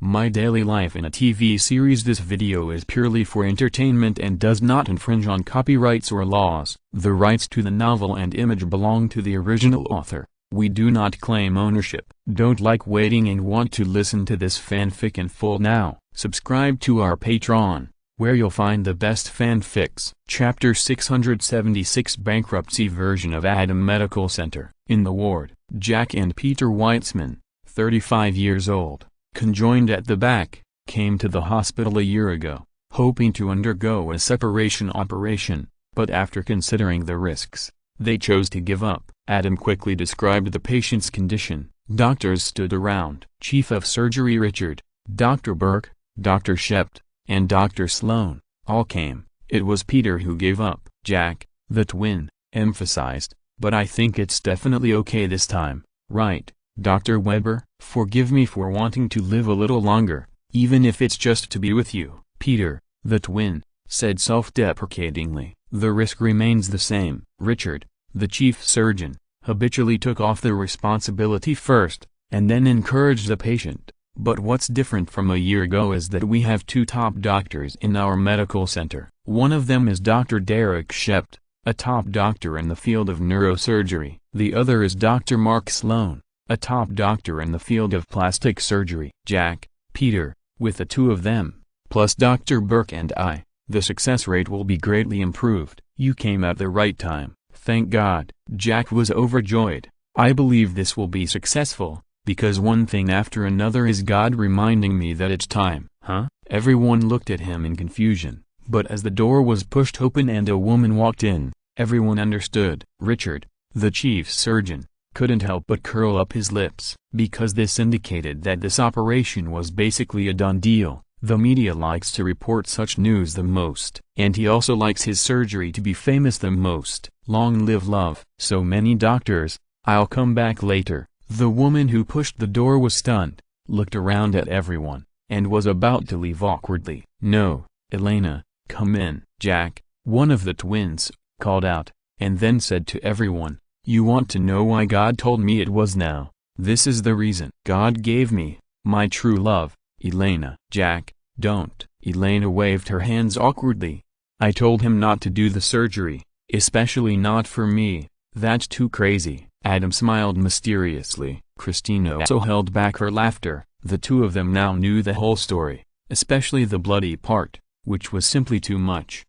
My daily life in a TV series. This video is purely for entertainment and does not infringe on copyrights or laws. The rights to the novel and image belong to the original author. We do not claim ownership. Don't like waiting and want to listen to this fanfic in full now? Subscribe to our Patreon, where you'll find the best fanfics. Chapter 676, Bankruptcy version of Adam Medical Center. In the ward, Jack and Peter Weitzman, 35 years old, conjoined at the back, came to the hospital a year ago, hoping to undergo a separation operation, but after considering the risks, they chose to give up. Adam quickly described the patient's condition. Doctors stood around. Chief of Surgery Richard, Dr. Burke, Dr. Shept, and Dr. Sloan, all came. It was Peter who gave up. Jack, the twin, emphasized, "But I think it's definitely okay this time, right, Dr. Weber? Forgive me for wanting to live a little longer, even if it's just to be with you." Peter, the twin, said self-deprecatingly, "The risk remains the same." Richard, the chief surgeon, habitually took off the responsibility first, and then encouraged the patient. "But what's different from a year ago is that we have two top doctors in our medical center. One of them is Dr. Derek Shept, a top doctor in the field of neurosurgery. The other is Dr. Mark Sloan, a top doctor in the field of plastic surgery." Jack, Peter, "With the two of them, plus Dr. Burke and I, the success rate will be greatly improved." "You came at the right time, thank God." Jack was overjoyed. "I believe this will be successful, because one thing after another is God reminding me that it's time." "Huh?" Everyone looked at him in confusion, but as the door was pushed open and a woman walked in, everyone understood. Richard, the chief surgeon, couldn't help but curl up his lips, because this indicated that this operation was basically a done deal. The media likes to report such news the most, and he also likes his surgery to be famous the most. Long live love. "So many doctors, I'll come back later." The woman who pushed the door was stunned, looked around at everyone, and was about to leave awkwardly. "No, Elena, come in." Jack, one of the twins, called out, and then said to everyone, "You want to know why God told me it was now? This is the reason. God gave me my true love, Elena." "Jack, don't." Elena waved her hands awkwardly. "I told him not to do the surgery, especially not for me. That's too crazy." Adam smiled mysteriously. Christina also held back her laughter. The two of them now knew the whole story, especially the bloody part, which was simply too much.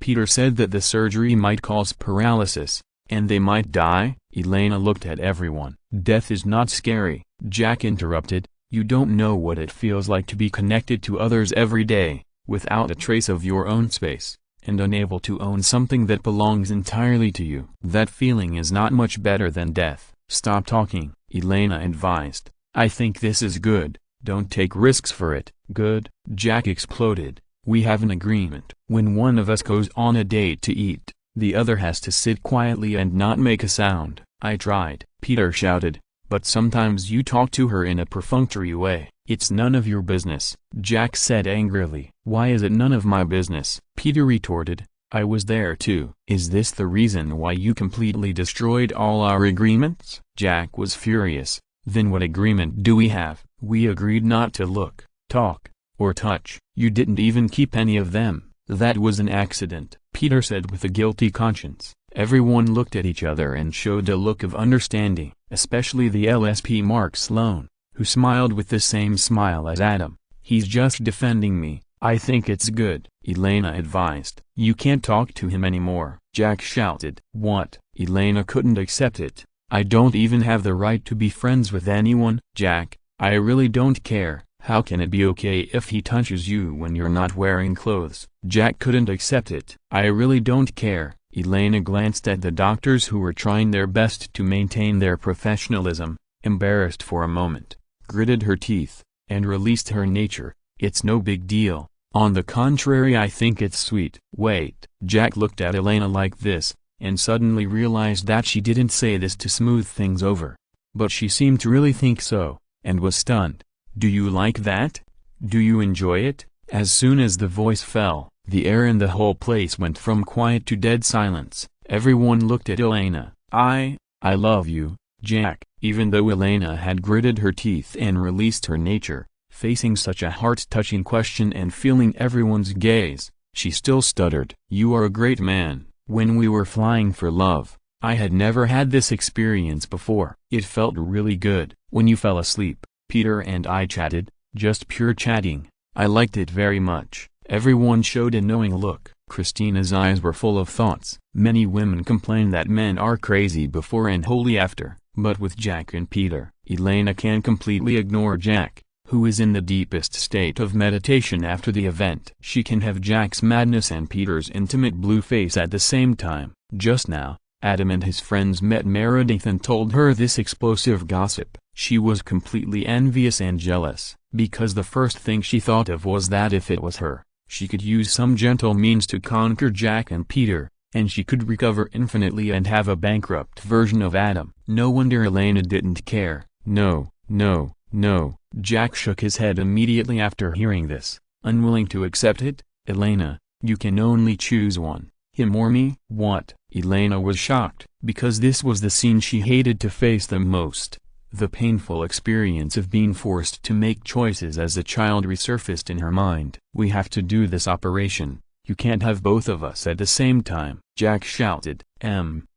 Peter said that the surgery might cause paralysis, and they might die. Elena looked at everyone. "Death is not scary," Jack interrupted. "You don't know what it feels like to be connected to others every day, without a trace of your own space, and unable to own something that belongs entirely to you. That feeling is not much better than death." "Stop talking," Elena advised. "I think this is good, don't take risks for it." "Good?" Jack exploded. "We have an agreement. When one of us goes on a date to eat, the other has to sit quietly and not make a sound." "I tried," Peter shouted, "but sometimes you talk to her in a perfunctory way." "It's none of your business," Jack said angrily. "Why is it none of my business?" Peter retorted. "I was there too." "Is this the reason why you completely destroyed all our agreements?" Jack was furious. "Then what agreement do we have?" "We agreed not to look, talk, or touch." "You didn't even keep any of them." "That was an accident," Peter said with a guilty conscience. Everyone looked at each other and showed a look of understanding, especially the LSP Mark Sloan, who smiled with the same smile as Adam. "He's just defending me. I think it's good," Elena advised. "You can't talk to him anymore," Jack shouted. "What?" Elena couldn't accept it. "I don't even have the right to be friends with anyone." "Jack, I really don't care. How can it be okay if he touches you when you're not wearing clothes?" Jack couldn't accept it. "I really don't care." Elena glanced at the doctors who were trying their best to maintain their professionalism, embarrassed for a moment, gritted her teeth, and released her nature. "It's no big deal. On the contrary, I think it's sweet." "Wait." Jack looked at Elena like this, and suddenly realized that she didn't say this to smooth things over. But she seemed to really think so, and was stunned. "Do you like that? Do you enjoy it?" As soon as the voice fell, the air in the whole place went from quiet to dead silence. Everyone looked at Elena. I love you, Jack." Even though Elena had gritted her teeth and released her nature, Facing such a heart-touching question and feeling everyone's gaze, she still stuttered. "You are a great man. When we were flying for love, I had never had this experience before. It felt really good. When you fell asleep, Peter and I chatted, just pure chatting. I liked it very much." Everyone showed a knowing look. Christina's eyes were full of thoughts. Many women complain that men are crazy before and wholly after, but with Jack and Peter, Elena can completely ignore Jack, who is in the deepest state of meditation after the event. She can have Jack's madness and Peter's intimate blue face at the same time. Just now, Adam and his friends met Meredith and told her this explosive gossip. She was completely envious and jealous, because the first thing she thought of was that if it was her, she could use some gentle means to conquer Jack and Peter, and she could recover infinitely and have a bankrupt version of Adam. No wonder Elena didn't care. No, no, no. Jack shook his head immediately after hearing this, unwilling to accept it. "Elena, you can only choose one, him or me." "What?" Elena was shocked, because this was the scene she hated to face the most. The painful experience of being forced to make choices as a child resurfaced in her mind. "We have to do this operation. You can't have both of us at the same time," Jack shouted.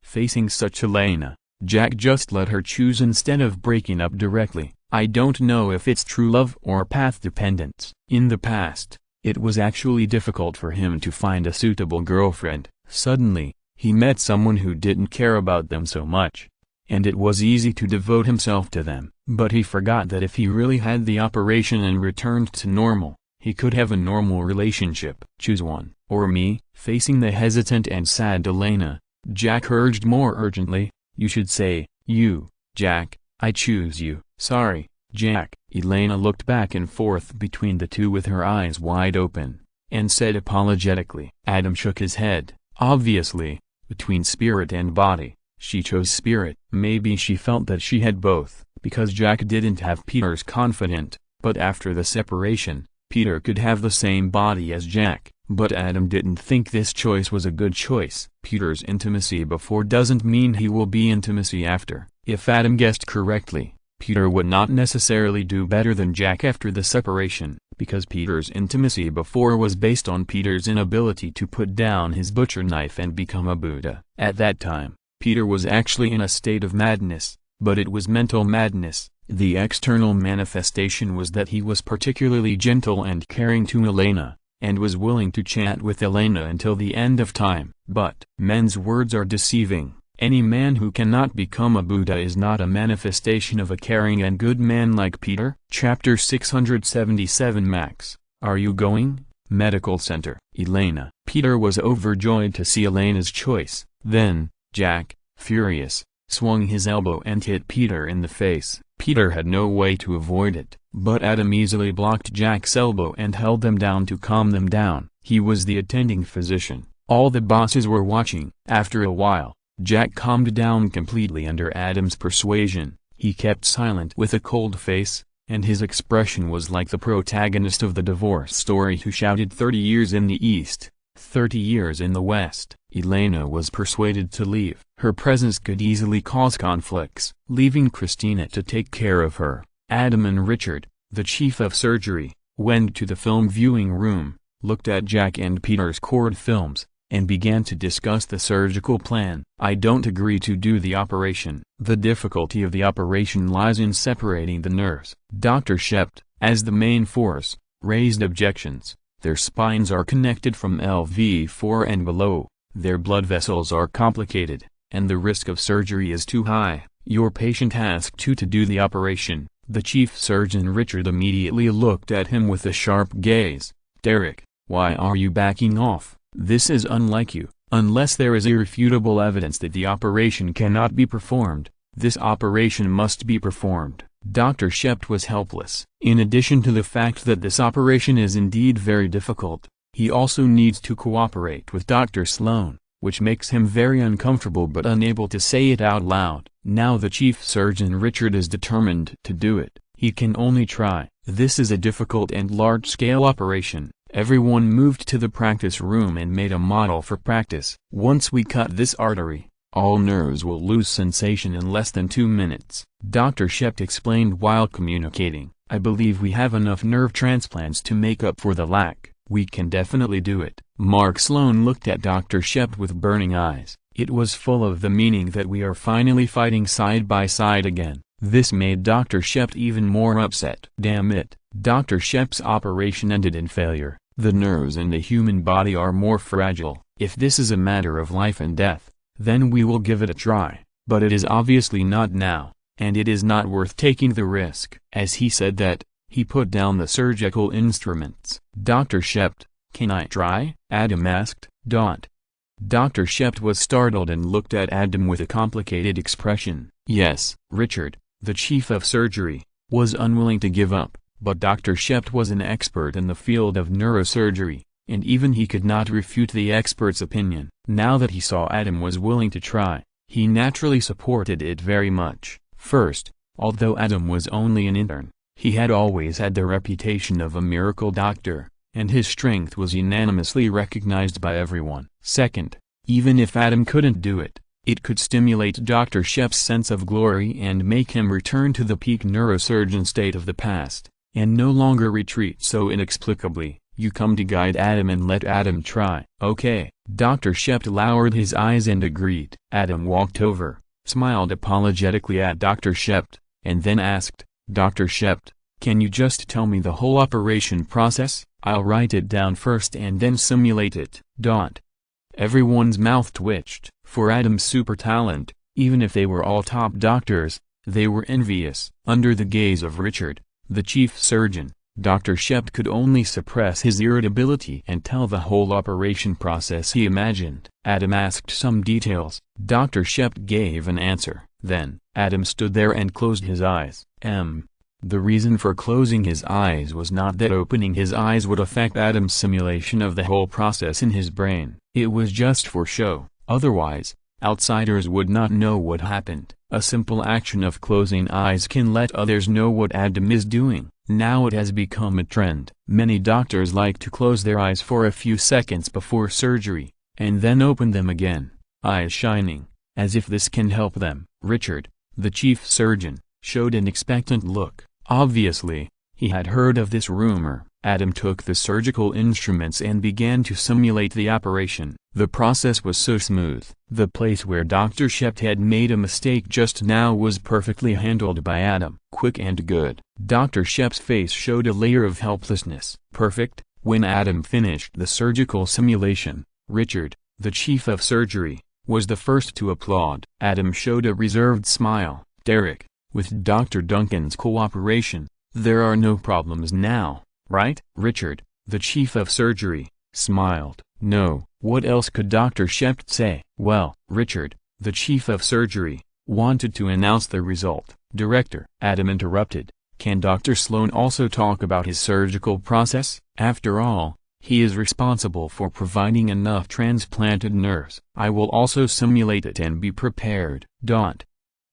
Facing such Elena, Jack just let her choose instead of breaking up directly. "I don't know if it's true love or path dependence." In the past, it was actually difficult for him to find a suitable girlfriend. Suddenly, he met someone who didn't care about them so much, and it was easy to devote himself to them. But he forgot that if he really had the operation and returned to normal, he could have a normal relationship. "Choose one, or me." Facing the hesitant and sad Elena, Jack urged more urgently, "You should say, you, Jack, I choose you." "Sorry, Jack." Elena looked back and forth between the two with her eyes wide open, and said apologetically. Adam shook his head. Obviously, between spirit and body, she chose spirit. Maybe she felt that she had both, because Jack didn't have Peter's confidence, but after the separation, Peter could have the same body as Jack. But Adam didn't think this choice was a good choice. Peter's intimacy before doesn't mean he will be intimacy after. If Adam guessed correctly, Peter would not necessarily do better than Jack after the separation, because Peter's intimacy before was based on Peter's inability to put down his butcher knife and become a Buddha. At that time, Peter was actually in a state of madness, but it was mental madness. The external manifestation was that he was particularly gentle and caring to Elena, and was willing to chat with Elena until the end of time. But men's words are deceiving. Any man who cannot become a Buddha is not a manifestation of a caring and good man like Peter. Chapter 677 Max, are you going? Medical Center. Elena. Peter was overjoyed to see Elena's choice. Then, Jack, furious, swung his elbow and hit Peter in the face. Peter had no way to avoid it, but Adam easily blocked Jack's elbow and held them down to calm them down. He was the attending physician. All the bosses were watching. After a while, Jack calmed down completely under Adam's persuasion. He kept silent with a cold face, and his expression was like the protagonist of the divorce story who shouted 30 years in the East, 30 years in the West. Elena was persuaded to leave. Her presence could easily cause conflicts. Leaving Christina to take care of her, Adam and Richard, the chief of surgery, went to the film viewing room, looked at Jack and Peter's cord films, and began to discuss the surgical plan. "I don't agree to do the operation. The difficulty of the operation lies in separating the nerves." Dr. Shept, as the main force, raised objections. "Their spines are connected from LV4 and below, their blood vessels are complicated, and the risk of surgery is too high. Your patient asked you to do the operation." The chief surgeon Richard immediately looked at him with a sharp gaze. "Derek, why are you backing off? This is unlike you. Unless there is irrefutable evidence that the operation cannot be performed, this operation must be performed." Dr. Shept was helpless. In addition to the fact that this operation is indeed very difficult, he also needs to cooperate with Dr. Sloan, which makes him very uncomfortable but unable to say it out loud. Now the chief surgeon Richard is determined to do it. He can only try. This is a difficult and large-scale operation. Everyone moved to the practice room and made a model for practice. "Once we cut this artery, all nerves will lose sensation in less than 2 minutes," Dr. Shept explained while communicating. I believe we have enough nerve transplants to make up for the lack. We can definitely do it. Mark Sloan looked at Dr. Shep with burning eyes. It was full of the meaning that we are finally fighting side by side again. This made Dr. Shep even more upset. Damn it. Dr. Shep's operation ended in failure. The nerves in the human body are more fragile. If this is a matter of life and death, then we will give it a try. But it is obviously not now, and it is not worth taking the risk. As he said that, he put down the surgical instruments. Dr. Shep, can I try? Adam asked. Dr. Shep was startled and looked at Adam with a complicated expression. Yes, Richard, the chief of surgery, was unwilling to give up, but Dr. Shep was an expert in the field of neurosurgery, and even he could not refute the expert's opinion. Now that he saw Adam was willing to try, he naturally supported it very much. First, although Adam was only an intern, he had always had the reputation of a miracle doctor, and his strength was unanimously recognized by everyone. Second, even if Adam couldn't do it, it could stimulate Dr. Shep's sense of glory and make him return to the peak neurosurgeon state of the past, and no longer retreat so inexplicably. You come to guide Adam and let Adam try. Okay. Dr. Shep lowered his eyes and agreed. Adam walked over, smiled apologetically at Dr. Shep, and then asked, Dr. Shep, can you just tell me the whole operation process? I'll write it down first and then simulate it. Everyone's mouth twitched. For Adam's super talent, even if they were all top doctors, they were envious. Under the gaze of Richard, the chief surgeon, Dr. Shep could only suppress his irritability and tell the whole operation process he imagined. Adam asked some details. Dr. Shep gave an answer. Then, Adam stood there and closed his eyes. The reason for closing his eyes was not that opening his eyes would affect Adam's simulation of the whole process in his brain. It was just for show. Otherwise, outsiders would not know what happened. A simple action of closing eyes can let others know what Adam is doing. Now it has become a trend. Many doctors like to close their eyes for a few seconds before surgery, and then open them again, eyes shining, as if this can help them. Richard, the chief surgeon, showed an expectant look. Obviously, he had heard of this rumor. Adam took the surgical instruments and began to simulate the operation. The process was so smooth. The place where Dr. Shep had made a mistake just now was perfectly handled by Adam. Quick and good. Dr. Shep's face showed a layer of helplessness. Perfect. When Adam finished the surgical simulation, Richard, the chief of surgery, was the first to applaud. Adam showed a reserved smile. Derek, with Dr. Duncan's cooperation, there are no problems now, right? Richard, the chief of surgery, smiled. No. What else could Dr. Shep say? Well, Richard, the chief of surgery, wanted to announce the result. Director, Adam interrupted. Can Dr. Sloan also talk about his surgical process? After all, he is responsible for providing enough transplanted nerves. I will also simulate it and be prepared.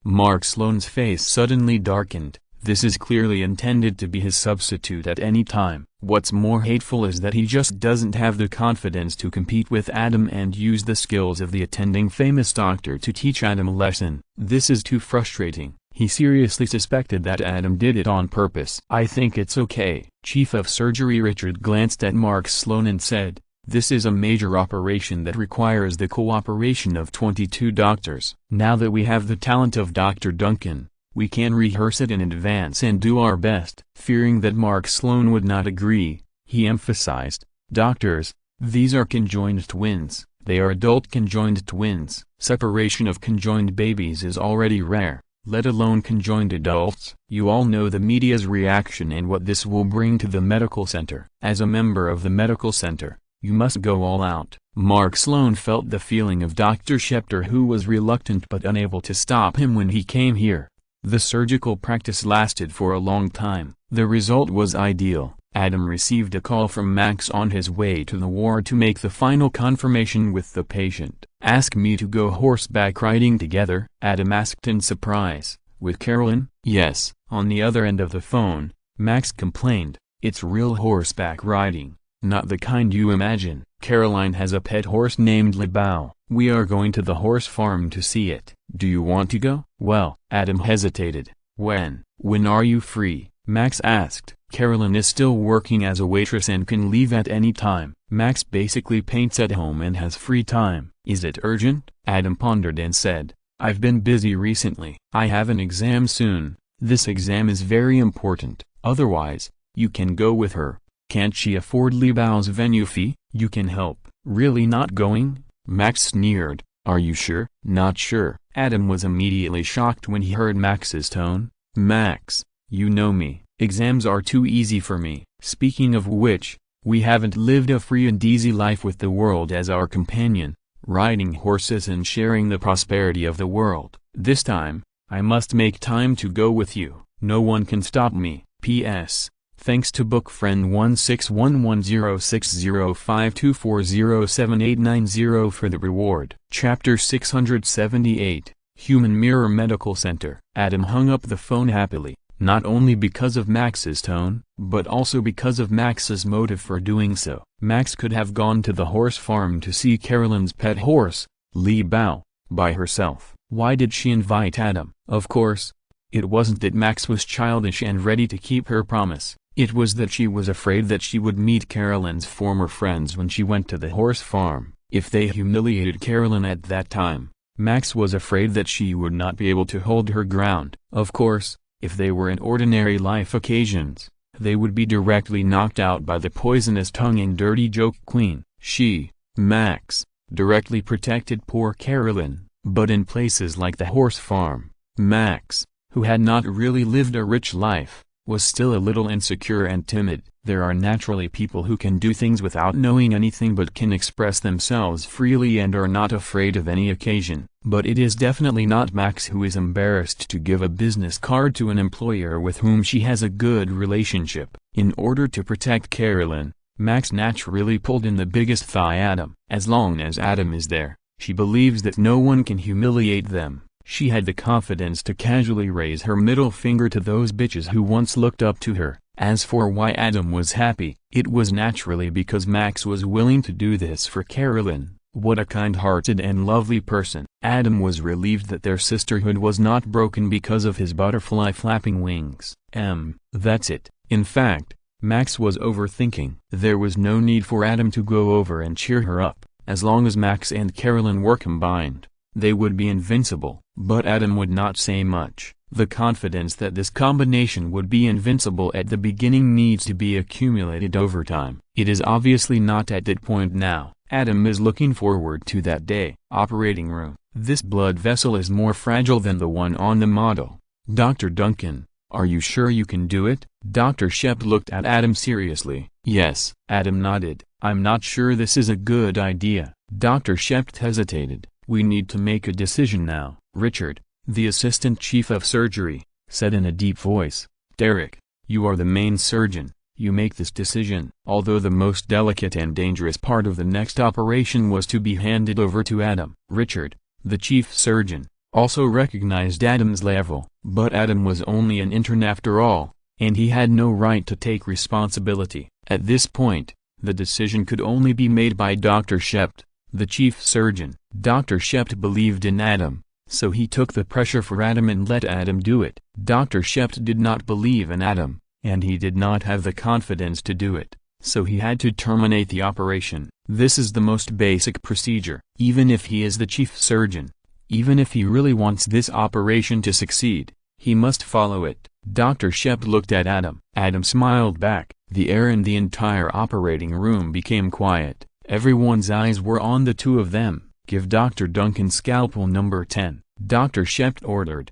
Mark Sloan's face suddenly darkened. This is clearly intended to be his substitute at any time. What's more hateful is that he just doesn't have the confidence to compete with Adam and use the skills of the attending famous doctor to teach Adam a lesson. This is too frustrating. He seriously suspected that Adam did it on purpose. I think it's okay. Chief of Surgery Richard glanced at Mark Sloan and said, this is a major operation that requires the cooperation of 22 doctors. Now that we have the talent of Dr. Duncan, we can rehearse it in advance and do our best. Fearing that Mark Sloan would not agree, he emphasized, doctors, these are conjoined twins. They are adult conjoined twins. Separation of conjoined babies is already rare, let alone conjoined adults. You all know the media's reaction and what this will bring to the medical center. As a member of the medical center, you must go all out. Mark Sloan felt the feeling of Dr. Schefter, who was reluctant but unable to stop him when he came here. The surgical practice lasted for a long time. The result was ideal. Adam received a call from Max on his way to the ward to make the final confirmation with the patient. Ask me to go horseback riding together? Adam asked in surprise. With Carolyn? Yes. On the other end of the phone, Max complained. It's real horseback riding, not the kind you imagine. Caroline has a pet horse named Lebao. We are going to the horse farm to see it. Do you want to go? Well, Adam hesitated. When are you free? Max asked. Carolyn is still working as a waitress and can leave at any time. Max basically paints at home and has free time. Is it urgent? Adam pondered and said, I've been busy recently. I have an exam soon. This exam is very important. Otherwise, you can go with her. Can't she afford Liebau's venue fee? You can help. Really not going? Max sneered. Are you sure? Not sure. Adam was immediately shocked when he heard Max's tone. Max, you know me. Exams are too easy for me. Speaking of which, we haven't lived a free and easy life with the world as our companion, riding horses and sharing the prosperity of the world. This time, I must make time to go with you. No one can stop me. P.S. Thanks to book friend 1611060524078890 for the reward. Chapter 678, Human Mirror Medical Center. Adam hung up the phone happily, not only because of Max's tone, but also because of Max's motive for doing so. Max could have gone to the horse farm to see Carolyn's pet horse, Liebau, by herself. Why did she invite Adam? Of course, it wasn't that Max was childish and ready to keep her promise. It was that she was afraid that she would meet Carolyn's former friends when she went to the horse farm. If they humiliated Carolyn at that time, Max was afraid that she would not be able to hold her ground. Of course, if they were in ordinary life occasions, they would be directly knocked out by the poisonous tongue and dirty joke queen. She, Max, directly protected poor Carolyn, but in places like the horse farm, Max, who had not really lived a rich life, was still a little insecure and timid. There are naturally people who can do things without knowing anything but can express themselves freely and are not afraid of any occasion. But it is definitely not Max, who is embarrassed to give a business card to an employer with whom she has a good relationship. In order to protect Carolyn, Max naturally pulled in the biggest thigh, Adam. As long as Adam is there, she believes that no one can humiliate them. She had the confidence to casually raise her middle finger to those bitches who once looked up to her. As for why Adam was happy, it was naturally because Max was willing to do this for Carolyn. What a kind-hearted and lovely person. Adam was relieved that their sisterhood was not broken because of his butterfly flapping wings. That's it. In fact, Max was overthinking. There was no need for Adam to go over and cheer her up. As long as Max and Carolyn were combined, they would be invincible. But Adam would not say much. The confidence that this combination would be invincible at the beginning needs to be accumulated over time. It is obviously not at that point now. Adam is looking forward to that day. Operating room. This blood vessel is more fragile than the one on the model. Dr. Duncan, are you sure you can do it? Dr. Shep looked at Adam seriously. Yes. Adam nodded. I'm not sure this is a good idea. Dr. Shep hesitated. We need to make a decision now. Richard, the assistant chief of surgery, said in a deep voice. Derek, you are the main surgeon. You make this decision. Although the most delicate and dangerous part of the next operation was to be handed over to Adam. Richard, the chief surgeon, also recognized Adam's level. But Adam was only an intern after all, and he had no right to take responsibility. At this point, the decision could only be made by Dr. Shep, the chief surgeon. Dr. Shep believed in Adam, so he took the pressure for Adam and let Adam do it. Dr. Shep did not believe in Adam, and he did not have the confidence to do it, so he had to terminate the operation. This is the most basic procedure. Even if he is the chief surgeon, even if he really wants this operation to succeed, he must follow it. Dr. Shep looked at Adam. Adam smiled back. The air in the entire operating room became quiet. Everyone's eyes were on the two of them. Give Dr. Duncan scalpel number 10. Dr. Shep ordered.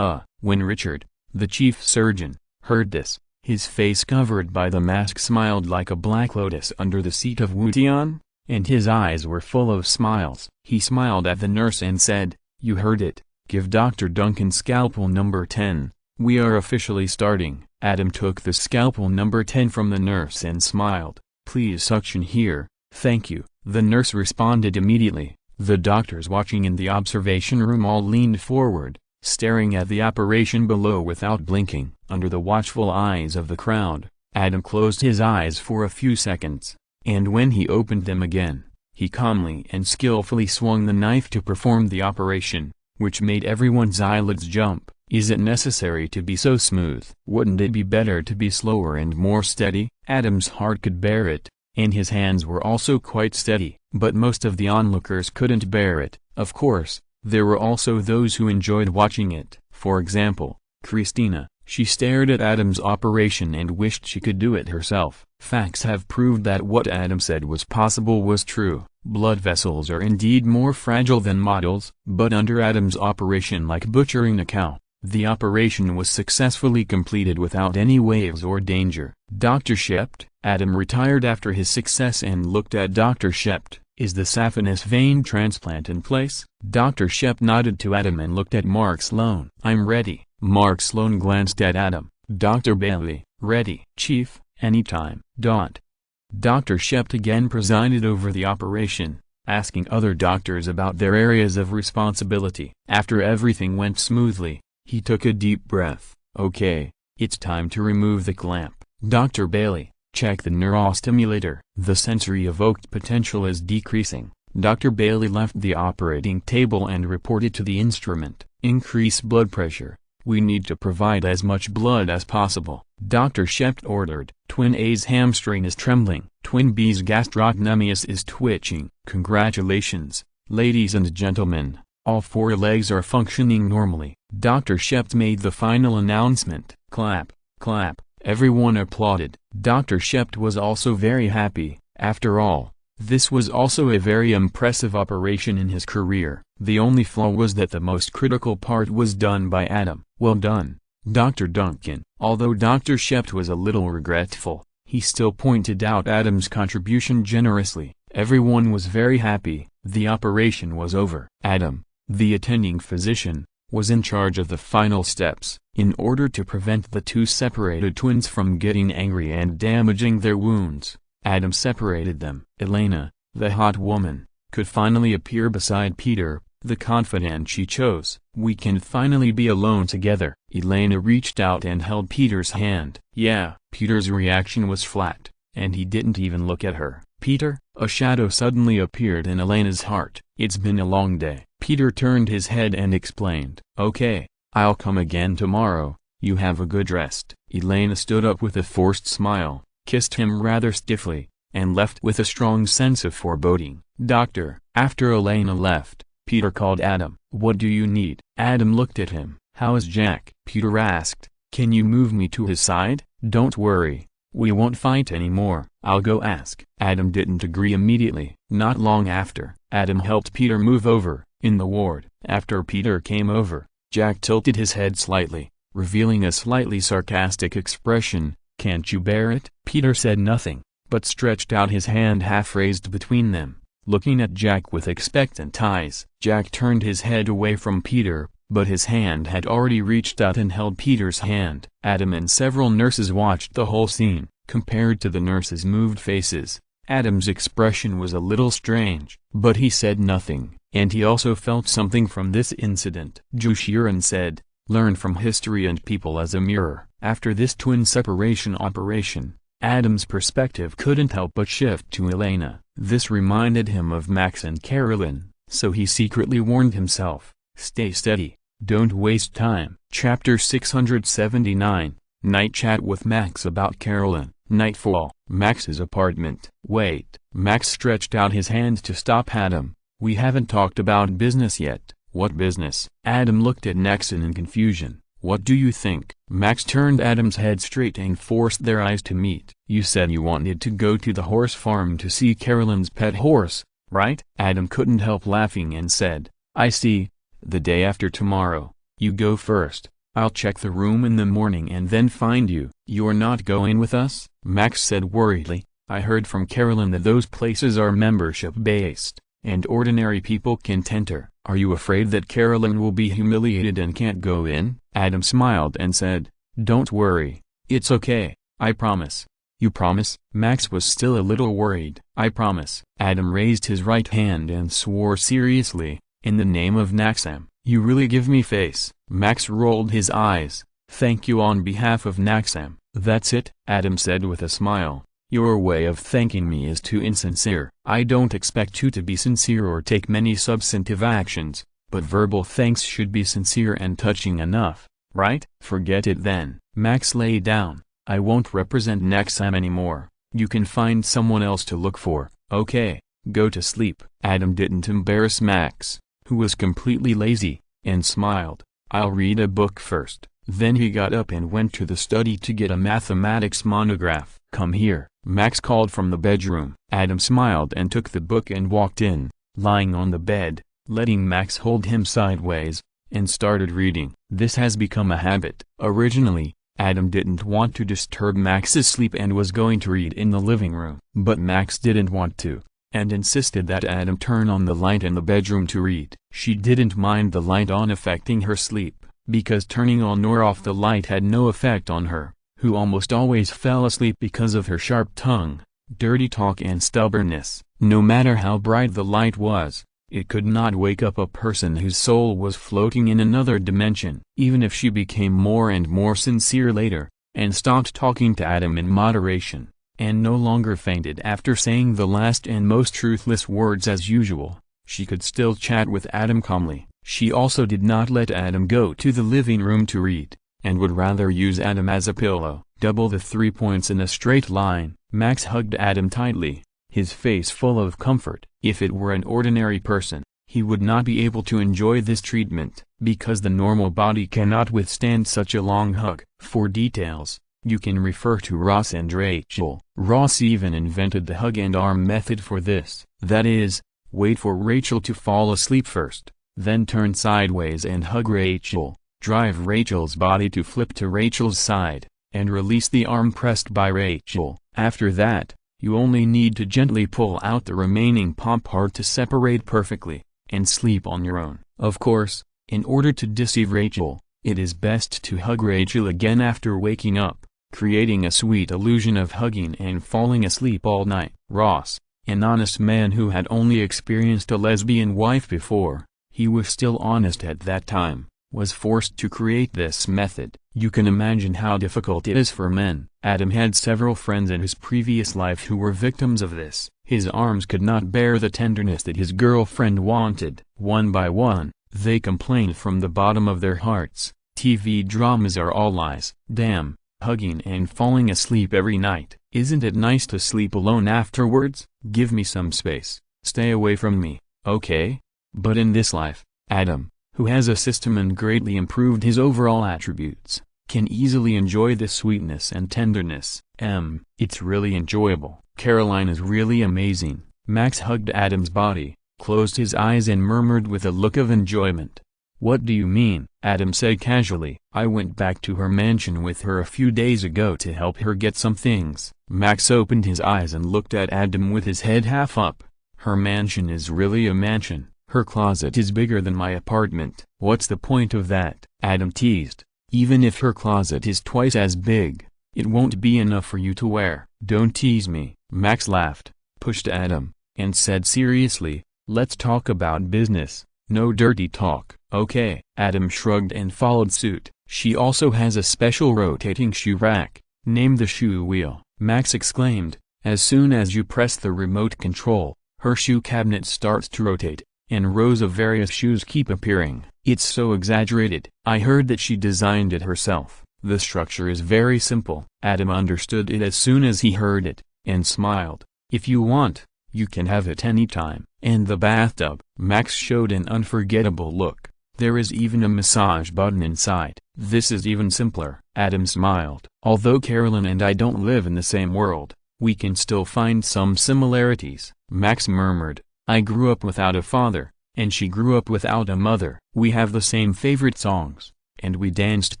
When Richard, the chief surgeon, heard this, his face covered by the mask smiled like a black lotus under the seat of Wutian, and his eyes were full of smiles. He smiled at the nurse and said, You heard it. Give Dr. Duncan scalpel number 10. We are officially starting. Adam took the scalpel number 10 from the nurse and smiled. Please suction here. Thank you. The nurse responded immediately. The doctors watching in the observation room all leaned forward, staring at the operation below without blinking. Under the watchful eyes of the crowd, Adam closed his eyes for a few seconds, and when he opened them again, he calmly and skillfully swung the knife to perform the operation, which made everyone's eyelids jump. Is it necessary to be so smooth? Wouldn't it be better to be slower and more steady? Adam's heart could bear it, and his hands were also quite steady, but most of the onlookers couldn't bear it. Of course, there were also those who enjoyed watching it. For example, Christina. She stared at Adam's operation and wished she could do it herself. Facts have proved that what Adam said was possible was true. Blood vessels are indeed more fragile than models, but under Adam's operation, like butchering a cow, the operation was successfully completed without any waves or danger. Dr. Shept. Adam retired after his success and looked at Dr. Shept. Is the saphenous vein transplant in place? Dr. Shept nodded to Adam and looked at Mark Sloan. I'm ready. Mark Sloan glanced at Adam. Dr. Bailey. Ready. Chief, anytime. Dr. Shept again presided over the operation, asking other doctors about their areas of responsibility. After everything went smoothly, he took a deep breath. Okay, it's time to remove the clamp. Dr. Bailey, check the neurostimulator. The sensory evoked potential is decreasing. Dr. Bailey left the operating table and reported to the instrument. Increase blood pressure. We need to provide as much blood as possible. Dr. Shept ordered. Twin A's hamstring is trembling. Twin B's gastrocnemius is twitching. Congratulations, ladies and gentlemen. All 4 legs are functioning normally. Dr. Shept made the final announcement. Clap, clap. Everyone applauded. Dr. Shept was also very happy. After all, this was also a very impressive operation in his career. The only flaw was that the most critical part was done by Adam. Well done, Dr. Duncan. Although Dr. Shept was a little regretful, he still pointed out Adam's contribution generously. Everyone was very happy. The operation was over. Adam, the attending physician, was in charge of the final steps. In order to prevent the 2 separated twins from getting angry and damaging their wounds, Adam separated them. Elena, the hot woman, could finally appear beside Peter, the confidant she chose. We can finally be alone together. Elena reached out and held Peter's hand. Yeah. Peter's reaction was flat, and he didn't even look at her. Peter, a shadow suddenly appeared in Elena's heart. It's been a long day. Peter turned his head and explained. Okay, I'll come again tomorrow. You have a good rest. Elena stood up with a forced smile, kissed him rather stiffly, and left with a strong sense of foreboding. Doctor. After Elena left, Peter called Adam. What do you need? Adam looked at him. How is Jack? Peter asked. Can you move me to his side? Don't worry, we won't fight anymore. I'll go ask. Adam didn't agree immediately. Not long after, Adam helped Peter move over. In the ward, after Peter came over, Jack tilted his head slightly, revealing a slightly sarcastic expression. Can't you bear it? Peter said nothing, but stretched out his hand half-raised between them, looking at Jack with expectant eyes. Jack turned his head away from Peter, but his hand had already reached out and held Peter's hand. Adam and several nurses watched the whole scene. Compared to the nurses' moved faces, Adam's expression was a little strange, but he said nothing, and he also felt something from this incident. Jushiran said, learn from history and people as a mirror. After this twin separation operation, Adam's perspective couldn't help but shift to Elena. This reminded him of Max and Carolyn, so he secretly warned himself, stay steady, don't waste time. Chapter 679, Night Chat with Max about Carolyn. Nightfall. Max's apartment. Wait. Max stretched out his hand to stop Adam. We haven't talked about business yet. What business? Adam looked at Nexon in confusion. What do you think? Max turned Adam's head straight and forced their eyes to meet. You said you wanted to go to the horse farm to see Carolyn's pet horse, right? Adam couldn't help laughing and said, I see. The day after tomorrow. You go first. I'll check the room in the morning and then find you. You're not going with us? Max said worriedly. I heard from Carolyn that those places are membership-based, and ordinary people can't enter. Are you afraid that Carolyn will be humiliated and can't go in? Adam smiled and said, don't worry. It's okay. I promise. You promise? Max was still a little worried. I promise. Adam raised his right hand and swore seriously, in the name of Naxam. You really give me face. Max rolled his eyes. Thank you on behalf of Naxam. That's it, Adam said with a smile. Your way of thanking me is too insincere. I don't expect you to be sincere or take many substantive actions, but verbal thanks should be sincere and touching enough. right? Forget it then. Max lay down. I won't represent Nexam anymore. You can find someone else to look for, okay? Go to sleep. Adam didn't embarrass Max, who was completely lazy, and smiled. I'll read a book first. Then he got up and went to the study to get a mathematics monograph. Come here, Max called from the bedroom. Adam smiled and took the book and walked in, lying on the bed, letting Max hold him sideways, and started reading. This has become a habit. Originally, Adam didn't want to disturb Max's sleep and was going to read in the living room. But Max didn't want to, and insisted that Adam turn on the light in the bedroom to read. She didn't mind the light on affecting her sleep, because turning on or off the light had no effect on her, who almost always fell asleep because of her sharp tongue, dirty talk and stubbornness. No matter how bright the light was, it could not wake up a person whose soul was floating in another dimension. Even if she became more and more sincere later, and stopped talking to Adam in moderation, and no longer fainted after saying the last and most truthless words as usual, she could still chat with Adam calmly. She also did not let Adam go to the living room to read, and would rather use Adam as a pillow. Double the 3 points in a straight line. Max hugged Adam tightly, his face full of comfort. If it were an ordinary person, he would not be able to enjoy this treatment, because the normal body cannot withstand such a long hug. For details, you can refer to Ross and Rachel. Ross even invented the hug and arm method for this. That is, wait for Rachel to fall asleep first, then turn sideways and hug Rachel, drive Rachel's body to flip to Rachel's side, and release the arm pressed by Rachel. After that, you only need to gently pull out the remaining palm part to separate perfectly, and sleep on your own. Of course, in order to deceive Rachel, it is best to hug Rachel again after waking up, creating a sweet illusion of hugging and falling asleep all night. Ross, an honest man who had only experienced a lesbian wife before, he was still honest at that time, was forced to create this method. You can imagine how difficult it is for men. Adam had several friends in his previous life who were victims of this. His arms could not bear the tenderness that his girlfriend wanted. One by one, they complained from the bottom of their hearts. TV dramas are all lies. Damn, hugging and falling asleep every night. Isn't it nice to sleep alone afterwards? Give me some space. Stay away from me, okay? But in this life, Adam, who has a system and greatly improved his overall attributes, can easily enjoy this sweetness and tenderness. It's really enjoyable. Caroline is really amazing. Max hugged Adam's body, closed his eyes and murmured with a look of enjoyment. What do you mean? Adam said casually. I went back to her mansion with her a few days ago to help her get some things. Max opened his eyes and looked at Adam with his head half up. Her mansion is really a mansion. Her closet is bigger than my apartment. What's the point of that? Adam teased. Even if her closet is twice as big, it won't be enough for you to wear. Don't tease me. Max laughed, pushed Adam, and said seriously, let's talk about business. No dirty talk. Okay. Adam shrugged and followed suit. She also has a special rotating shoe rack, named the shoe wheel. Max exclaimed. As soon as you press the remote control, her shoe cabinet starts to rotate, and rows of various shoes keep appearing. It's so exaggerated. I heard that she designed it herself. The structure is very simple. Adam understood it as soon as he heard it, and smiled. If you want, you can have it anytime. And the bathtub. Max showed an unforgettable look. There is even a massage button inside. This is even simpler. Adam smiled. Although Carolyn and I don't live in the same world, we can still find some similarities. Max murmured. I grew up without a father, and she grew up without a mother. We have the same favorite songs, and we danced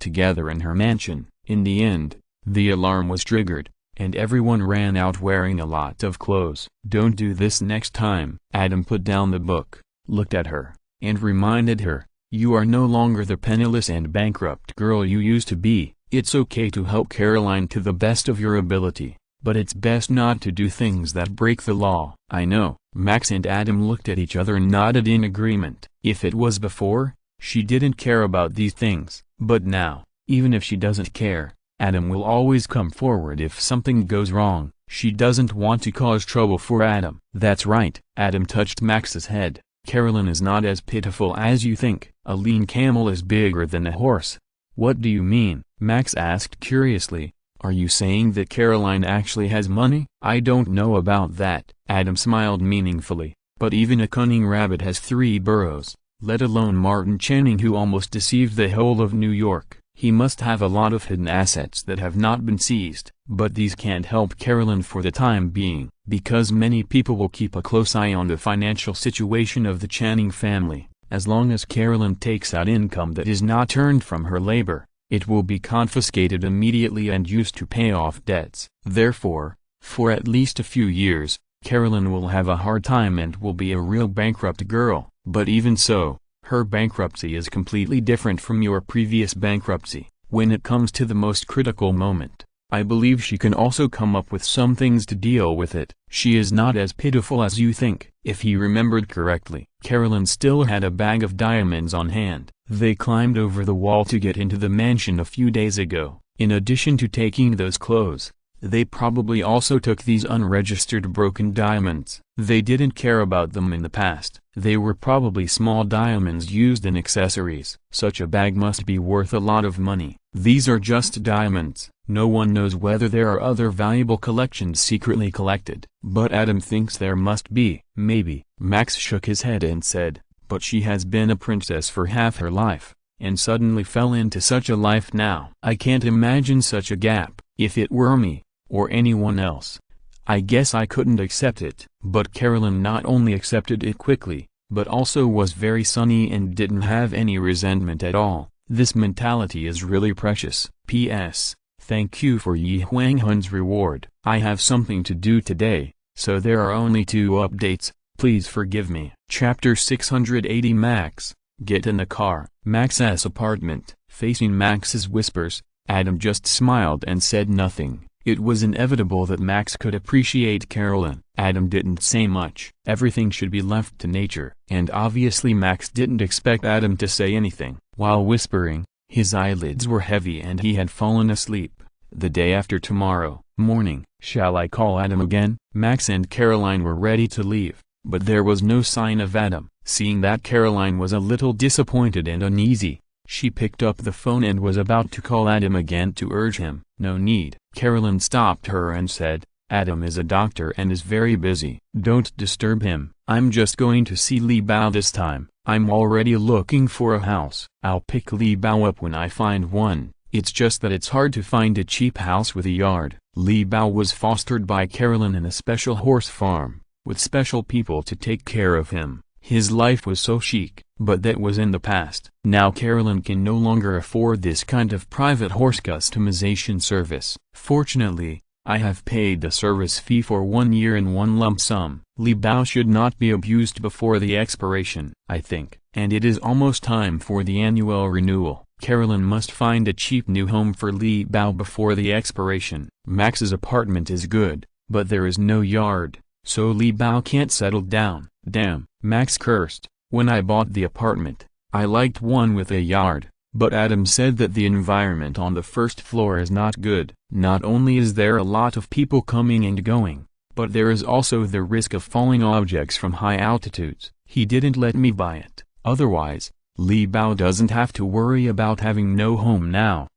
together in her mansion. In the end, the alarm was triggered, and everyone ran out wearing a lot of clothes. Don't do this next time. Adam put down the book, looked at her, and reminded her, you are no longer the penniless and bankrupt girl you used to be. It's okay to help Caroline to the best of your ability, but it's best not to do things that break the law. I know. Max and Adam looked at each other and nodded in agreement. If it was before, she didn't care about these things. But now, even if she doesn't care, Adam will always come forward if something goes wrong. She doesn't want to cause trouble for Adam. That's right. Adam touched Max's head. Carolyn is not as pitiful as you think. A lean camel is bigger than a horse. What do you mean? Max asked curiously. Are you saying that Caroline actually has money? I don't know about that. Adam smiled meaningfully, but even a cunning rabbit has 3 burrows, let alone Martin Channing, who almost deceived the whole of New York. He must have a lot of hidden assets that have not been seized. But these can't help Caroline for the time being, because many people will keep a close eye on the financial situation of the Channing family. As long as Caroline takes out income that is not earned from her labor, it will be confiscated immediately and used to pay off debts. Therefore, for at least a few years, Caroline will have a hard time and will be a real bankrupt girl. But even so, her bankruptcy is completely different from your previous bankruptcy. When it comes to the most critical moment, I believe she can also come up with some things to deal with it. She is not as pitiful as you think. If he remembered correctly, Caroline still had a bag of diamonds on hand. They climbed over the wall to get into the mansion a few days ago. In addition to taking those clothes, they probably also took these unregistered broken diamonds. They didn't care about them in the past. They were probably small diamonds used in accessories. Such a bag must be worth a lot of money. These are just diamonds. No one knows whether there are other valuable collections secretly collected. But Adam thinks there must be. Maybe. Max shook his head and said, but she has been a princess for half her life, and suddenly fell into such a life now. I can't imagine such a gap. If it were me, or anyone else, I guess I couldn't accept it. But Caroline not only accepted it quickly, but also was very sunny and didn't have any resentment at all. This mentality is really precious. P.S. Thank you for Yi Huanghun's reward. I have something to do today, so there are only 2 updates. Please forgive me. Chapter 680. Max, get in the car. Max's apartment. Facing Max's whispers, Adam just smiled and said nothing. It was inevitable that Max could appreciate Caroline. Adam didn't say much. Everything should be left to nature. And obviously Max didn't expect Adam to say anything. While whispering, his eyelids were heavy and he had fallen asleep. The day after tomorrow morning. Shall I call Adam again? Max and Caroline were ready to leave, but there was no sign of Adam. Seeing that Caroline was a little disappointed and uneasy, she picked up the phone and was about to call Adam again to urge him. No need. Caroline stopped her and said, Adam is a doctor and is very busy. Don't disturb him. I'm just going to see Li Bao this time. I'm already looking for a house. I'll pick Li Bao up when I find one. It's just that it's hard to find a cheap house with a yard. Li Bao was fostered by Caroline in a special horse farm, with special people to take care of him. His life was so chic, but that was in the past. Now Caroline can no longer afford this kind of private horse customization service. Fortunately, I have paid the service fee for 1 year in one lump sum. Li Bao should not be abused before the expiration, I think. And it is almost time for the annual renewal. Caroline must find a cheap new home for Li Bao before the expiration. Max's apartment is good, but there is no yard, so Li Bao can't settle down. Damn, Max cursed. When I bought the apartment, I liked one with a yard, but Adam said that the environment on the first floor is not good. Not only is there a lot of people coming and going, but there is also the risk of falling objects from high altitudes. He didn't let me buy it. Otherwise, Li Bao doesn't have to worry about having no home now.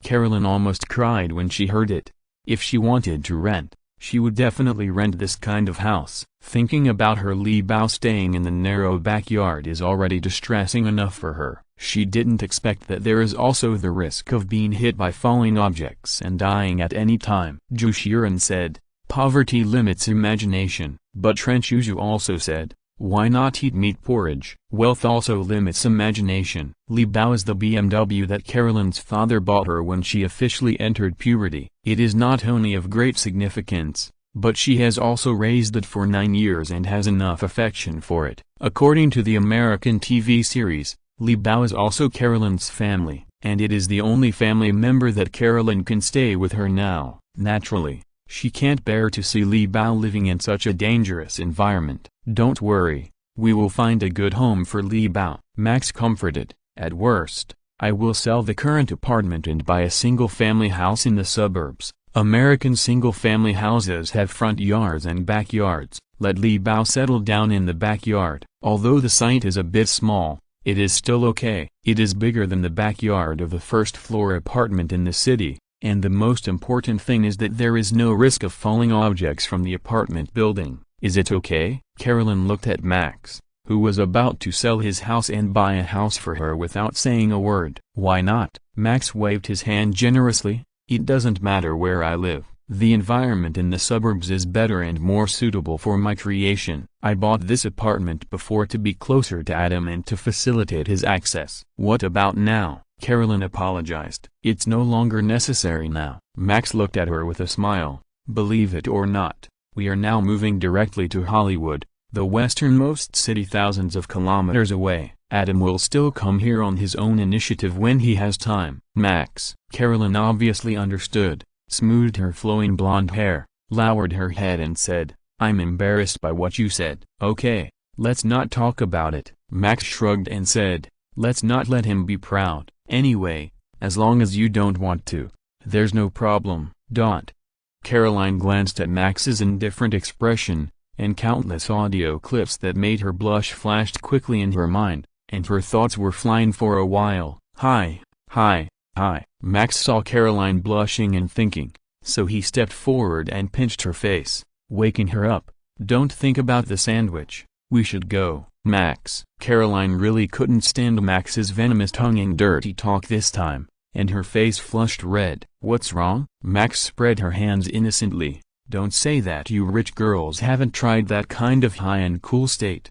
Caroline almost cried when she heard it. If she wanted to rent, she would definitely rent this kind of house. Thinking about her Li Bao staying in the narrow backyard is already distressing enough for her. She didn't expect that there is also the risk of being hit by falling objects and dying at any time. Zhu Shiren said, poverty limits imagination. But Trenchuzhu also said, why not eat meat porridge? Wealth also limits imagination. Li Bao is the BMW that Caroline's father bought her when she officially entered puberty. It is not only of great significance, but she has also raised it for 9 years and has enough affection for it. According to the American TV series, Li Bao is also Caroline's family, and it is the only family member that Caroline can stay with her now. Naturally, she can't bear to see Li Bao living in such a dangerous environment. Don't worry, we will find a good home for Li Bao. Max comforted. At worst, I will sell the current apartment and buy a single-family house in the suburbs. American single-family houses have front yards and backyards. Let Li Bao settle down in the backyard. Although the site is a bit small, It is still okay. It is bigger than the backyard of the first-floor apartment in the city, and the most important thing is that there is no risk of falling objects from the apartment building. Is it okay? Carolyn looked at Max, who was about to sell his house and buy a house for her without saying a word. Why not? Max waved his hand generously. It doesn't matter where I live. The environment in the suburbs is better and more suitable for my creation. I bought this apartment before to be closer to Adam and to facilitate his access. What about now? Carolyn apologized. It's no longer necessary now. Max looked at her with a smile. Believe it or not, we are now moving directly to Hollywood, the westernmost city thousands of kilometers away. Adam will still come here on his own initiative when he has time. Max. Carolyn obviously understood, smoothed her flowing blonde hair, lowered her head and said, I'm embarrassed by what you said. Okay, let's not talk about it. Max shrugged and said, let's not let him be proud. Anyway, as long as you don't want to, there's no problem. Caroline glanced at Max's indifferent expression, and countless audio clips that made her blush flashed quickly in her mind, and her thoughts were flying for a while. Hi. Max saw Caroline blushing and thinking, so he stepped forward and pinched her face, waking her up. Don't think about the sandwich. We should go. Max. Caroline really couldn't stand Max's venomous tongue and dirty talk this time, and her face flushed red. What's wrong? Max spread her hands innocently. Don't say that. You rich girls haven't tried that kind of high and cool state.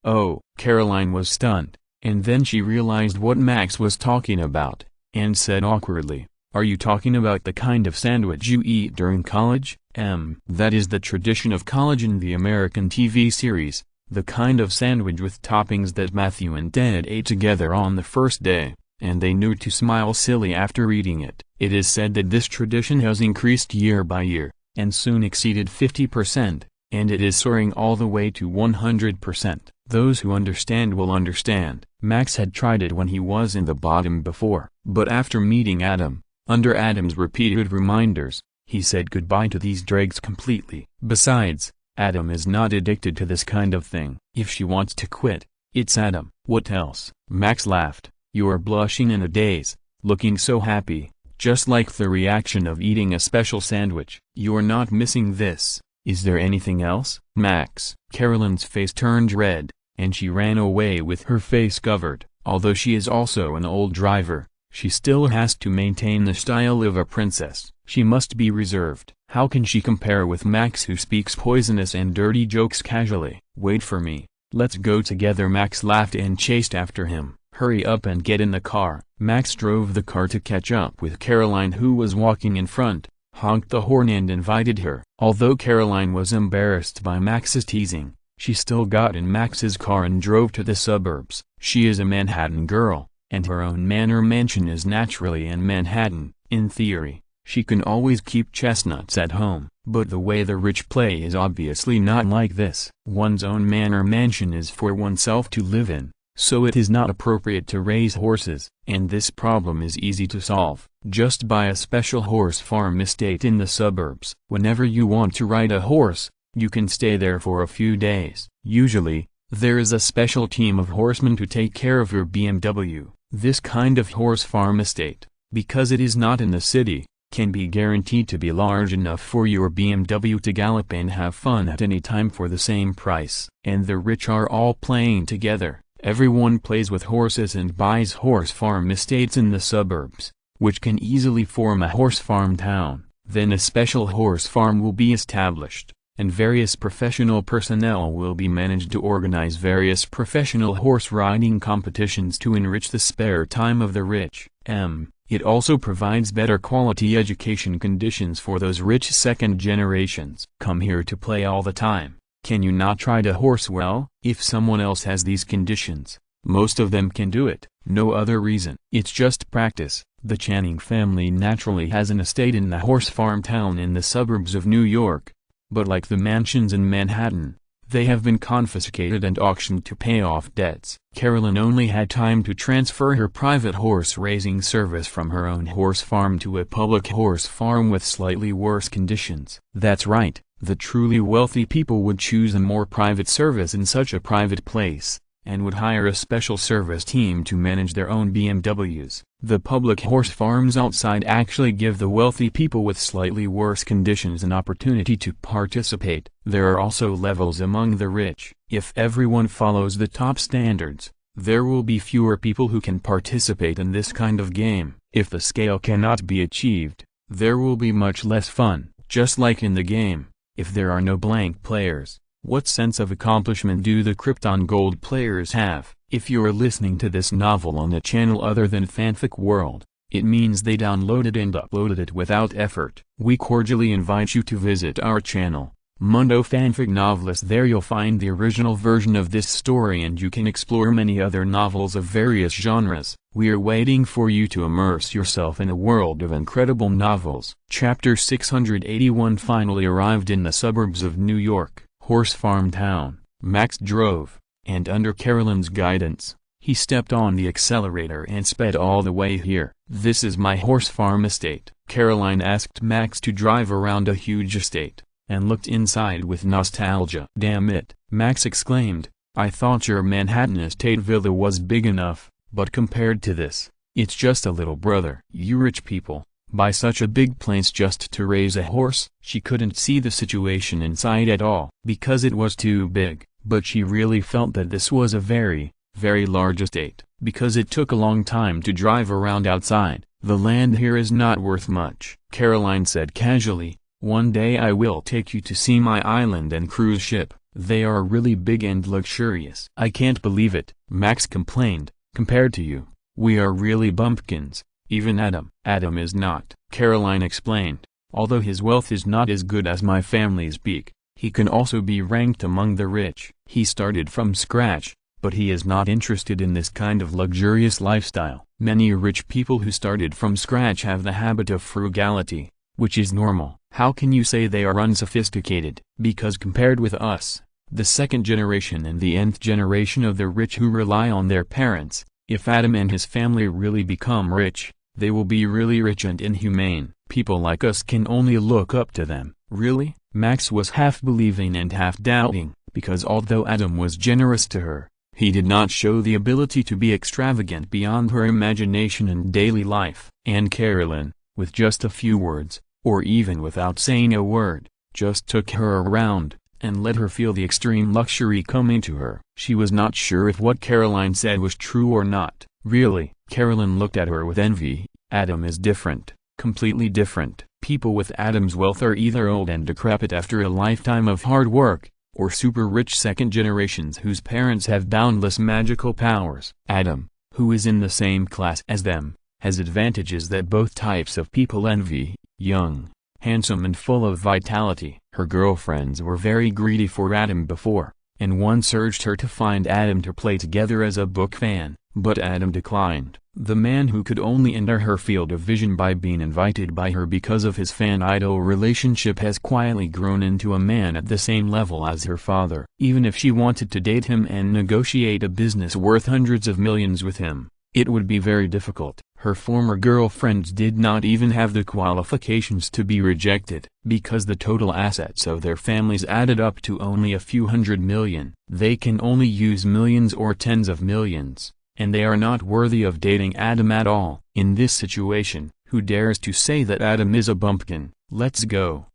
Oh. Caroline was stunned, and then she realized what Max was talking about, and said awkwardly, are you talking about the kind of sandwich you eat during college? That is the tradition of college in the American TV series, the kind of sandwich with toppings that Matthew and Ted ate together on the first day, and they knew to smile silly after eating it. It is said that this tradition has increased year by year, and soon exceeded 50%, and it is soaring all the way to 100%. Those who understand will understand. Max had tried it when he was in the bottom before, but after meeting Adam, under Adam's repeated reminders, he said goodbye to these dregs completely. Besides, Adam is not addicted to this kind of thing. If she wants to quit, it's Adam. What else? Max laughed. You are blushing in a daze, looking so happy, just like the reaction of eating a special sandwich. You're not missing this. Is there anything else? Max. Carolyn's face turned red, and she ran away with her face covered. Although she is also an old driver, she still has to maintain the style of a princess. She must be reserved. How can she compare with Max, who speaks poisonous and dirty jokes casually? Wait for me. Let's go together. Max laughed and chased after him. Hurry up and get in the car. Max drove the car to catch up with Caroline, who was walking in front, honked the horn and invited her. Although Caroline was embarrassed by Max's teasing, she still got in Max's car and drove to the suburbs. She is a Manhattan girl, and her own manor mansion is naturally in Manhattan. In theory, she can always keep chestnuts at home, but the way the rich play is obviously not like this. One's own manor mansion is for oneself to live in, so it is not appropriate to raise horses, and this problem is easy to solve. Just buy a special horse farm estate in the suburbs. Whenever you want to ride a horse, you can stay there for a few days. Usually, there is a special team of horsemen to take care of your BMW. This kind of horse farm estate, because it is not in the city, can be guaranteed to be large enough for your BMW to gallop and have fun at any time for the same price. And the rich are all playing together. Everyone plays with horses and buys horse farm estates in the suburbs, which can easily form a horse farm town. Then a special horse farm will be established, and various professional personnel will be managed to organize various professional horse riding competitions to enrich the spare time of the rich. It also provides better quality education conditions for those rich second generations. Come here to play all the time. Can you not ride a horse well? If someone else has these conditions, most of them can do it. No other reason. It's just practice. The Channing family naturally has an estate in the horse farm town in the suburbs of New York, but like the mansions in Manhattan, they have been confiscated and auctioned to pay off debts. Carolyn only had time to transfer her private horse raising service from her own horse farm to a public horse farm with slightly worse conditions. That's right, the truly wealthy people would choose a more private service in such a private place, and would hire a special service team to manage their own BMWs. The public horse farms outside actually give the wealthy people with slightly worse conditions an opportunity to participate. There are also levels among the rich. If everyone follows the top standards, there will be fewer people who can participate in this kind of game. If the scale cannot be achieved, there will be much less fun. Just like in the game, if there are no blank players, what sense of accomplishment do the Krypton Gold players have? If you're listening to this novel on a channel other than Fanfic World, it means they downloaded and uploaded it without effort. We cordially invite you to visit our channel, Mundo Fanfic Novelist. There you'll find the original version of this story and you can explore many other novels of various genres. We are waiting for you to immerse yourself in a world of incredible novels. Chapter 681 finally arrived in the suburbs of New York. Horse Farm Town. Max drove, and under Carolyn's guidance, he stepped on the accelerator and sped all the way here. "This is my horse farm estate." Caroline asked Max to drive around a huge estate, and looked inside with nostalgia. "Damn it," Max exclaimed, "I thought your Manhattan estate villa was big enough, but compared to this, it's just a little brother." "You rich people buy such a big place just to raise a horse?" She couldn't see the situation inside at all, because it was too big, but she really felt that this was a very, very large estate, because it took a long time to drive around outside. "The land here is not worth much," Caroline said casually. "One day I will take you to see my island and cruise ship. They are really big and luxurious." "I can't believe it," Max complained. "Compared to you, we are really bumpkins. Even Adam is not," Caroline explained. "Although his wealth is not as good as my family's peak, he can also be ranked among the rich. He started from scratch, but he is not interested in this kind of luxurious lifestyle." "Many rich people who started from scratch have the habit of frugality, which is normal." "How can you say they are unsophisticated?" "Because compared with us, the second generation and the nth generation of the rich who rely on their parents, if Adam and his family really become rich, they will be really rich and inhumane. People like us can only look up to them." "Really?" Max was half believing and half doubting, because although Adam was generous to her, he did not show the ability to be extravagant beyond her imagination and daily life. And Carolyn, with just a few words, or even without saying a word, just took her around, and let her feel the extreme luxury coming to her. She was not sure if what Caroline said was true or not. "Really?" Carolyn looked at her with envy. "Adam is different, completely different. People with Adam's wealth are either old and decrepit after a lifetime of hard work, or super rich second generations whose parents have boundless magical powers. Adam, who is in the same class as them, has advantages that both types of people envy: young, handsome and full of vitality." Her girlfriends were very greedy for Adam before, and once urged her to find Adam to play together as a book fan, but Adam declined. The man who could only enter her field of vision by being invited by her because of his fan-idol relationship has quietly grown into a man at the same level as her father. Even if she wanted to date him and negotiate a business worth hundreds of millions with him, it would be very difficult. Her former girlfriends did not even have the qualifications to be rejected, because the total assets of their families added up to only a few $100 million. They can only use millions or tens of millions, and they are not worthy of dating Adam at all. In this situation, who dares to say that Adam is a bumpkin? Let's go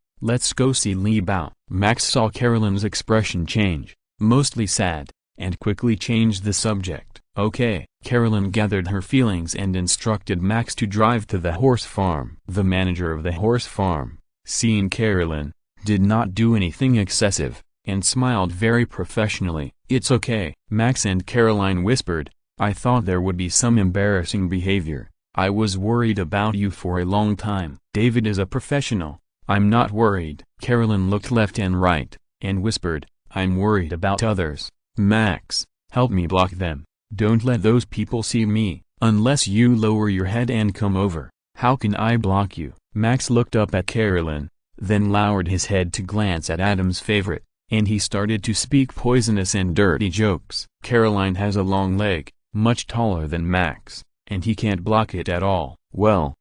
see Li Bao. Max saw Carolyn's expression change, mostly sad, and quickly changed the subject. "Okay." Carolyn gathered her feelings and instructed Max to drive to the horse farm. The manager of the horse farm, seeing Carolyn, did not do anything excessive, and smiled very professionally. "It's okay," Max and Caroline whispered. "I thought there would be some embarrassing behavior. I was worried about you for a long time." "David is a professional. I'm not worried." Carolyn looked left and right, and whispered, "I'm worried about others. Max, help me block them. Don't let those people see me, unless you lower your head and come over." "How can I block you?" Max looked up at Carolyn, then lowered his head to glance at Adam's favorite, and he started to speak poisonous and dirty jokes. "Caroline has a long leg, much taller than Max, and he can't block it at all." Well,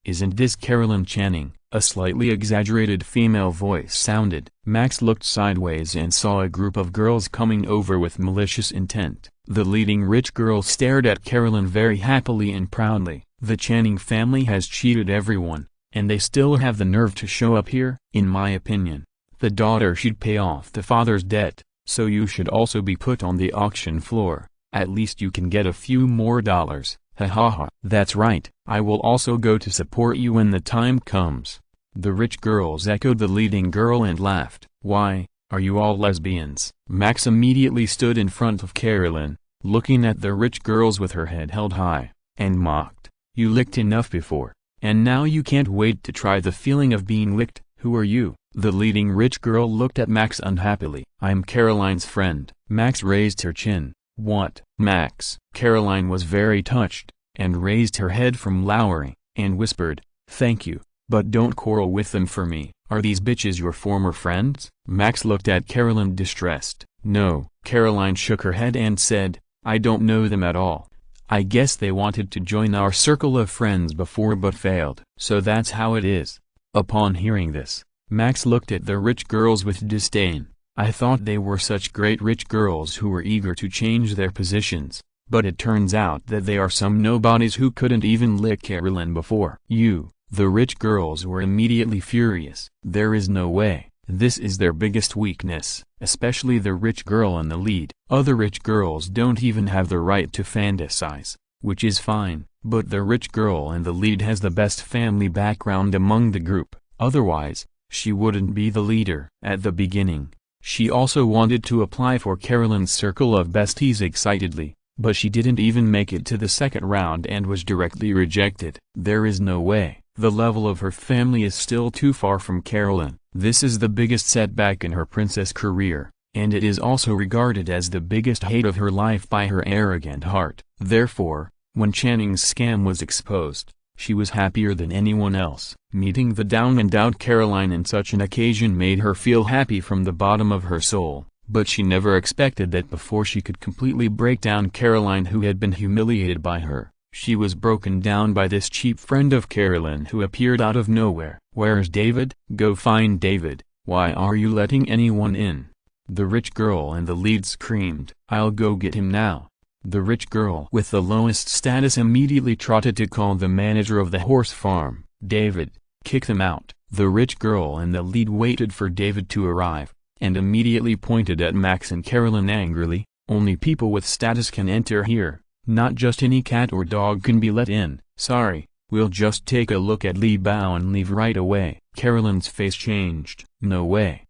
Isn't this Carolyn Channing? A slightly exaggerated female voice sounded. Max looked sideways and saw a group of girls coming over with malicious intent. The leading rich girl stared at Carolyn very happily and proudly. The Channing family has cheated everyone, and they still have the nerve to show up here? In my opinion, the daughter should pay off the father's debt, so you should also be put on the auction floor. At least you can get a few more dollars. Ha ha ha. That's right, I will also go to support you when the time comes. The rich girls echoed the leading girl and laughed. Why, are you all lesbians? Max immediately stood in front of Carolyn, looking at the rich girls with her head held high, and mocked. You licked enough before, and now you can't wait to try the feeling of being licked. Who are you? The leading rich girl looked at Max unhappily. I'm Caroline's friend. Max raised her chin. What? Max. Caroline was very touched, and raised her head from lowering, and whispered, thank you, but don't quarrel with them for me. Are these bitches your former friends? Max looked at Carolyn distressed. No. Caroline shook her head and said, I don't know them at all. I guess they wanted to join our circle of friends before but failed. So that's how it is. Upon hearing this, Max looked at the rich girls with disdain. I thought they were such great rich girls who were eager to change their positions, but it turns out that they are some nobodies who couldn't even lick Carolyn before. The rich girls were immediately furious. There is no way. This is their biggest weakness, especially the rich girl in the lead. Other rich girls don't even have the right to fantasize, which is fine, but the rich girl in the lead has the best family background among the group. Otherwise, she wouldn't be the leader. At the beginning, she also wanted to apply for Carolyn's circle of besties excitedly, but she didn't even make it to the second round and was directly rejected. There is no way. The level of her family is still too far from Carolyn. This is the biggest setback in her princess career, and it is also regarded as the biggest hate of her life by her arrogant heart. Therefore, when Channing's scam was exposed, she was happier than anyone else. Meeting the down and out Caroline in such an occasion made her feel happy from the bottom of her soul, but she never expected that before she could completely break down Caroline, who had been humiliated by her, she was broken down by this cheap friend of Carolyn who appeared out of nowhere. Where's David? Go find David. Why are you letting anyone in? The rich girl in the lead screamed. I'll go get him now. The rich girl with the lowest status immediately trotted to call the manager of the horse farm. David, kick them out. The rich girl in the lead waited for David to arrive, and immediately pointed at Max and Carolyn angrily. Only people with status can enter here. Not just any cat or dog can be let in. Sorry, we'll just take a look at Li Bao and leave right away. Carolyn's face changed. No way.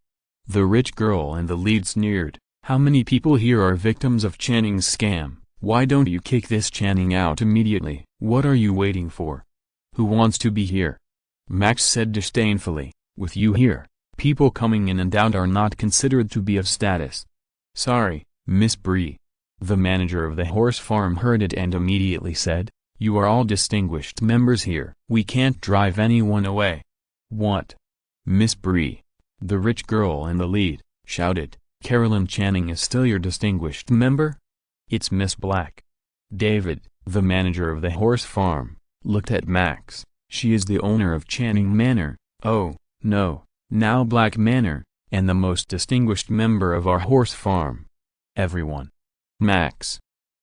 The rich girl in the lead sneered. How many people here are victims of Channing's scam? Why don't you kick this Channing out immediately? What are you waiting for? Who wants to be here? Max said disdainfully. With you here, people coming in and out are not considered to be of status. Sorry, Miss Bree. The manager of the horse farm heard it and immediately said, you are all distinguished members here. We can't drive anyone away. What? Miss Bree. The rich girl in the lead shouted. Carolyn Channing is still your distinguished member? It's Miss Black. David, the manager of the horse farm, looked at Max. She is the owner of Channing Manor. Oh, no, now Black Manor, and the most distinguished member of our horse farm. Everyone. Max.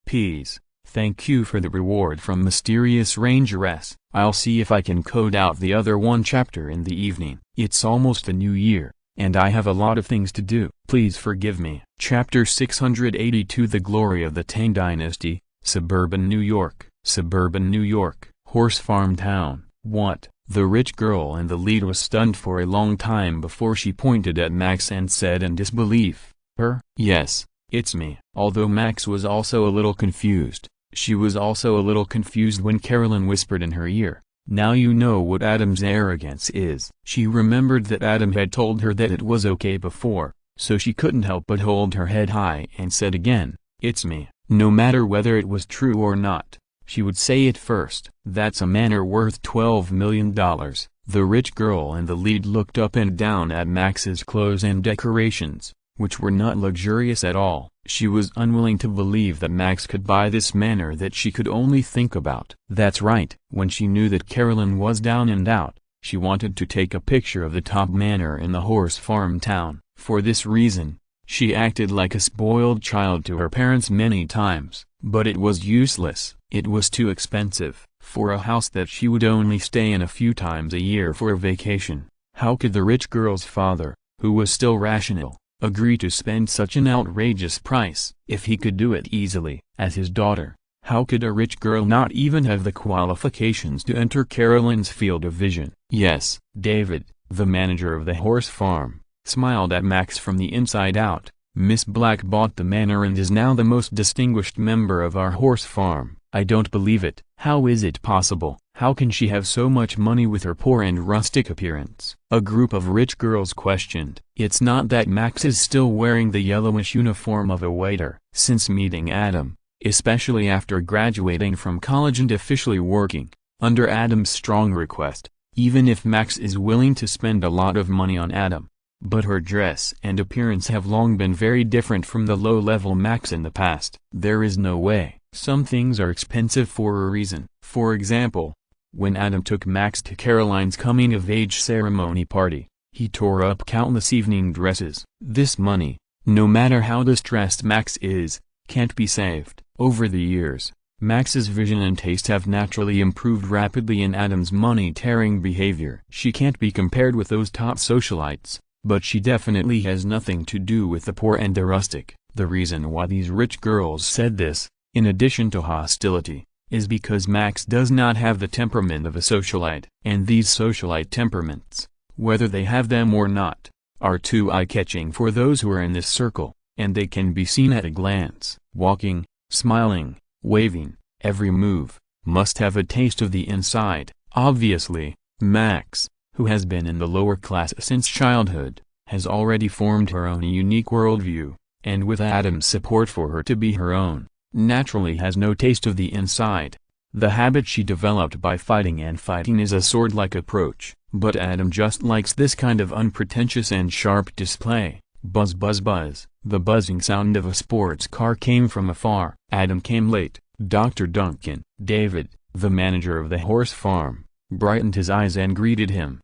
Please, thank you for the reward from Mysterious Rangeress. I'll see if I can code out the other one chapter in the evening. It's almost the new year, and I have a lot of things to do. Please forgive me. Chapter 682 The Glory of the Tang Dynasty, Suburban New York. Suburban New York, horse farm town. What? The rich girl in the lead was stunned for a long time before she pointed at Max and said in disbelief, Her? Yes, it's me. Although Max was also a little confused, she was also a little confused when Carolyn whispered in her ear, now you know what Adam's arrogance is. She remembered that Adam had told her that it was okay before, so she couldn't help but hold her head high and said again, it's me. No matter whether it was true or not, she would say it first. That's a manor worth $12 million. The rich girl in the lead looked up and down at Max's clothes and decorations, which were not luxurious at all. She was unwilling to believe that Max could buy this manor that she could only think about. That's right. When she knew that Carolyn was down and out, she wanted to take a picture of the top manor in the horse farm town. For this reason, she acted like a spoiled child to her parents many times. But it was useless. It was too expensive. For a house that she would only stay in a few times a year for a vacation, how could the rich girl's father, who was still rational, agree to spend such an outrageous price? If he could do it easily, as his daughter, how could a rich girl not even have the qualifications to enter Carolyn's field of vision? Yes, David, the manager of the horse farm, smiled at Max from the inside out. Miss Black bought the manor and is now the most distinguished member of our horse farm. I don't believe it. How is it possible? How can she have so much money with her poor and rustic appearance? A group of rich girls questioned. It's not that Max is still wearing the yellowish uniform of a waiter. Since meeting Adam, especially after graduating from college and officially working, under Adam's strong request, even if Max is willing to spend a lot of money on Adam. But her dress and appearance have long been very different from the low-level Max in the past. There is no way. Some things are expensive for a reason. For example, when Adam took Max to Caroline's coming-of-age ceremony party, he tore up countless evening dresses. This money, no matter how distressed Max is, can't be saved. Over the years, Max's vision and taste have naturally improved rapidly in Adam's money-tearing behavior. She can't be compared with those top socialites, but she definitely has nothing to do with the poor and the rustic. The reason why these rich girls said this, in addition to hostility, is because Max does not have the temperament of a socialite. And these socialite temperaments, whether they have them or not, are too eye-catching for those who are in this circle, and they can be seen at a glance. Walking, smiling, waving, every move, must have a taste of the inside. Obviously, Max, who has been in the lower class since childhood, has already formed her own unique worldview, and with Adam's support for her to be her own, naturally has no taste of the inside. The habit she developed by fighting and fighting is a sword-like approach, but Adam just likes this kind of unpretentious and sharp display. Buzz buzz buzz. The buzzing sound of a sports car came from afar. Adam came late. Dr. Duncan, David, the manager of the horse farm, brightened his eyes and greeted him.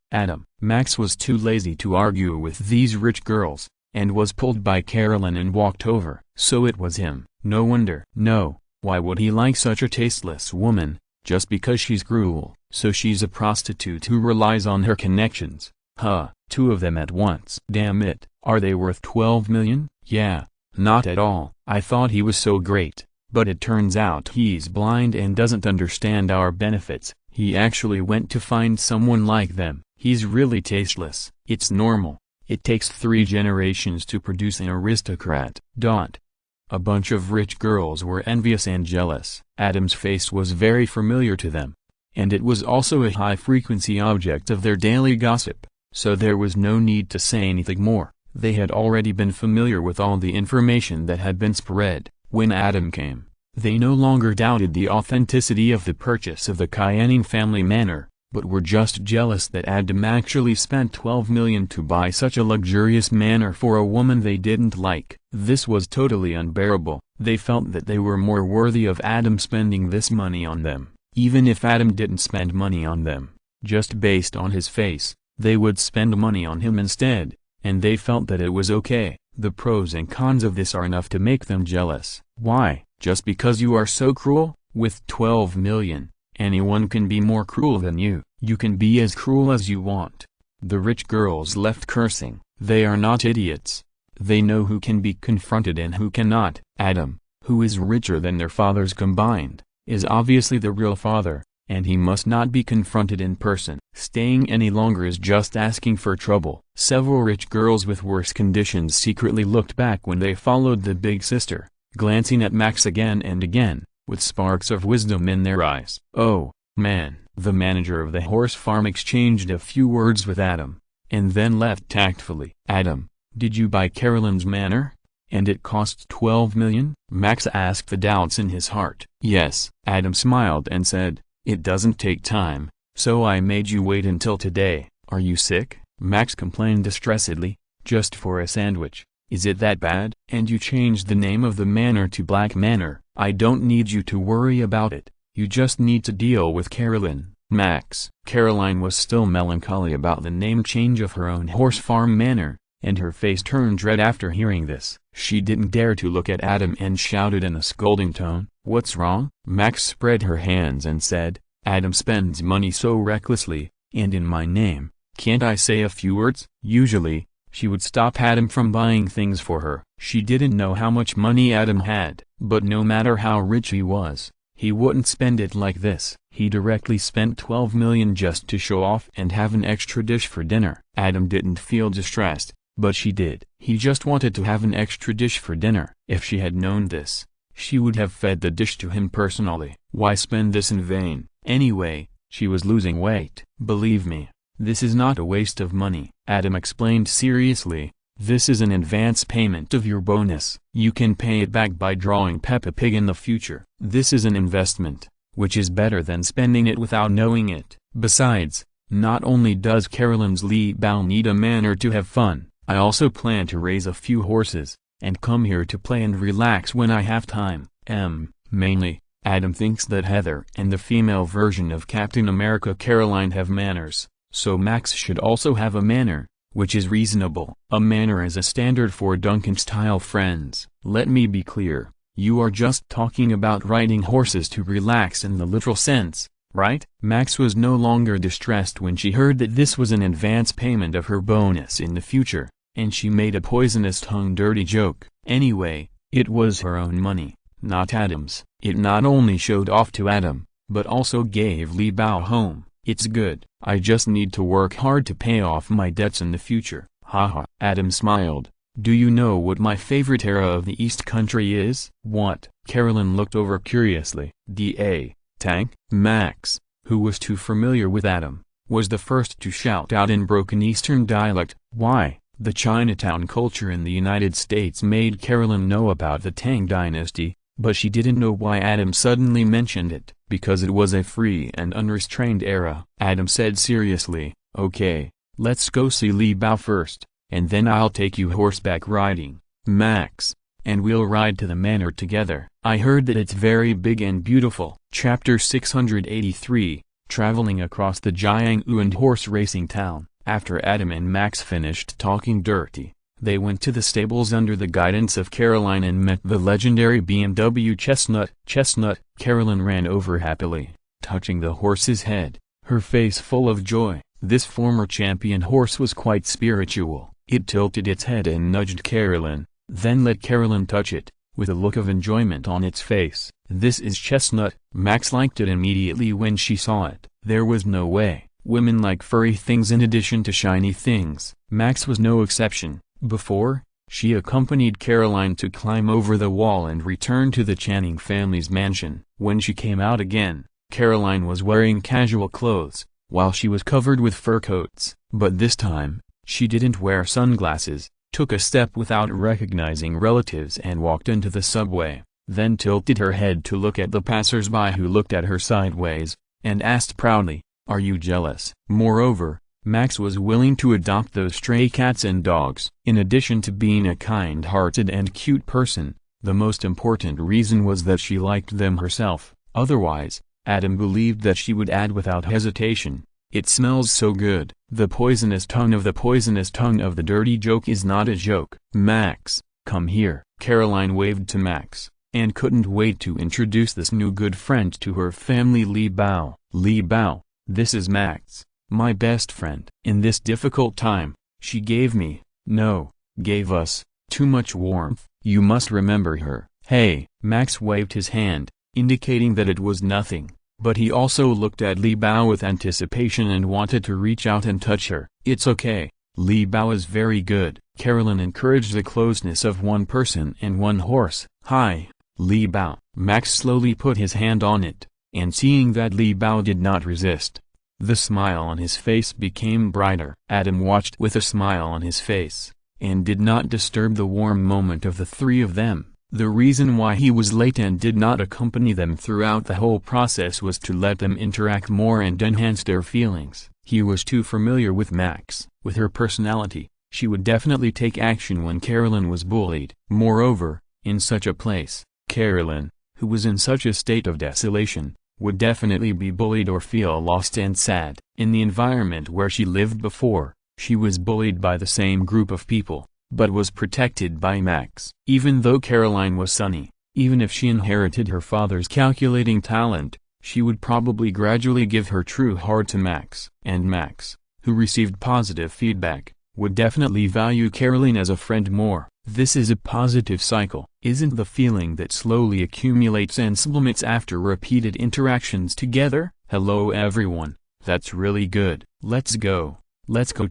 Max was too lazy to argue with these rich girls, and was pulled by Carolyn and walked over. So it was him. No wonder. No, why would he like such a tasteless woman, just because she's cruel? So she's a prostitute who relies on her connections. Huh, two of them at once. Damn it, are they worth 12 million? Yeah, not at all. I thought he was so great, but it turns out he's blind and doesn't understand our benefits. He actually went to find someone like them. He's really tasteless. It's normal. It takes 3 generations to produce an aristocrat. A bunch of rich girls were envious and jealous. Adam's face was very familiar to them, and it was also a high-frequency object of their daily gossip, so there was no need to say anything more. They had already been familiar with all the information that had been spread. When Adam came, they no longer doubted the authenticity of the purchase of the Cayenne family manor, but were just jealous that Adam actually spent 12 million to buy such a luxurious manor for a woman they didn't like. This was totally unbearable. They felt that they were more worthy of Adam spending this money on them. Even if Adam didn't spend money on them, just based on his face, they would spend money on him instead, and they felt that it was okay. The pros and cons of this are enough to make them jealous. Why? Just because you are so cruel? With 12 million. Anyone can be more cruel than you. You can be as cruel as you want. The rich girls left cursing. They are not idiots. They know who can be confronted and who cannot. Adam, who is richer than their fathers combined, is obviously the real father, and he must not be confronted in person. Staying any longer is just asking for trouble. Several rich girls with worse conditions secretly looked back when they followed the big sister, glancing at Max again and again, with sparks of wisdom in their eyes. Oh, man. The manager of the horse farm exchanged a few words with Adam, and then left tactfully. Adam, did you buy Carolyn's manor? And it cost 12 million? Max asked the doubts in his heart. Yes. Adam smiled and said, it doesn't take time, so I made you wait until today. Are you sick? Max complained distressedly. Just for a sandwich. Is it that bad? And you changed the name of the manor to Black Manor. I don't need you to worry about it. You just need to deal with Carolyn, Max. Caroline was still melancholy about the name change of her own horse farm manor, and her face turned red after hearing this. She didn't dare to look at Adam and shouted in a scolding tone, "What's wrong?" Max spread her hands and said, "Adam spends money so recklessly, and in my name. Can't I say a few words?" Usually, she would stop Adam from buying things for her. She didn't know how much money Adam had, but no matter how rich he was, he wouldn't spend it like this. He directly spent $12 million just to show off and have an extra dish for dinner. Adam didn't feel distressed, but she did. He just wanted to have an extra dish for dinner. If she had known this, she would have fed the dish to him personally. Why spend this in vain? Anyway, she was losing weight. "Believe me, this is not a waste of money," Adam explained seriously. "This is an advance payment of your bonus. You can pay it back by drawing Peppa Pig in the future. This is an investment, which is better than spending it without knowing it. Besides, not only does Carolyn's Liebau need a manor to have fun, I also plan to raise a few horses, and come here to play and relax when I have time." Mainly, Adam thinks that Heather and the female version of Captain America Caroline have manners, so Max should also have a manor, which is reasonable. A manor is a standard for Duncan-style friends. Let me be clear, you are just talking about riding horses to relax in the literal sense, right? Max was no longer distressed when she heard that this was an advance payment of her bonus in the future, and she made a poisonous-tongued dirty joke. Anyway, it was her own money, not Adam's. It not only showed off to Adam, but also gave Liebau home. It's good. I just need to work hard to pay off my debts in the future. Haha. Adam smiled. "Do you know what my favorite era of the East Country is?" "What?" Carolyn looked over curiously. "Da. Tank?" Max, who was too familiar with Adam, was the first to shout out in broken Eastern dialect. Why? The Chinatown culture in the United States made Carolyn know about the Tang dynasty, but she didn't know why Adam suddenly mentioned it. Because it was a free and unrestrained era. Adam said seriously, "Okay, let's go see Liebau first, and then I'll take you horseback riding, Max, and we'll ride to the manor together. I heard that it's very big and beautiful." Chapter 683, Traveling across the Jianghu and horse racing town. After Adam and Max finished talking dirty, they went to the stables under the guidance of Caroline and met the legendary BMW Chestnut. Caroline ran over happily, touching the horse's head, her face full of joy. This former champion horse was quite spiritual. It tilted its head and nudged Caroline, then let Caroline touch it, with a look of enjoyment on its face. "This is Chestnut." Max liked it immediately when she saw it. There was no way. Women like furry things in addition to shiny things. Max was no exception. Before, she accompanied Caroline to climb over the wall and return to the Channing family's mansion. When she came out again, Caroline was wearing casual clothes, while she was covered with fur coats. But this time, she didn't wear sunglasses, took a step without recognizing relatives and walked into the subway, then tilted her head to look at the passers-by who looked at her sideways, and asked proudly, "Are you jealous?" Moreover, Max was willing to adopt those stray cats and dogs. In addition to being a kind-hearted and cute person, the most important reason was that she liked them herself. Otherwise, Adam believed that she would add without hesitation, "It smells so good." The poisonous tongue of the dirty joke is not a joke. "Max, come here." Caroline waved to Max, and couldn't wait to introduce this new good friend to her family. Liebau. "Liebau, this is Max, my best friend." In this difficult time, she gave us, too much warmth. You must remember her. "Hey." Max waved his hand, indicating that it was nothing, but he also looked at Liebau with anticipation and wanted to reach out and touch her. "It's okay, Liebau is very good." Caroline encouraged the closeness of one person and one horse. "Hi, Liebau." Max slowly put his hand on it, and seeing that Liebau did not resist, the smile on his face became brighter. Adam watched with a smile on his face, and did not disturb the warm moment of the three of them. The reason why he was late and did not accompany them throughout the whole process was to let them interact more and enhance their feelings. He was too familiar with Max, with her personality, She would definitely take action when Carolyn was bullied. Moreover, in such a place, Carolyn, who was in such a state of desolation, would definitely be bullied or feel lost and sad. In the environment where she lived before, she was bullied by the same group of people, but was protected by Max. Even though Caroline was sunny, even if she inherited her father's calculating talent, she would probably gradually give her true heart to Max. And Max, who received positive feedback, would definitely value Caroline as a friend more. This is a positive cycle. Isn't the feeling that slowly accumulates and sublimates after repeated interactions together? Hello everyone, that's really good. Let's go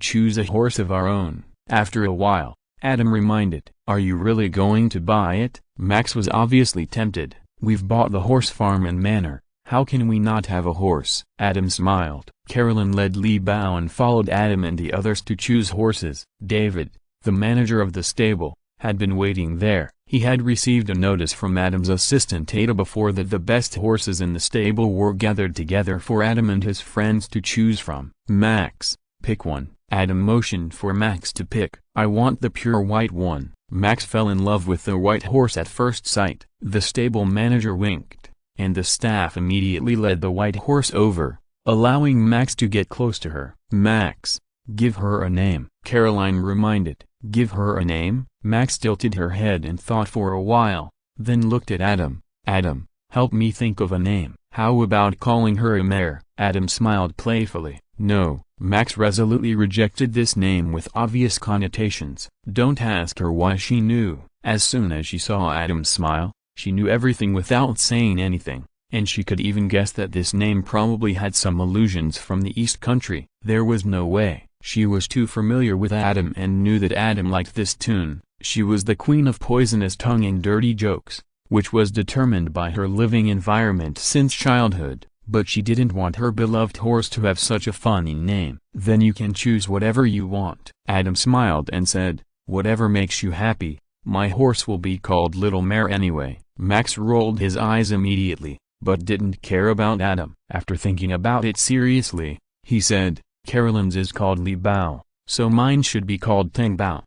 choose a horse of our own. After a while, Adam reminded, are you really going to buy it? Max was obviously tempted. We've bought the horse farm and manor, how can we not have a horse? Adam smiled. Carolyn led Li Bao and followed Adam and the others to choose horses. David, the manager of the stable, had been waiting there. He had received a notice from Adam's assistant Ada before that the best horses in the stable were gathered together for Adam and his friends to choose from. Max, pick one. Adam motioned for Max to pick. I want the pure white one. Max fell in love with the white horse at first sight. The stable manager winked, and the staff immediately led the white horse over, allowing Max to get close to her. Max, give her a name. Caroline reminded. Give her a name? Max tilted her head and thought for a while, then looked at Adam. Adam, help me think of a name. How about calling her a mare? Adam smiled playfully. No, Max resolutely rejected this name with obvious connotations. Don't ask her why she knew. As soon as she saw Adam's smile, she knew everything without saying anything, and she could even guess that this name probably had some allusions from the East Country. There was no way. She was too familiar with Adam and knew that Adam liked this tune. She was the queen of poisonous tongue and dirty jokes, which was determined by her living environment since childhood, but she didn't want her beloved horse to have such a funny name. Then you can choose whatever you want. Adam smiled and said, whatever makes you happy. My horse will be called Little Mare anyway. Max rolled his eyes immediately, but didn't care about Adam. After thinking about it seriously, he said, Carolyn's is called Li Bao, so mine should be called Tang Bao.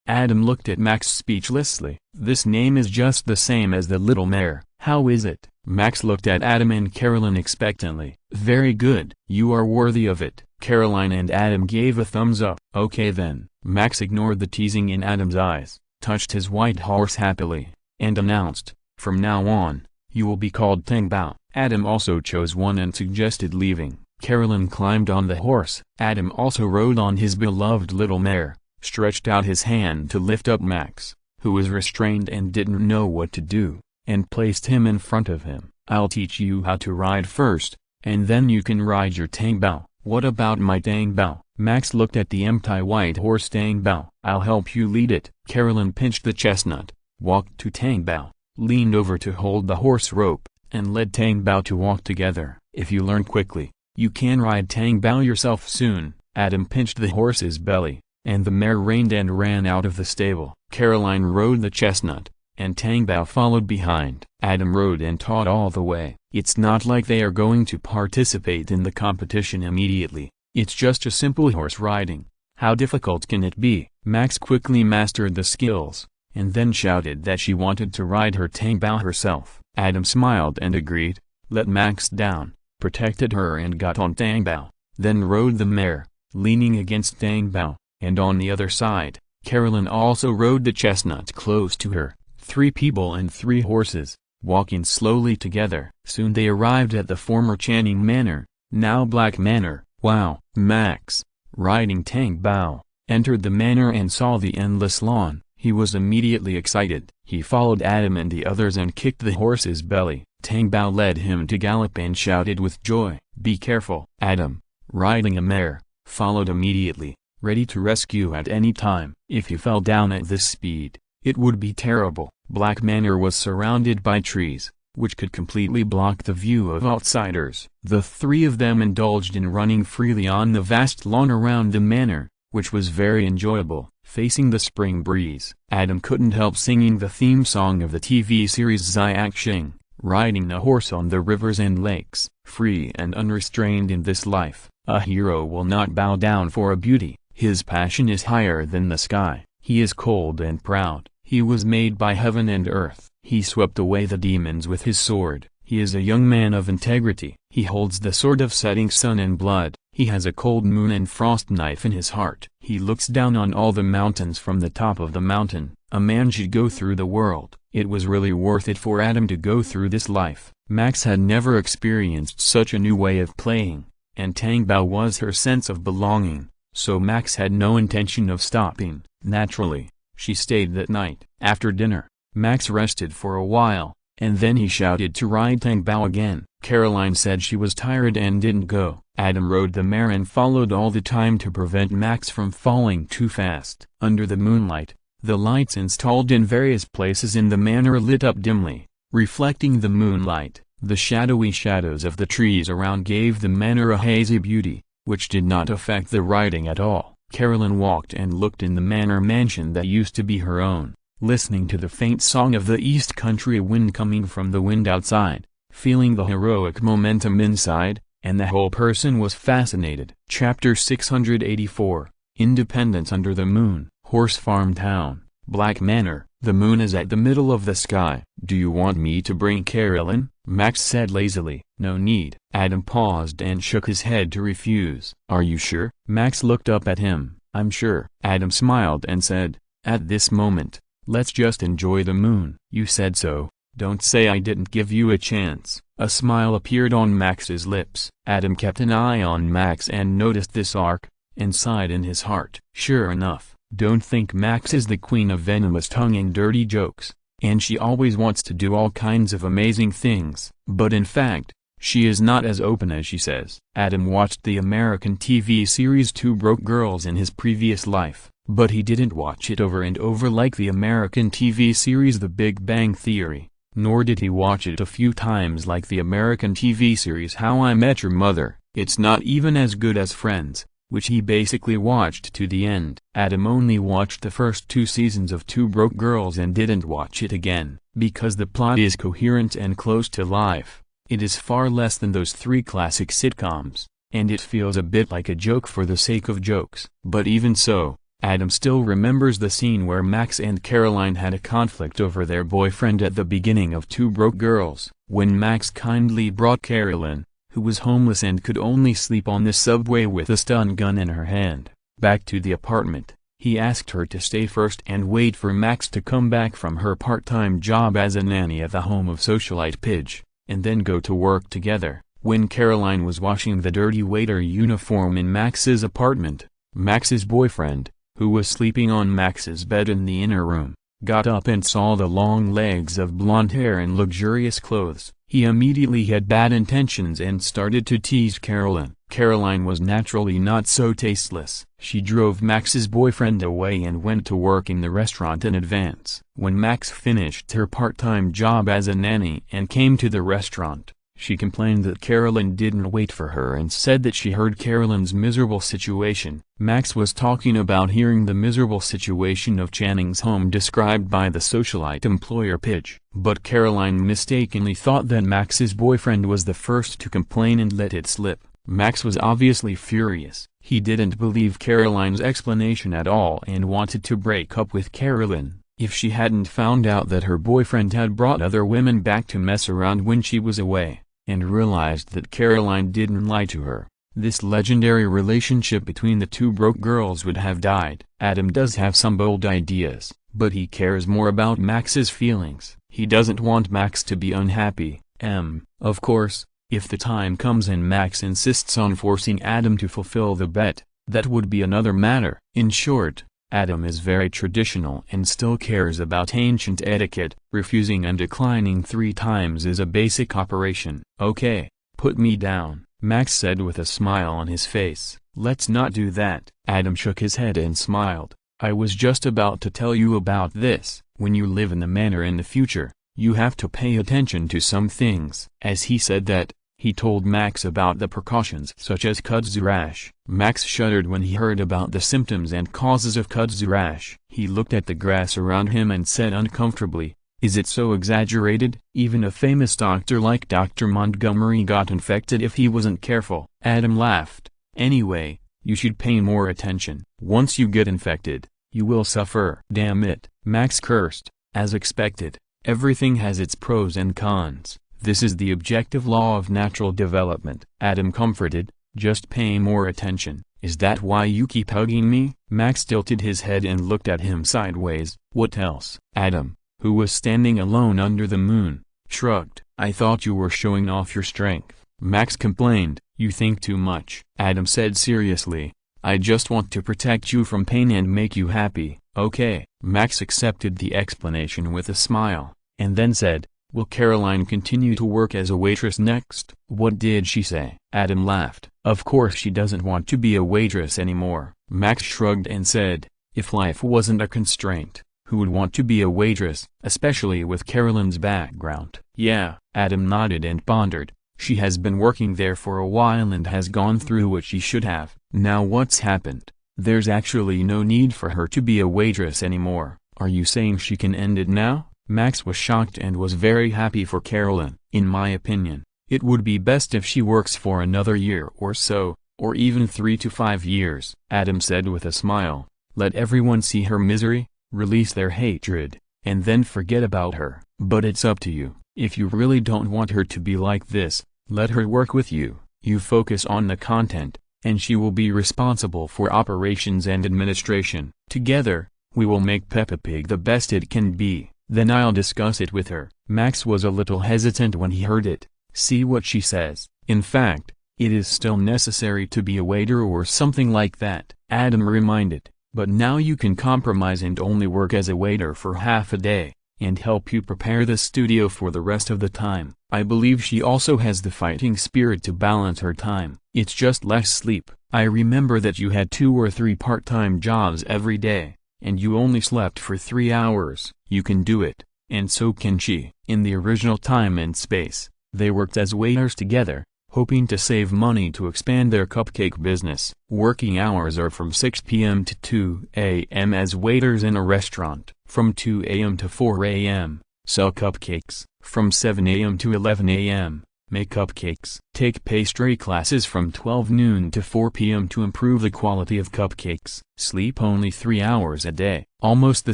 Adam looked at Max speechlessly. This name is just the same as the Little Mare. How is it? Max looked at Adam and Carolyn expectantly. Very good. You are worthy of it. Caroline and Adam gave a thumbs up. Okay then. Max ignored the teasing in Adam's eyes, touched his white horse happily, and announced, from now on, you will be called Tang Bao. Adam also chose one and suggested leaving. Carolyn climbed on the horse. Adam also rode on his beloved Little Mare, stretched out his hand to lift up Max, who was restrained and didn't know what to do, and placed him in front of him. I'll teach you how to ride first, and then you can ride your Tang Bao. What about my Tang Bao? Max looked at the empty white horse Tang Bao. I'll help you lead it. Carolyn pinched the chestnut, walked to Tang Bao, leaned over to hold the horse rope, and led Tang Bao to walk together. If you learn quickly, you can ride Tang Bao yourself soon. Adam pinched the horse's belly, and the mare reined and ran out of the stable. Caroline rode the chestnut, and Tang Bao followed behind. Adam rode and taught all the way. It's not like they are going to participate in the competition immediately. It's just a simple horse riding. How difficult can it be? Max quickly mastered the skills, and then shouted that she wanted to ride her Tang Bao herself. Adam smiled and agreed, let Max down, protected her and got on Tang Bao, then rode the mare, leaning against Tang Bao, and on the other side, Carolyn also rode the chestnut close to her. 3 people and 3 horses, walking slowly together. Soon they arrived at the former Channing Manor, now Black Manor. Wow! Max, riding Tang Bao, entered the manor and saw the endless lawn. He was immediately excited. He followed Adam and the others and kicked the horse's belly. Tang Bao led him to gallop and shouted with joy, be careful. Adam, riding a mare, followed immediately, ready to rescue at any time. If he fell down at this speed, it would be terrible. Black Manor was surrounded by trees, which could completely block the view of outsiders. The 3 of them indulged in running freely on the vast lawn around the manor, which was very enjoyable. Facing the spring breeze, Adam couldn't help singing the theme song of the TV series Zai Xing, riding a horse on the rivers and lakes. Free and unrestrained in this life, a hero will not bow down for a beauty. His passion is higher than the sky. He is cold and proud. He was made by heaven and earth. He swept away the demons with his sword. He is a young man of integrity. He holds the sword of setting sun and blood. He has a cold moon and frost knife in his heart. He looks down on all the mountains from the top of the mountain. A man should go through the world. It was really worth it for Adam to go through this life. Max had never experienced such a new way of playing, and Tangbao was her sense of belonging, so Max had no intention of stopping. Naturally, she stayed that night. After dinner, Max rested for a while, and then he shouted to ride Tangbao again. Caroline said she was tired and didn't go. Adam rode the mare and followed all the time to prevent Max from falling too fast. Under the moonlight, the lights installed in various places in the manor lit up dimly, reflecting the moonlight. The shadowy shadows of the trees around gave the manor a hazy beauty, which did not affect the riding at all. Caroline walked and looked in the manor mansion that used to be her own, listening to the faint song of the east country wind coming from the wind outside, feeling the heroic momentum inside, and the whole person was fascinated. Chapter 684, Independence Under the Moon. Horse Farm Town, Black Manor. The moon is at the middle of the sky. Do you want me to bring Caroline? Max said lazily. No need. Adam paused and shook his head to refuse. Are you sure? Max looked up at him. I'm sure. Adam smiled and said, at this moment, let's just enjoy the moon. You said so. Don't say I didn't give you a chance. A smile appeared on Max's lips. Adam kept an eye on Max and noticed this arc, and sighed in his heart. Sure enough, don't think Max is the queen of venomous tongue and dirty jokes, and she always wants to do all kinds of amazing things. But in fact, she is not as open as she says. Adam watched the American TV series Two Broke Girls in his previous life, but he didn't watch it over and over like the American TV series The Big Bang Theory, nor did he watch it a few times like the American TV series How I Met Your Mother. It's not even as good as Friends, which he basically watched to the end. Adam only watched the first 2 seasons of Two Broke Girls and didn't watch it again, because the plot is coherent and close to life. It is far less than those 3 classic sitcoms, and it feels a bit like a joke for the sake of jokes. But even so, Adam still remembers the scene where Max and Caroline had a conflict over their boyfriend at the beginning of Two Broke Girls, when Max kindly brought Caroline, who was homeless and could only sleep on the subway with a stun gun in her hand, back to the apartment. He asked her to stay first and wait for Max to come back from her part-time job as a nanny at the home of socialite Pidge, and then go to work together. When Caroline was washing the dirty waiter uniform in Max's apartment, Max's boyfriend, who was sleeping on Max's bed in the inner room, got up and saw the long legs of blonde hair and luxurious clothes. He immediately had bad intentions and started to tease Caroline. Caroline was naturally not so tasteless. She drove Max's boyfriend away and went to work in the restaurant in advance. When Max finished her part-time job as a nanny and came to the restaurant, she complained that Caroline didn't wait for her and said that she heard Caroline's miserable situation. Max was talking about hearing the miserable situation of Channing's home described by the socialite employer Pidge. But Caroline mistakenly thought that Max's boyfriend was the first to complain and let it slip. Max was obviously furious. He didn't believe Caroline's explanation at all and wanted to break up with Caroline, if she hadn't found out that her boyfriend had brought other women back to mess around when she was away, and realized that Caroline didn't lie to her. This legendary relationship between the two broke girls would have died. Adam does have some bold ideas, but he cares more about Max's feelings. He doesn't want Max to be unhappy. Of course, if the time comes and Max insists on forcing Adam to fulfill the bet, that would be another matter. In short, Adam is very traditional and still cares about ancient etiquette. Refusing and declining 3 times is a basic operation. Okay, put me down, Max said with a smile on his face. Let's not do that. Adam shook his head and smiled. I was just about to tell you about this. When you live in the manor in the future, you have to pay attention to some things. As he said that, he told Max about the precautions such as kudzu rash. Max shuddered when he heard about the symptoms and causes of kudzu rash. He looked at the grass around him and said uncomfortably, is it so exaggerated? Even a famous doctor like Dr. Montgomery got infected if he wasn't careful. Adam laughed. Anyway, You should pay more attention. Once you get infected, you will suffer. Damn it, Max cursed. As expected, everything has its pros and cons. This is the objective law of natural development. Adam comforted, just pay more attention. Is that why you keep hugging me? Max tilted his head and looked at him sideways. What else? Adam, who was standing alone under the moon, shrugged. I thought you were showing off your strength. Max complained. You think too much. Adam said seriously. I just want to protect you from pain and make you happy. Okay. Max accepted the explanation with a smile, and then said, will Caroline continue to work as a waitress next? What did she say? Adam laughed. Of course she doesn't want to be a waitress anymore. Max shrugged and said, if life wasn't a constraint, who would want to be a waitress, especially with Caroline's background? Yeah. Adam nodded and pondered. She has been working there for a while and has gone through what she should have. Now what's happened? There's actually no need for her to be a waitress anymore. Are you saying she can end it now? Max was shocked and was very happy for Caroline. In my opinion, it would be best if she works for another year or so, or even 3 to 5 years. Adam said with a smile, let everyone see her misery, release their hatred, and then forget about her. But it's up to you. If you really don't want her to be like this, let her work with you. You focus on the content, and she will be responsible for operations and administration. Together, we will make Peppa Pig the best it can be. Then I'll discuss it with her. Max was a little hesitant when he heard it. See what she says. In fact, it is still necessary to be a waiter or something like that, Adam reminded. But now you can compromise and only work as a waiter for half a day, and help you prepare the studio for the rest of the time. I believe she also has the fighting spirit to balance her time. It's just less sleep. I remember that you had 2 or 3 part-time jobs every day, and you only slept for 3 hours. You can do it, and so can she. In the original Time and Space, they worked as waiters together, hoping to save money to expand their cupcake business. Working hours are from 6 p.m. to 2 a.m. as waiters in a restaurant. From 2 a.m. to 4 a.m., sell cupcakes. From 7 a.m. to 11 a.m., make cupcakes. Take pastry classes from 12 noon to 4 p.m. to improve the quality of cupcakes. Sleep only 3 hours a day. Almost the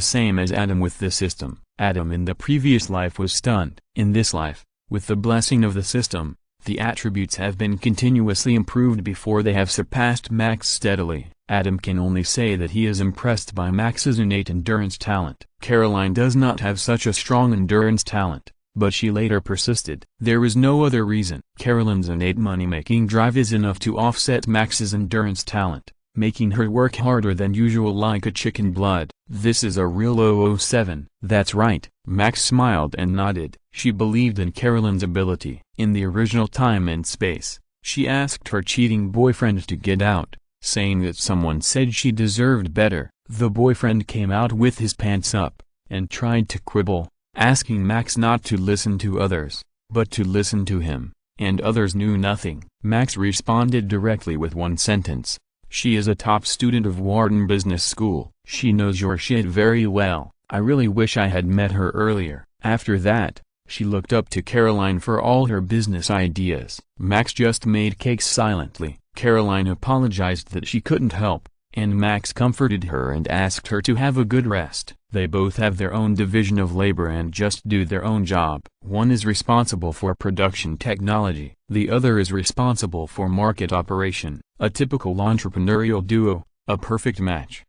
same as Adam with the system. Adam in the previous life was stunned. In this life, with the blessing of the system, the attributes have been continuously improved before they have surpassed Max steadily. Adam can only say that he is impressed by Max's innate endurance talent. Caroline does not have such a strong endurance talent, but she later persisted. There is no other reason. Caroline's innate money-making drive is enough to offset Max's endurance talent, making her work harder than usual like a chicken blood. This is a real 007. That's right. Max smiled and nodded. She believed in Caroline's ability. In the original Time and Space, she asked her cheating boyfriend to get out, saying that someone said she deserved better. The boyfriend came out with his pants up, and tried to quibble, asking Max not to listen to others, but to listen to him, and others knew nothing. Max responded directly with one sentence. She is a top student of Wharton Business School. She knows your shit very well. I really wish I had met her earlier. After that, she looked up to Caroline for all her business ideas. Max just made cakes silently. Caroline apologized that she couldn't help, and Max comforted her and asked her to have a good rest. They both have their own division of labor and just do their own job. One is responsible for production technology, the other is responsible for market operation. A typical entrepreneurial duo, a perfect match.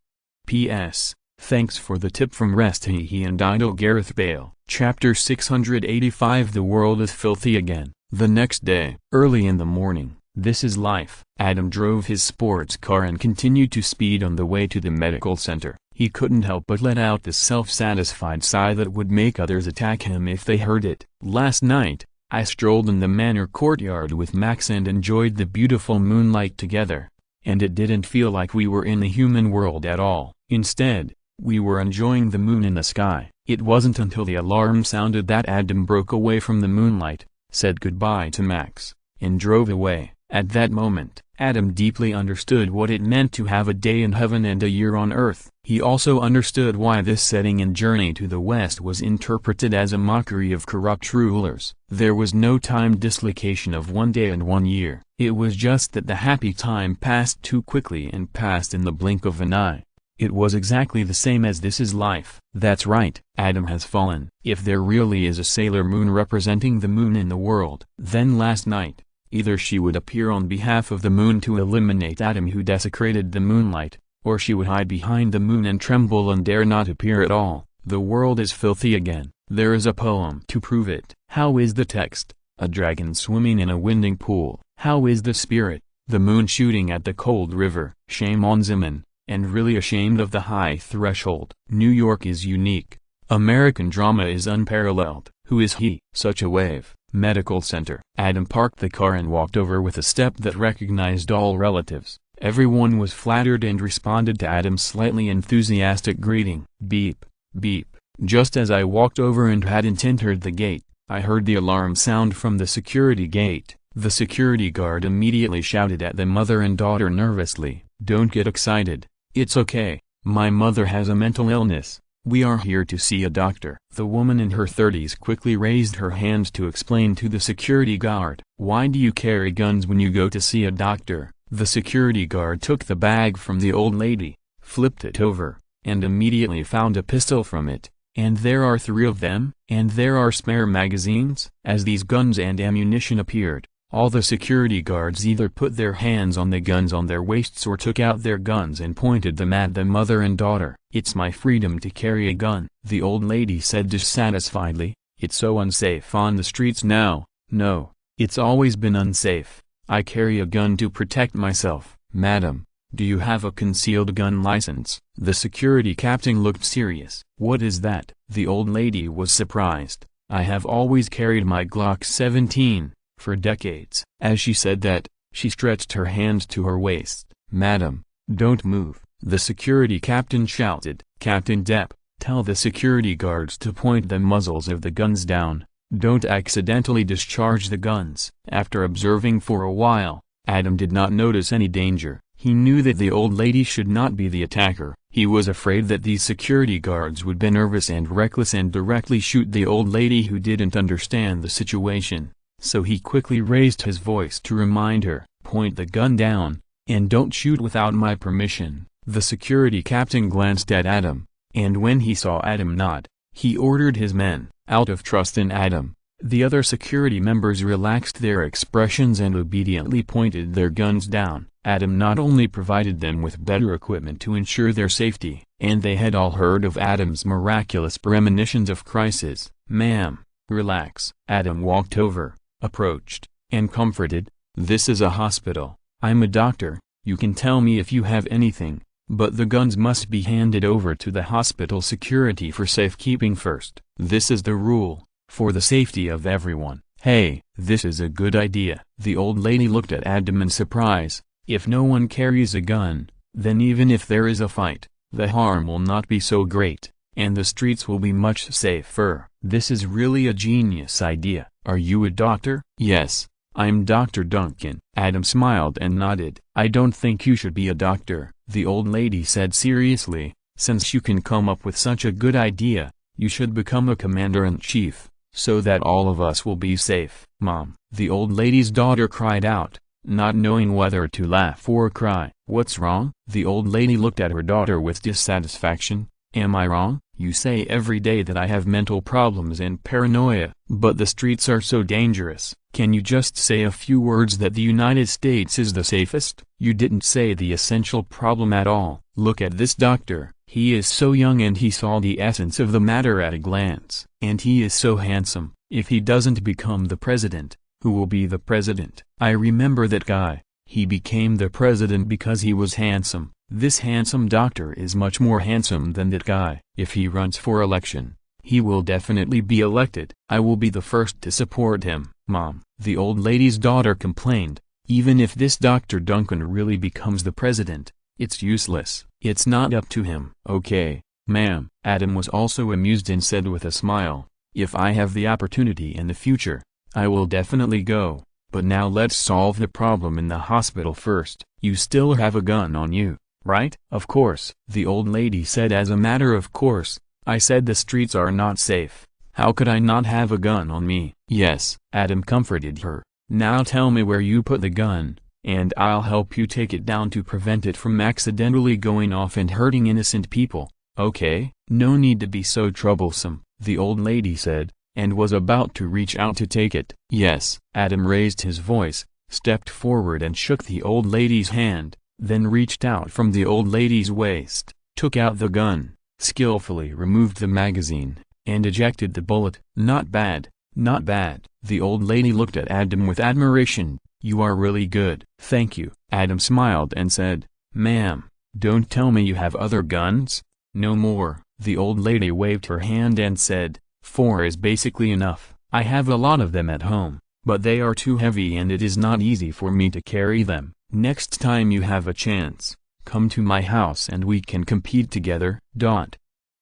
P.S. Thanks for the tip from Rest He and Idle Gareth Bale. Chapter 685. The world is filthy again. The next day, early in the morning, this is life. Adam drove his sports car and continued to speed on the way to the medical center. He couldn't help but let out the self-satisfied sigh that would make others attack him if they heard it. Last night, I strolled in the manor courtyard with Max and enjoyed the beautiful moonlight together, and it didn't feel like we were in the human world at all. Instead, we were enjoying the moon in the sky. It wasn't until the alarm sounded that Adam broke away from the moonlight, said goodbye to Max, and drove away. At that moment, Adam deeply understood what it meant to have a day in heaven and a year on earth. He also understood why this setting and journey to the West was interpreted as a mockery of corrupt rulers. There was no time dislocation of 1 day and 1 year. It was just that the happy time passed too quickly and passed in the blink of an eye. It was exactly the same as this is life. That's right, Adam has fallen. If there really is a Sailor Moon representing the moon in the world, then last night, either she would appear on behalf of the moon to eliminate Adam who desecrated the moonlight, or she would hide behind the moon and tremble and dare not appear at all. The world is filthy again. There is a poem to prove it. How is the text? A dragon swimming in a winding pool. How is the spirit? The moon shooting at the cold river. Shame on Zimmern, and really ashamed of the high threshold. New York is unique. American drama is unparalleled. Who is he? Such a wave. Medical center. Adam parked the car and walked over with a step that recognized all relatives. Everyone was flattered and responded to Adam's slightly enthusiastic greeting. Beep, beep. Just as I walked over and hadn't entered the gate, I heard the alarm sound from the security gate. The security guard immediately shouted at the mother and daughter nervously, "Don't get excited. It's okay. My mother has a mental illness. We are here to see a doctor." The woman in her 30s quickly raised her hand to explain to the security guard, "Why do you carry guns when you go to see a doctor?" The security guard took the bag from the old lady, flipped it over, and immediately found a pistol from it. "And there are 3 of them? And there are spare magazines?" As these guns and ammunition appeared, all the security guards either put their hands on the guns on their waists or took out their guns and pointed them at the mother and daughter. "It's my freedom to carry a gun," the old lady said dissatisfiedly. "It's so unsafe on the streets now." "No, it's always been unsafe. I carry a gun to protect myself." "Madam, do you have a concealed gun license?" The security captain looked serious. "What is that?" The old lady was surprised. "I have always carried my Glock 17. For decades." As she said that, she stretched her hand to her waist. "Madam, don't move," the security captain shouted. "Captain Depp, tell the security guards to point the muzzles of the guns down. Don't accidentally discharge the guns." After observing for a while, Adam did not notice any danger. He knew that the old lady should not be the attacker. He was afraid that these security guards would be nervous and reckless and directly shoot the old lady who didn't understand the situation. So he quickly raised his voice to remind her, "Point the gun down, and don't shoot without my permission." The security captain glanced at Adam, and when he saw Adam nod, he ordered his men, out of trust in Adam. The other security members relaxed their expressions and obediently pointed their guns down. Adam not only provided them with better equipment to ensure their safety, and they had all heard of Adam's miraculous premonitions of crisis. "Ma'am, relax." Adam walked over, approached, and comforted. "This is a hospital. I'm a doctor. You can tell me if you have anything, but the guns must be handed over to the hospital security for safekeeping first. This is the rule, for the safety of everyone." "Hey, this is a good idea." The old lady looked at Adam in surprise. "If no one carries a gun, then even if there is a fight, the harm will not be so great, and the streets will be much safer." "This is really a genius idea. Are you a doctor?" "Yes, I'm Dr. Duncan." Adam smiled and nodded. "I don't think you should be a doctor," the old lady said seriously. "Since you can come up with such a good idea, you should become a commander-in-chief, so that all of us will be safe." "Mom," the old lady's daughter cried out, not knowing whether to laugh or cry. "What's wrong?" The old lady looked at her daughter with dissatisfaction. "Am I wrong? You say every day that I have mental problems and paranoia, but the streets are so dangerous. Can you just say a few words that the United States is the safest?" "You didn't say the essential problem at all. Look at this doctor. He is so young and he saw the essence of the matter at a glance. And he is so handsome. If he doesn't become the president, who will be the president?" "I remember that guy. He became the president because he was handsome. This handsome doctor is much more handsome than that guy. If he runs for election, he will definitely be elected. I will be the first to support him." "Mom," the old lady's daughter complained, "even if this Dr. Duncan really becomes the president, it's useless. It's not up to him." "Okay, ma'am." Adam was also amused and said with a smile, "If I have the opportunity in the future, I will definitely go, But now let's solve the problem in the hospital first. You still have a gun on you, right? Of course, the old lady said. As a matter of course, I said the streets are not safe. How could I not have a gun on me? Yes, Adam comforted her. Now tell me where you put the gun, and I'll help you take it down to prevent it from accidentally going off and hurting innocent people. Okay? No need to be so troublesome, the old lady said, and was about to reach out to take it. Yes, Adam raised his voice, stepped forward and shook the old lady's hand, then reached out from the old lady's waist, took out the gun, skillfully removed the magazine, and ejected the bullet. Not bad, not bad. The old lady looked at Adam with admiration. You are really good. Thank you. Adam smiled and said, Ma'am, don't tell me you have other guns? No more. The old lady waved her hand and said, 4 is basically enough. I have a lot of them at home, but they are too heavy and it is not easy for me to carry them. Next time you have a chance, come to my house and we can compete together.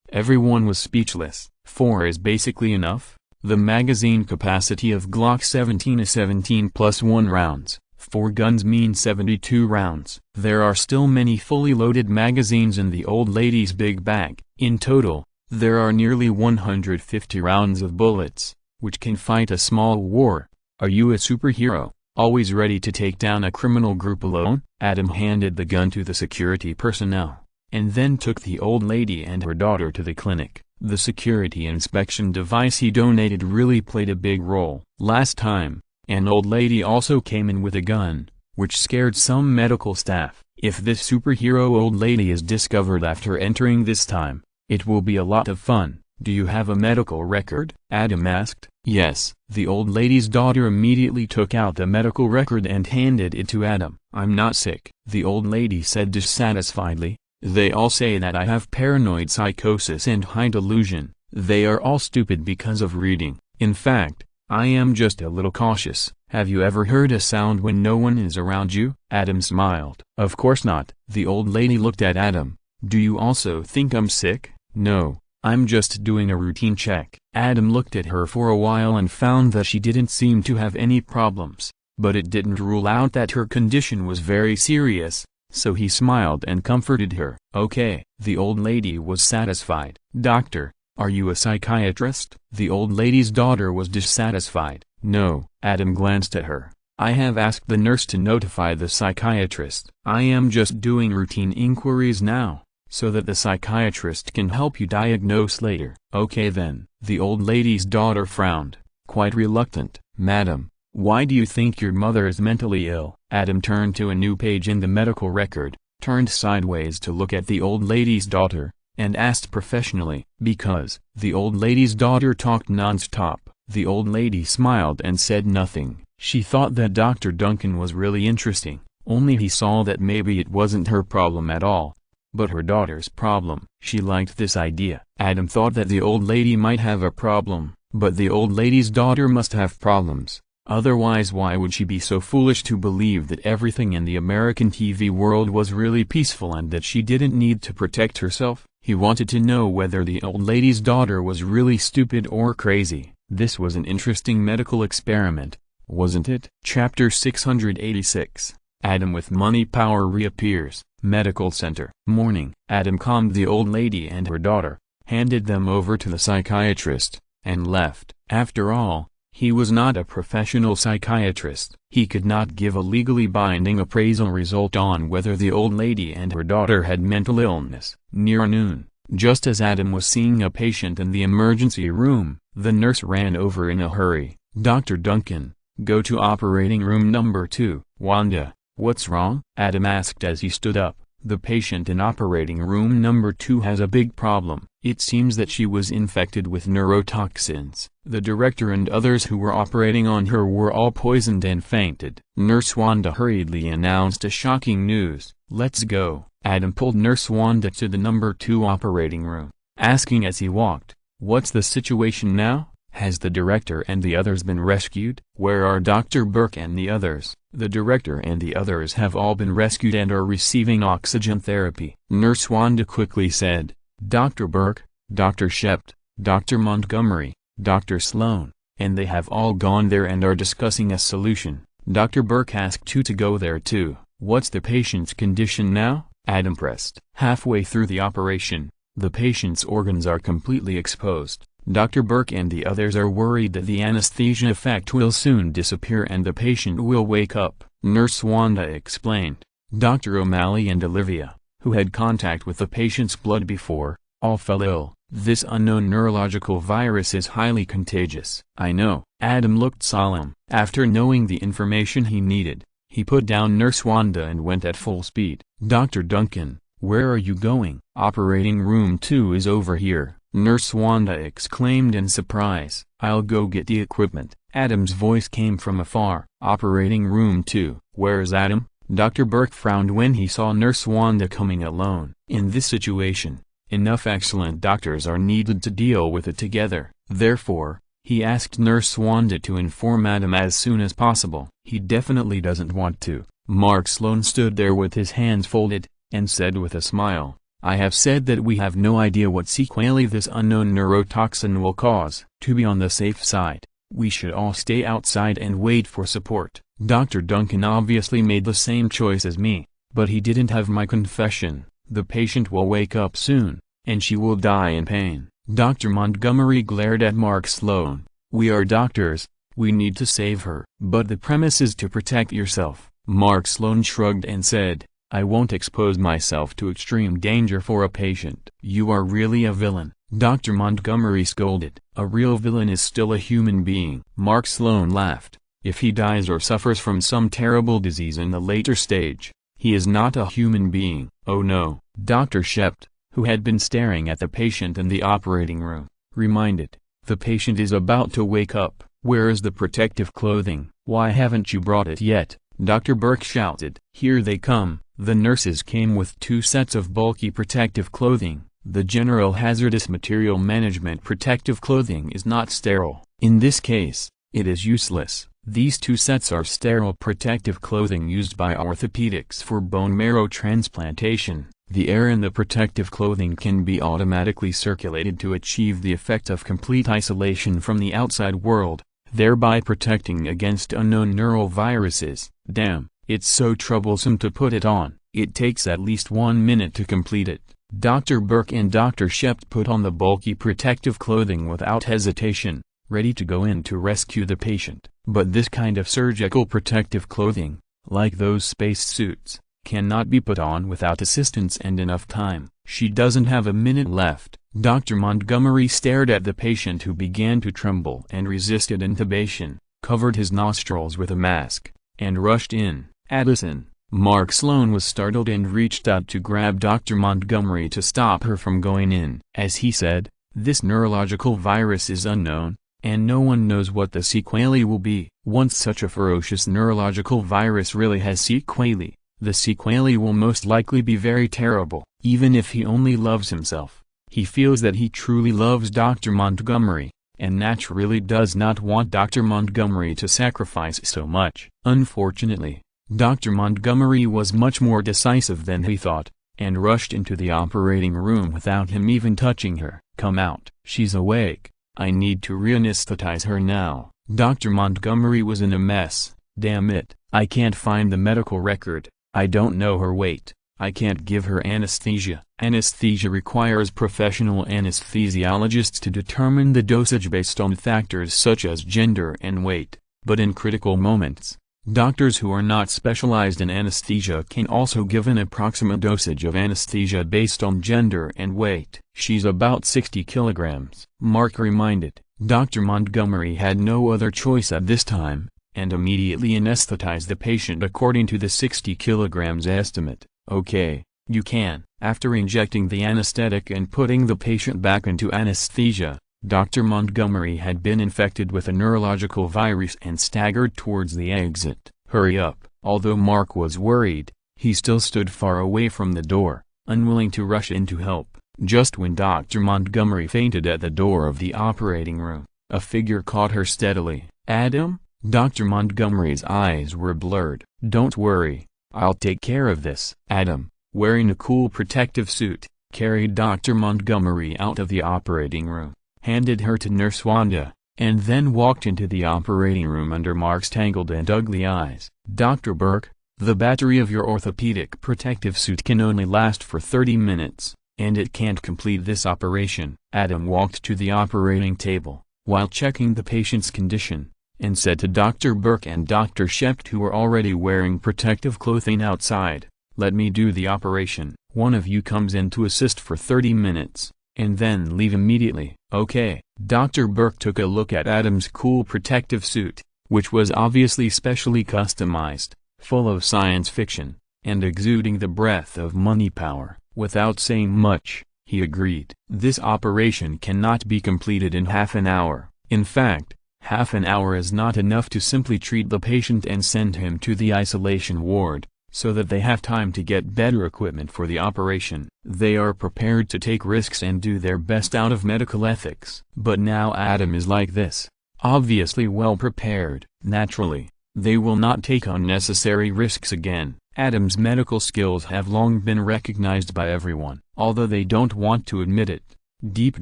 Everyone was speechless. 4 is basically enough? The magazine capacity of Glock 17 is 17 plus 1 rounds. 4 guns mean 72 rounds. There are still many fully loaded magazines in the old lady's big bag. In total, there are nearly 150 rounds of bullets, which can fight a small war. Are you a superhero, always ready to take down a criminal group alone? Adam handed the gun to the security personnel, and then took the old lady and her daughter to the clinic. The security inspection device he donated really played a big role. Last time, an old lady also came in with a gun, which scared some medical staff. If this superhero old lady is discovered after entering this time, it will be a lot of fun. Do you have a medical record? Adam asked. Yes. The old lady's daughter immediately took out the medical record and handed it to Adam. I'm not sick, the old lady said dissatisfiedly. They all say that I have paranoid psychosis and high delusion. They are all stupid because of reading. In fact, I am just a little cautious. Have you ever heard a sound when no one is around you? Adam smiled. Of course not. The old lady looked at Adam. Do you also think I'm sick? No, I'm just doing a routine check. Adam looked at her for a while and found that she didn't seem to have any problems, but it didn't rule out that her condition was very serious. So he smiled and comforted her. Okay. The old lady was satisfied. Doctor, are you a psychiatrist? The old lady's daughter was dissatisfied. No. Adam glanced at her. I have asked the nurse to notify the psychiatrist. I am just doing routine inquiries now, so that the psychiatrist can help you diagnose later. Okay then. The old lady's daughter frowned, quite reluctant. Madam, why do you think your mother is mentally ill? Adam turned to a new page in the medical record, turned sideways to look at the old lady's daughter, and asked professionally. Because. The old lady's daughter talked non-stop. The old lady smiled and said nothing. She thought that Dr. Duncan was really interesting, only he saw that maybe it wasn't her problem at all, but her daughter's problem. She liked this idea. Adam thought that the old lady might have a problem, but the old lady's daughter must have problems. Otherwise why would she be so foolish to believe that everything in the American TV world was really peaceful and that she didn't need to protect herself? He wanted to know whether the old lady's daughter was really stupid or crazy. This was an interesting medical experiment, wasn't it? Chapter 686. Adam with money power reappears. Medical center. Morning. Adam calmed the old lady and her daughter, handed them over to the psychiatrist, and left. After all, he was not a professional psychiatrist. He could not give a legally binding appraisal result on whether the old lady and her daughter had mental illness. Near noon, just as Adam was seeing a patient in the emergency room, the nurse ran over in a hurry. Dr. Duncan, go to operating room number 2. Wanda, what's wrong? Adam asked as he stood up. The patient in operating room number 2 has a big problem. It seems that she was infected with neurotoxins. The director and others who were operating on her were all poisoned and fainted. Nurse Wanda hurriedly announced a shocking news. Let's go. Adam pulled Nurse Wanda to the number 2 operating room, asking as he walked, what's the situation now? Has the director and the others been rescued? Where are Dr. Burke and the others? The director and the others have all been rescued and are receiving oxygen therapy. Nurse Wanda quickly said, Dr. Burke, Dr. Shept, Dr. Montgomery, Dr. Sloan, and they have all gone there and are discussing a solution. Dr. Burke asked you to go there too. What's the patient's condition now? Adam pressed. Halfway through the operation, the patient's organs are completely exposed. Dr. Burke and the others are worried that the anesthesia effect will soon disappear and the patient will wake up, Nurse Wanda explained. Dr. O'Malley and Olivia, who had contact with the patient's blood before, all fell ill. This unknown neurological virus is highly contagious. I know. Adam looked solemn. After knowing the information he needed, he put down Nurse Wanda and went at full speed. Dr. Duncan, where are you going? Operating room 2 is over here, Nurse Wanda exclaimed in surprise. I'll go get the equipment. Adam's voice came from afar. Operating room 2, where's Adam? Dr. Burke frowned when he saw Nurse Wanda coming alone. In this situation, enough excellent doctors are needed to deal with it together. Therefore, he asked Nurse Wanda to inform Adam as soon as possible. He definitely doesn't want to. Mark Sloan stood there with his hands folded, and said with a smile, I have said that we have no idea what sequelae this unknown neurotoxin will cause. To be on the safe side, we should all stay outside and wait for support. Dr. Duncan obviously made the same choice as me, but he didn't have my confession. The patient will wake up soon, and she will die in pain. Dr. Montgomery glared at Mark Sloan. We are doctors, we need to save her. But the premise is to protect yourself. Mark Sloan shrugged and said, I won't expose myself to extreme danger for a patient. You are really a villain, Dr. Montgomery scolded. A real villain is still a human being. Mark Sloan laughed. If he dies or suffers from some terrible disease in the later stage, he is not a human being. Oh no. Dr. Shept, who had been staring at the patient in the operating room, reminded, the patient is about to wake up. Where is the protective clothing? Why haven't you brought it yet? Dr. Burke shouted. Here they come. The nurses came with 2 sets of bulky protective clothing. The General Hazardous Material Management protective clothing is not sterile. In this case, it is useless. These 2 sets are sterile protective clothing used by orthopedics for bone marrow transplantation. The air in the protective clothing can be automatically circulated to achieve the effect of complete isolation from the outside world, thereby protecting against unknown neural viruses. Damn, it's so troublesome to put it on. It takes at least 1 minute to complete it. Dr. Burke and Dr. Shept put on the bulky protective clothing without hesitation, ready to go in to rescue the patient. But this kind of surgical protective clothing, like those space suits, cannot be put on without assistance and enough time. She doesn't have a minute left. Dr. Montgomery stared at the patient who began to tremble and resisted intubation, covered his nostrils with a mask, and rushed in. Addison. Mark Sloan was startled and reached out to grab Dr. Montgomery to stop her from going in. As he said, this neurological virus is unknown, and no one knows what the sequelae will be. Once such a ferocious neurological virus really has sequelae, the sequelae will most likely be very terrible. Even if he only loves himself, he feels that he truly loves Dr. Montgomery, and naturally does not want Dr. Montgomery to sacrifice so much. Unfortunately, Dr. Montgomery was much more decisive than he thought, and rushed into the operating room without him even touching her. Come out. She's awake. I need to re-anesthetize her now. Dr. Montgomery was in a mess. Damn it. I can't find the medical record. I don't know her weight. I can't give her anesthesia. Anesthesia requires professional anesthesiologists to determine the dosage based on factors such as gender and weight. But in critical moments, doctors who are not specialized in anesthesia can also give an approximate dosage of anesthesia based on gender and weight. She's about 60 kilograms. Mark reminded. Dr. Montgomery had no other choice at this time, and immediately anesthetized the patient according to the 60 kilograms estimate. Okay, you can. After injecting the anesthetic and putting the patient back into anesthesia, Dr. Montgomery had been infected with a neurological virus and staggered towards the exit. Hurry up. Although Mark was worried, he still stood far away from the door, unwilling to rush in to help. Just when Dr. Montgomery fainted at the door of the operating room, a figure caught her steadily. Adam? Dr. Montgomery's eyes were blurred. Don't worry, I'll take care of this. Adam, wearing a cool protective suit, carried Dr. Montgomery out of the operating room, handed her to Nurse Wanda, and then walked into the operating room under Mark's tangled and ugly eyes. "Dr. Burke, the battery of your orthopedic protective suit can only last for 30 minutes, and it can't complete this operation." Adam walked to the operating table, while checking the patient's condition, and said to Dr. Burke and Dr. Shept, who were already wearing protective clothing outside, "Let me do the operation. One of you comes in to assist for 30 minutes, and then leave immediately." "Okay." Dr. Burke took a look at Adam's cool protective suit, which was obviously specially customized, full of science fiction, and exuding the breath of money power. Without saying much, he agreed. "This operation cannot be completed in half an hour. In fact, half an hour is not enough to simply treat the patient and send him to the isolation ward, so that they have time to get better equipment for the operation. They are prepared to take risks and do their best out of medical ethics." But now Adam is like this, obviously well prepared. Naturally, they will not take unnecessary risks again. Adam's medical skills have long been recognized by everyone. Although they don't want to admit it, deep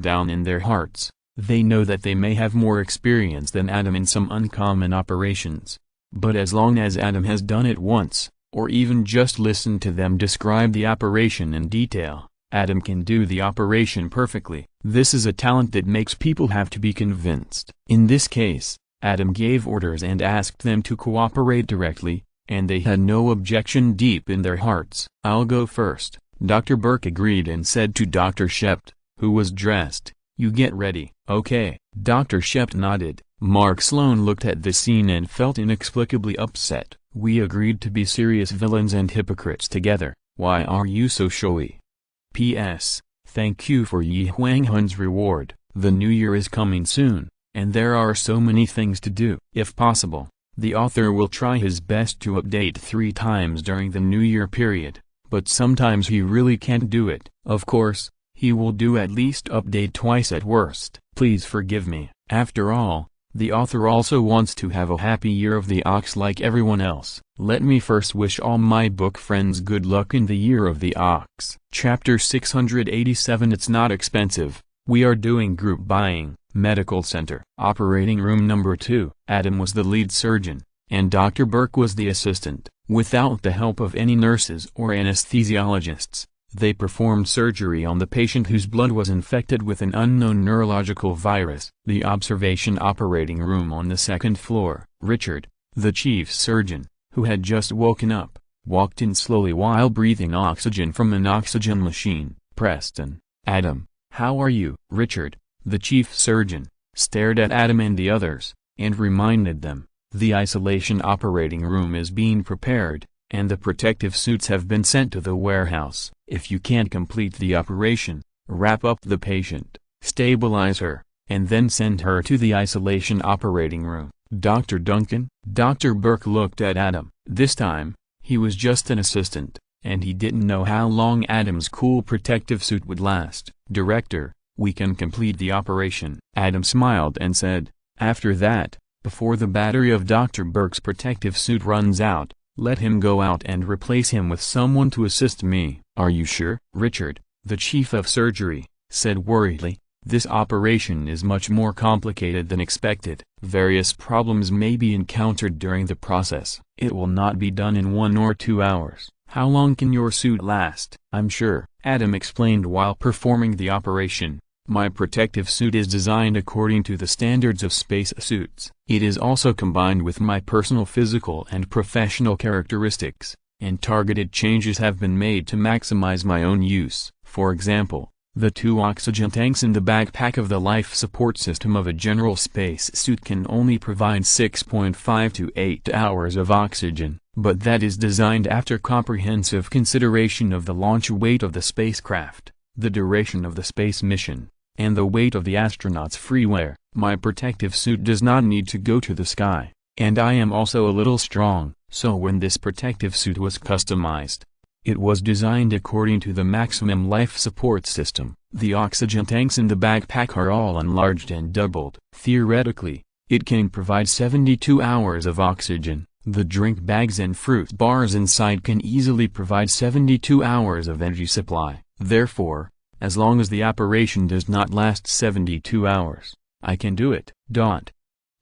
down in their hearts, they know that they may have more experience than Adam in some uncommon operations. But as long as Adam has done it once, or even just listened to them describe the operation in detail, Adam can do the operation perfectly. This is a talent that makes people have to be convinced. In this case, Adam gave orders and asked them to cooperate directly, and they had no objection deep in their hearts. "I'll go first," Dr. Burke agreed and said to Dr. Shept, who was dressed, "You get ready." "Okay." Dr. Shept nodded. Mark Sloan looked at the scene and felt inexplicably upset. "We agreed to be serious villains and hypocrites together. Why are you so showy? P.S. Thank you for Yi Huanghun's reward. The new year is coming soon, and there are so many things to do. If possible, the author will try his best to update 3 times during the New Year period, but sometimes he really can't do it. Of course, he will do at least update twice at worst. Please forgive me. After all, the author also wants to have a happy year of the ox like everyone else. Let me first wish all my book friends good luck in the year of the ox." Chapter 687. It's not expensive. We are doing group buying. Medical Center. Operating Room Number 2. Adam was the lead surgeon, and Dr. Burke was the assistant. Without the help of any nurses or anesthesiologists, they performed surgery on the patient whose blood was infected with an unknown neurological virus. The observation operating room on the 2nd floor. Richard, the chief surgeon, who had just woken up, walked in slowly while breathing oxygen from an oxygen machine. "Preston." "Adam, how are you?" Richard, the chief surgeon, stared at Adam and the others, and reminded them, "The isolation operating room is being prepared, and the protective suits have been sent to the warehouse. If you can't complete the operation, wrap up the patient, stabilize her, and then send her to the isolation operating room." "Dr. Duncan?" Dr. Burke looked at Adam. This time, he was just an assistant, and he didn't know how long Adam's cool protective suit would last. "Director, we can complete the operation." Adam smiled and said, "After that, before the battery of Dr. Burke's protective suit runs out, let him go out and replace him with someone to assist me." "Are you sure?" Richard, the chief of surgery, said worriedly. "This operation is much more complicated than expected. Various problems may be encountered during the process. It will not be done in 1 or 2 hours. How long can your suit last?" "I'm sure," Adam explained while performing the operation. "My protective suit is designed according to the standards of space suits. It is also combined with my personal physical and professional characteristics, and targeted changes have been made to maximize my own use. For example, the 2 oxygen tanks in the backpack of the life support system of a general space suit can only provide 6.5 to 8 hours of oxygen, but that is designed after comprehensive consideration of the launch weight of the spacecraft, the duration of the space mission, and the weight of the astronaut's freewear. My protective suit does not need to go to the sky, and I am also a little strong, so when this protective suit was customized, it was designed according to the maximum life support system. The oxygen tanks in the backpack are all enlarged and doubled. Theoretically, it can provide 72 hours of oxygen. The drink bags and fruit bars inside can easily provide 72 hours of energy supply. Therefore, as long as the operation does not last 72 hours, I can do it.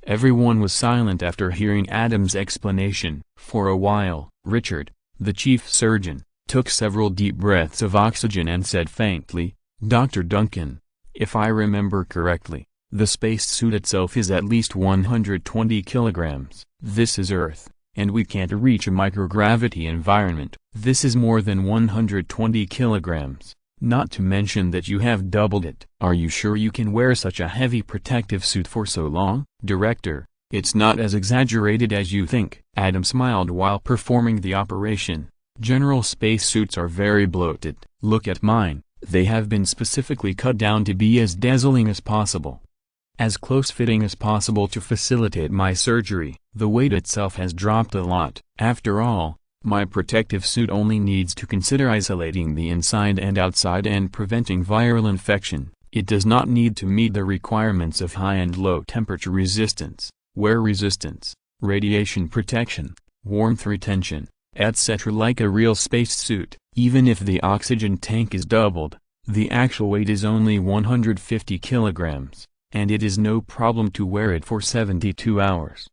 Everyone was silent after hearing Adam's explanation. For a while, Richard, the chief surgeon, took several deep breaths of oxygen and said faintly, "Dr. Duncan, if I remember correctly, the spacesuit itself is at least 120 kilograms. This is Earth, and we can't reach a microgravity environment. This is more than 120 kilograms. Not to mention that you have doubled it. Are you sure you can wear such a heavy protective suit for so long?" "Director, it's not as exaggerated as you think." Adam smiled while performing the operation. "General spacesuits are very bloated. Look at mine. They have been specifically cut down to be as dazzling as possible, as close-fitting as possible to facilitate my surgery. The weight itself has dropped a lot. After all, my protective suit only needs to consider isolating the inside and outside and preventing viral infection. It does not need to meet the requirements of high and low temperature resistance, wear resistance, radiation protection, warmth retention, etc. like a real spacesuit. Even if the oxygen tank is doubled, the actual weight is only 150 kilograms, and it is no problem to wear it for 72 hours.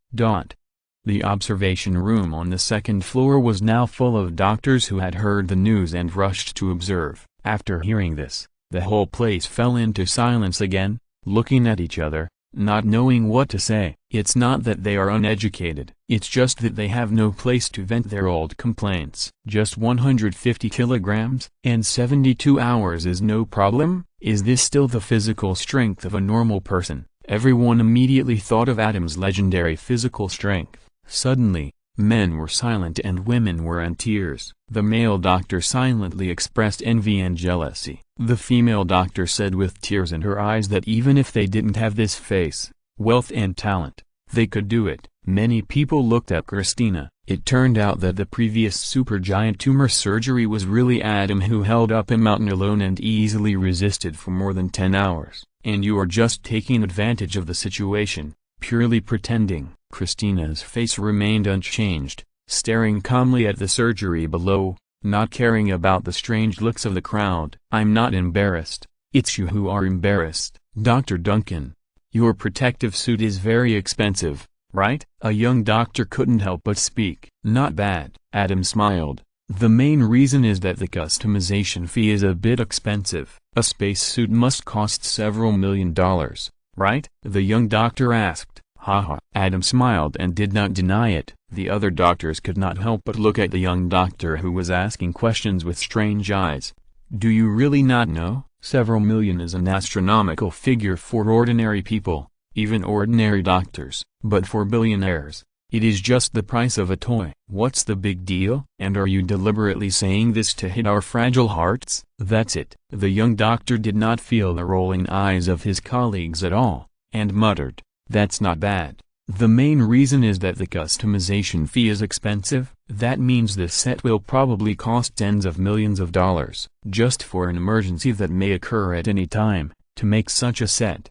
The observation room on the second floor was now full of doctors who had heard the news and rushed to observe. After hearing this, the whole place fell into silence again, looking at each other, not knowing what to say. It's not that they are uneducated, it's just that they have no place to vent their old complaints. Just 150 kilograms, and 72 hours is no problem? Is this still the physical strength of a normal person? Everyone immediately thought of Adam's legendary physical strength. Suddenly, men were silent and women were in tears. The male doctor silently expressed envy and jealousy. The female doctor said with tears in her eyes that even if they didn't have this face, wealth and talent, they could do it. Many people looked at Christina. It turned out that the previous supergiant tumor surgery was really Adam, who held up a mountain alone and easily resisted for more than 10 hours. And you are just taking advantage of the situation, purely pretending. Christina's face remained unchanged, staring calmly at the surgery below, not caring about the strange looks of the crowd. "I'm not embarrassed. It's you who are embarrassed. Dr. Duncan, your protective suit is very expensive, right?" A young doctor couldn't help but speak. "Not bad." Adam smiled. "The main reason is that the customization fee is a bit expensive. A spacesuit must cost several $1,000,000, right?" the young doctor asked. "Haha." Adam smiled and did not deny it. The other doctors could not help but look at the young doctor, who was asking questions with strange eyes. "Do you really not know? Several million is an astronomical figure for ordinary people, even ordinary doctors. But for billionaires, it is just the price of a toy. What's the big deal? And are you deliberately saying this to hit our fragile hearts?" "That's it." The young doctor did not feel the rolling eyes of his colleagues at all, and muttered, "That's not bad. The main reason is that the customization fee is expensive. That means this set will probably cost tens of millions of dollars. Just for an emergency that may occur at any time, to make such a set."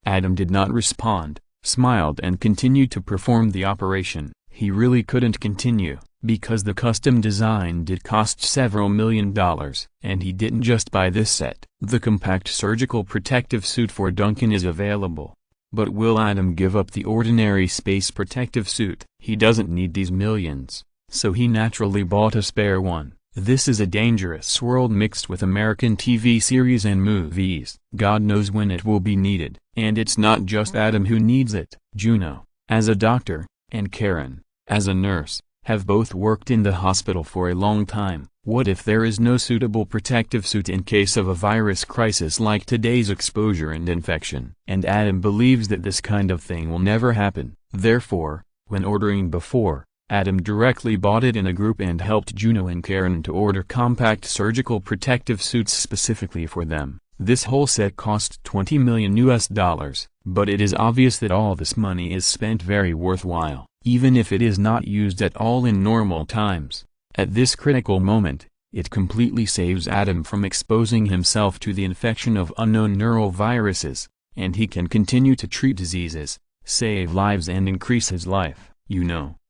Adam did not respond, smiled and continued to perform the operation. He really couldn't continue, because the custom design did cost several $1,000,000, and he didn't just buy this set. The compact surgical protective suit for Duncan is available. But will Adam give up the ordinary space protective suit? He doesn't need these millions, so he naturally bought a spare one. This is a dangerous world mixed with American TV series and movies. God knows when it will be needed. And it's not just Adam who needs it. Juno, as a doctor, and Karen, as a nurse, have both worked in the hospital for a long time. What if there is no suitable protective suit in case of a virus crisis like today's exposure and infection? And Adam believes that this kind of thing will never happen. Therefore, when ordering before, Adam directly bought it in a group and helped Juno and Karen to order compact surgical protective suits specifically for them. This whole set cost $20 million US, but it is obvious that all this money is spent very worthwhile, even if it is not used at all in normal times. At this critical moment, it completely saves Adam from exposing himself to the infection of unknown neural viruses, and he can continue to treat diseases, save lives and increase his life.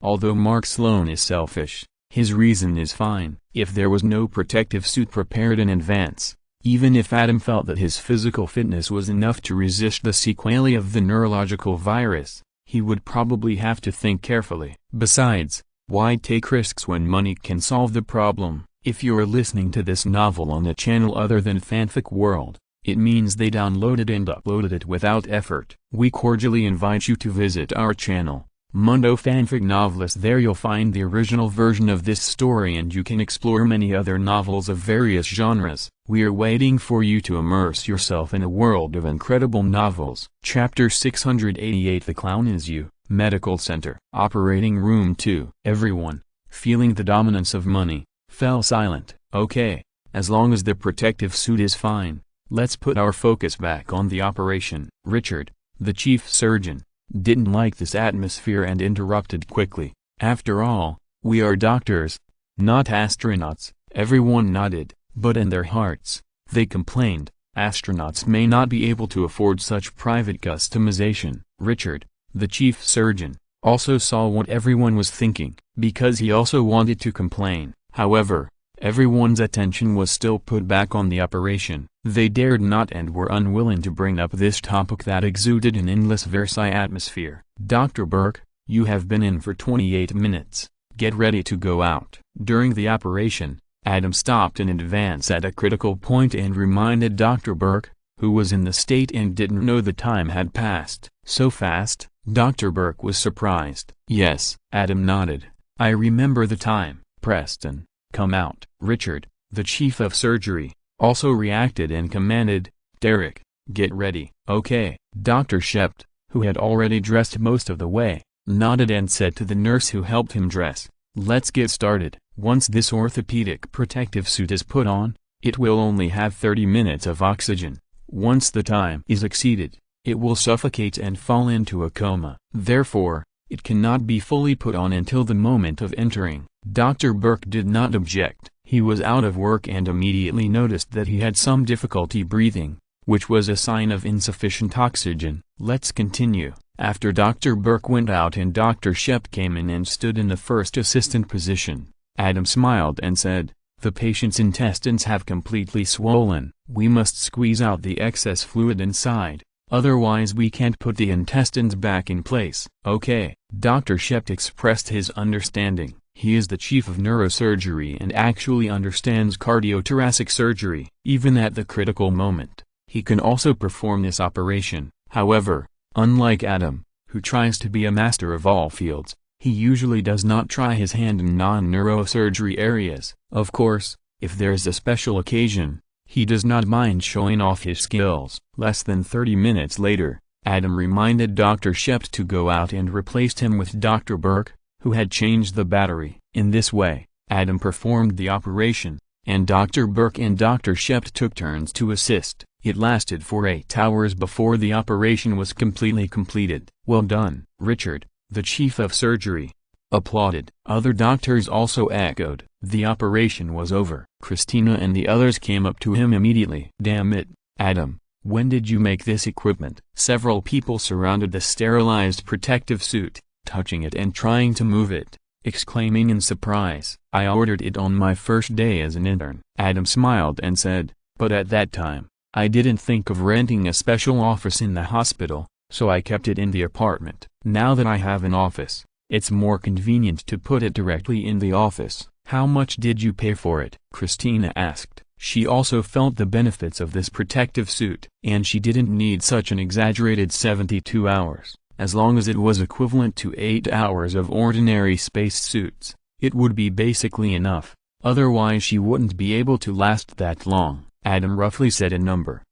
Although Mark Sloan is selfish, his reason is fine. If there was no protective suit prepared in advance, Even if Adam felt that his physical fitness was enough to resist the sequelae of the neurological virus, he would probably have to think carefully. Besides, why take risks when money can solve the problem? If you're listening to this novel on a channel other than Fanfic World, it means they downloaded and uploaded it without effort. We cordially invite you to visit our channel, Mundo Fanfic Novelist. There you'll find the original version of this story and you can explore many other novels of various genres. We are waiting for you to immerse yourself in a world of incredible novels. Chapter 688 The Clown Is You, Medical Center. Operating Room 2. Everyone, feeling the dominance of money, fell silent. Okay, as long as the protective suit is fine, let's put our focus back on the operation. Richard, the chief surgeon, didn't like this atmosphere and interrupted quickly. After all, we are doctors, not astronauts. Everyone nodded, but in their hearts, they complained, astronauts may not be able to afford such private customization. Richard, the chief surgeon, also saw what everyone was thinking, because he also wanted to complain. However, everyone's attention was still put back on the operation. They dared not and were unwilling to bring up this topic that exuded an endless Versailles atmosphere. Dr. Burke, you have been in for 28 minutes. Get ready to go out. During the operation, Adam stopped in advance at a critical point and reminded Dr. Burke, who was in the state and didn't know the time had passed. So fast? Dr. Burke was surprised. Yes, Adam nodded. I remember the time. Preston, come out. Richard, the chief of surgery, also reacted and commanded, Derek, get ready. Okay. Dr. Shept, who had already dressed most of the way, nodded and said to the nurse who helped him dress, let's get started. Once this orthopedic protective suit is put on, it will only have 30 minutes of oxygen. Once the time is exceeded, it will suffocate and fall into a coma. Therefore, it cannot be fully put on until the moment of entering. Dr. Burke did not object. He was out of work and immediately noticed that he had some difficulty breathing, which was a sign of insufficient oxygen. Let's continue. After Dr. Burke went out and Dr. Shep came in and stood in the first assistant position, Adam smiled and said, the patient's intestines have completely swollen. We must squeeze out the excess fluid inside, otherwise we can't put the intestines back in place. Okay. Dr. Shep expressed his understanding. He is the chief of neurosurgery and actually understands cardiothoracic surgery. Even at the critical moment, he can also perform this operation. However, unlike Adam, who tries to be a master of all fields, he usually does not try his hand in non-neurosurgery areas. Of course, if there's a special occasion, he does not mind showing off his skills. Less than 30 minutes later, Adam reminded Dr. Shept to go out and replaced him with Dr. Burke, who had changed the battery. In this way, Adam performed the operation, and Dr. Burke and Dr. Shept took turns to assist. It lasted for 8 hours before the operation was completely completed. Well done, Richard, the chief of surgery, applauded. Other doctors also echoed. The operation was over. Christina and the others came up to him immediately. Damn it, Adam, when did you make this equipment? Several people surrounded the sterilized protective suit, touching it and trying to move it, exclaiming in surprise. I ordered it on my first day as an intern. Adam smiled and said, but at that time, I didn't think of renting a special office in the hospital, so I kept it in the apartment. Now that I have an office, it's more convenient to put it directly in the office. How much did you pay for it? Christina asked. She also felt the benefits of this protective suit, and she didn't need such an exaggerated 72 hours. As long as it was equivalent to 8 hours of ordinary space suits, it would be basically enough. Otherwise she wouldn't be able to last that long. Adam roughly said a number.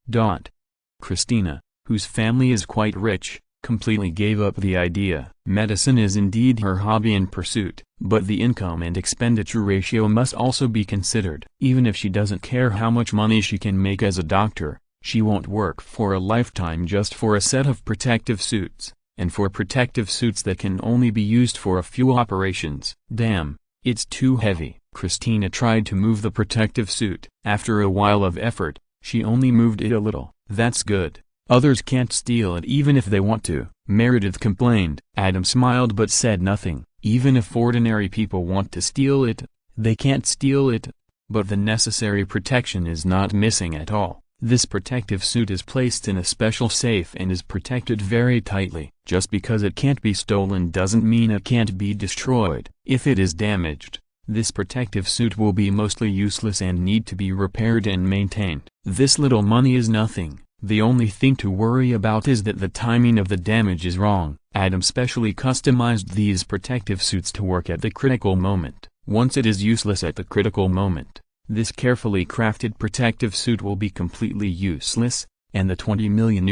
Christina, whose family is quite rich, completely gave up the idea. Medicine is indeed her hobby and pursuit, but the income and expenditure ratio must also be considered. Even if she doesn't care how much money she can make as a doctor, she won't work for a lifetime just for a set of protective suits, and for protective suits that can only be used for a few operations. Damn, it's too heavy. Christina tried to move the protective suit. After a while of effort, she only moved it a little. That's good. Others can't steal it even if they want to, Meredith complained. Adam smiled but said nothing. Even if ordinary people want to steal it, they can't steal it. but the necessary protection is not missing at all. This protective suit is placed in a special safe and is protected very tightly. Just because it can't be stolen doesn't mean it can't be destroyed. If it is damaged, this protective suit will be mostly useless and need to be repaired and maintained. This little money is nothing. The only thing to worry about is that the timing of the damage is wrong. Adam specially customized these protective suits to work at the critical moment. Once it is useless at the critical moment, this carefully crafted protective suit will be completely useless, and the $20 million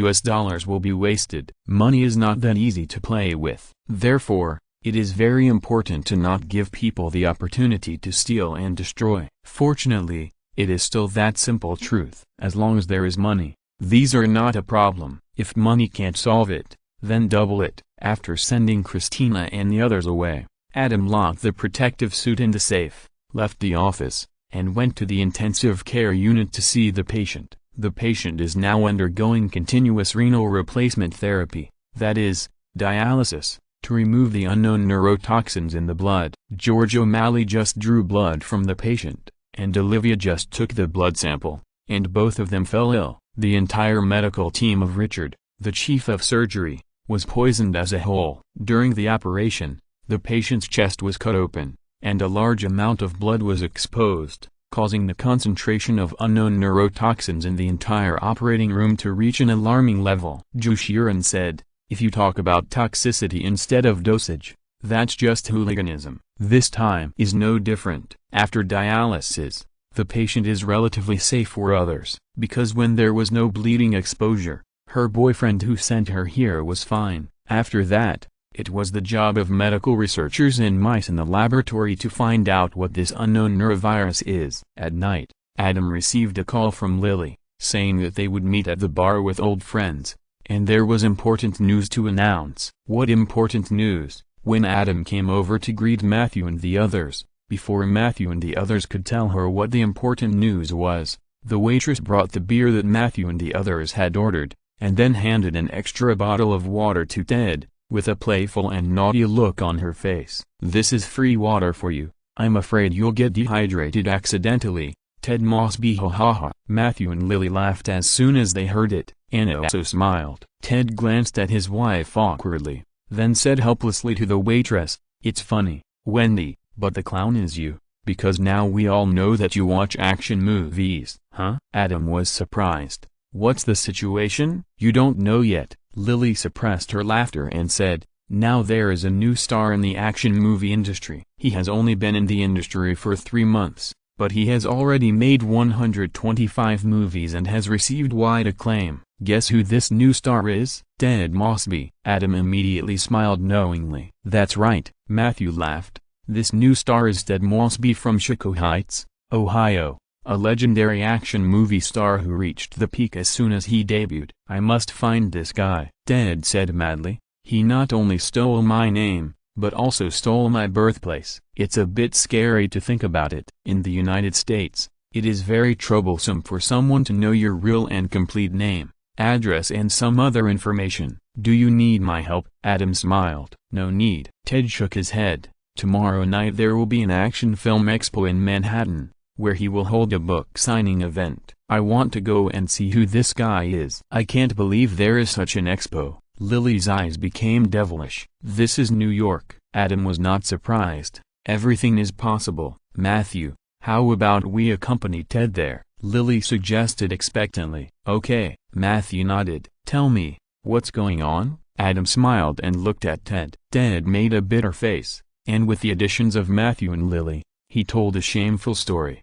will be wasted. Money is not that easy to play with. Therefore, it is very important to not give people the opportunity to steal and destroy. Fortunately, it is still that simple truth. As long as there is money, these are not a problem. If money can't solve it, then double it. After sending Christina and the others away, Adam locked the protective suit in the safe, left the office, and went to the intensive care unit to see the patient. The patient is now undergoing continuous renal replacement therapy, that is, dialysis, to remove the unknown neurotoxins in the blood. George O'Malley just drew blood from the patient, and Olivia just took the blood sample, and both of them fell ill. The entire medical team of Richard, the chief of surgery, was poisoned as a whole. During the operation, the patient's chest was cut open, and a large amount of blood was exposed, causing the concentration of unknown neurotoxins in the entire operating room to reach an alarming level. Jushiran said, "If you talk about toxicity instead of dosage, that's just hooliganism." This time is no different. After dialysis, the patient is relatively safe for others, because when there was no bleeding exposure, her boyfriend who sent her here was fine. After that, it was the job of medical researchers and mice in the laboratory to find out what this unknown neurovirus is. At night, Adam received a call from Lily, saying that they would meet at the bar with old friends, and there was important news to announce. What important news? When Adam came over to greet Matthew and the others, before Matthew and the others could tell her what the important news was, the waitress brought the beer that Matthew and the others had ordered, and then handed an extra bottle of water to Ted, with a playful and naughty look on her face. "This is free water for you. I'm afraid you'll get dehydrated accidentally, Ted Mosby." Ha ha ha. Matthew and Lily laughed as soon as they heard it. Anna also smiled. Ted glanced at his wife awkwardly, then said helplessly to the waitress, "It's funny, Wendy, but the clown is you, because now we all know that you watch action movies." "Huh?" Adam was surprised. "What's the situation?" "You don't know yet." Lily suppressed her laughter and said, "Now there is a new star in the action movie industry. He has only been in the industry for 3 months, but he has already made 125 movies and has received wide acclaim. Guess who this new star is?" "Ted Mosby." Adam immediately smiled knowingly. "That's right," Matthew laughed. "This new star is Ted Mosby from Chico Heights, Ohio, a legendary action movie star who reached the peak as soon as he debuted." "I must find this guy," Ted said madly. "He not only stole my name, but also stole my birthplace." It's a bit scary to think about it. In the United States, it is very troublesome for someone to know your real and complete name, address and some other information. "Do you need my help?" Adam smiled. "No need." Ted shook his head. "Tomorrow night there will be an action film expo in Manhattan, where he will hold a book signing event. I want to go and see who this guy is." "I can't believe there is such an expo." Lily's eyes became devilish. "This is New York." Adam was not surprised. "Everything is possible." "Matthew, how about we accompany Ted there?" Lily suggested expectantly. "Okay." Matthew nodded. "Tell me, what's going on?" Adam smiled and looked at Ted. Ted made a bitter face, and with the additions of Matthew and Lily, he told a shameful story.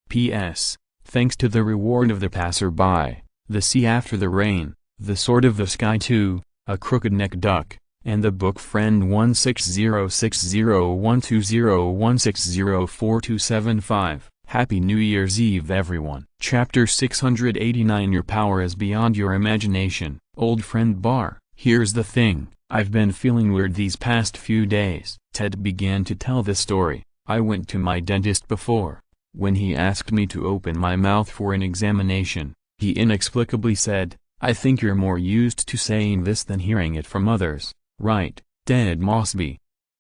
P.S. Thanks to the reward of the passerby, the sea after the rain, the sword of the sky 2, a crooked-necked duck, and the book friend 160601201604275. Happy New Year's Eve everyone. Chapter 689. Your power is beyond your imagination. Old friend Bar. "Here's the thing, I've been feeling weird these past few days." Ted began to tell the story. "I went to my dentist before. When he asked me to open my mouth for an examination, he inexplicably said, 'I think you're more used to saying this than hearing it from others, right, Ted Mosby?'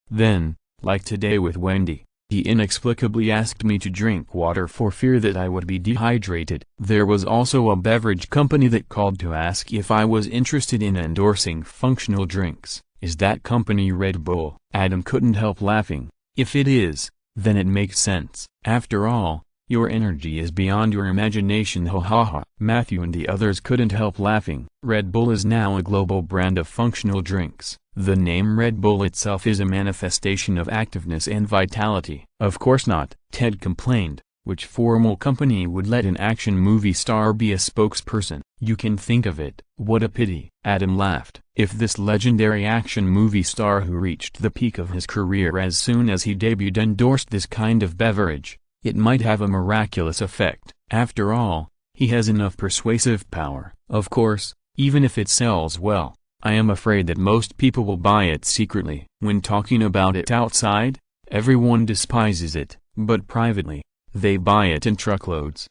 Then, like today with Wendy, He inexplicably asked me to drink water for fear that I would be dehydrated. There was also a beverage company that called to ask if I was interested in endorsing functional drinks. Is that company Red Bull? Adam couldn't help laughing. If it is, then it makes sense. After all, your energy is beyond your imagination, ha ha ha. Matthew and the others couldn't help laughing. Red Bull is now a global brand of functional drinks. The name Red Bull itself is a manifestation of activeness and vitality. Of course not, Ted complained. Which formal company would let an action movie star be a spokesperson? You can think of it. What a pity. Adam laughed. If this legendary action movie star who reached the peak of his career as soon as he debuted endorsed this kind of beverage, it might have a miraculous effect. After all, he has enough persuasive power. Of course, even if it sells well, I am afraid that most people will buy it secretly. When talking about it outside, everyone despises it, but privately, they buy it in truckloads.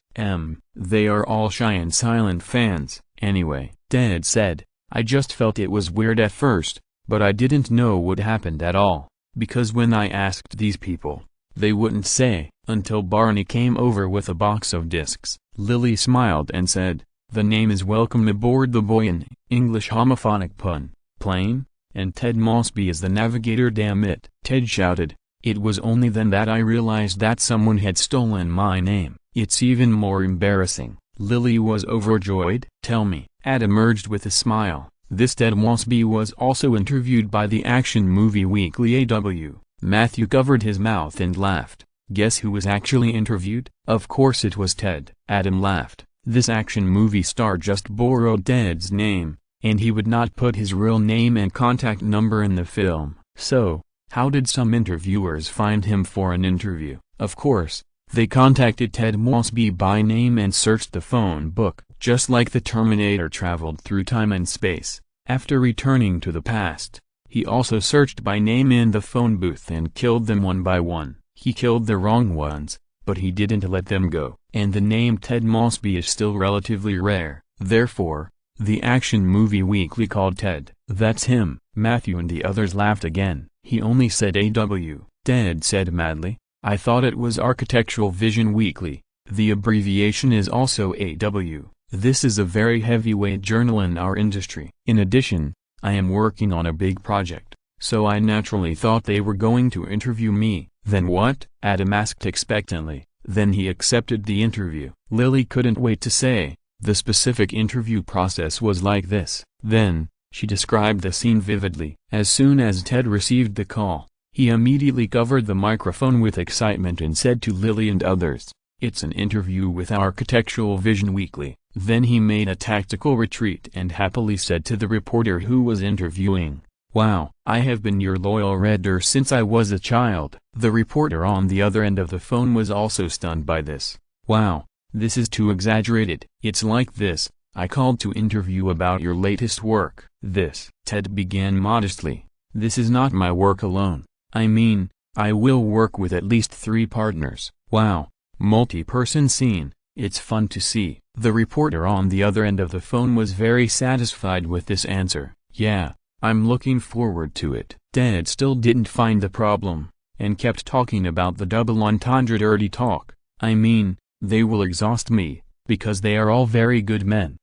They are all shy and silent fans. Anyway, Ted said, I just felt it was weird at first, but I didn't know what happened at all, because when I asked these people, they wouldn't say, until Barney came over with a box of discs. Lily smiled and said, the name is Welcome Aboard the Boy, an English homophonic pun. Plane? And Ted Mosby is the navigator, damn it. Ted shouted. It was only then that I realized that someone had stolen my name. It's even more embarrassing. Lily was overjoyed. Tell me. Adam urged with a smile. This Ted Mosby was also interviewed by the Action Movie Weekly AW. Matthew covered his mouth and laughed. Guess who was actually interviewed? Of course it was Ted. Adam laughed. This action movie star just borrowed Ted's name, and he would not put his real name and contact number in the film. So, how did some interviewers find him for an interview? Of course, they contacted Ted Mosby by name and searched the phone book. Just like the Terminator traveled through time and space, after returning to the past, he also searched by name in the phone booth and killed them one by one. He killed the wrong ones, but he didn't let them go. And the name Ted Mosby is still relatively rare. Therefore, the Action Movie Weekly called Ted. That's him. Matthew and the others laughed again. He only said AW. Ted said madly, I thought it was Architectural Vision Weekly. The abbreviation is also AW. This is a very heavyweight journal in our industry. In addition, I am working on a big project, so I naturally thought they were going to interview me. Then what? Adam asked expectantly. Then he accepted the interview. Lily couldn't wait to say. The specific interview process was like this. Then, she described the scene vividly. As soon as Ted received the call, he immediately covered the microphone with excitement and said to Lily and others, it's an interview with Architectural Vision Weekly. Then he made a tactical retreat and happily said to the reporter who was interviewing, wow, I have been your loyal reader since I was a child. The reporter on the other end of the phone was also stunned by this. Wow, this is too exaggerated. It's like this, I called to interview about your latest work. This. Ted began modestly. This is not my work alone. I mean, I will work with at least 3 partners. Wow, multi-person scene. It's fun to see. The reporter on the other end of the phone was very satisfied with this answer. Yeah, I'm looking forward to it. Ted still didn't find the problem, and kept talking about the double entendre dirty talk. I mean, they will exhaust me, because they are all very good men.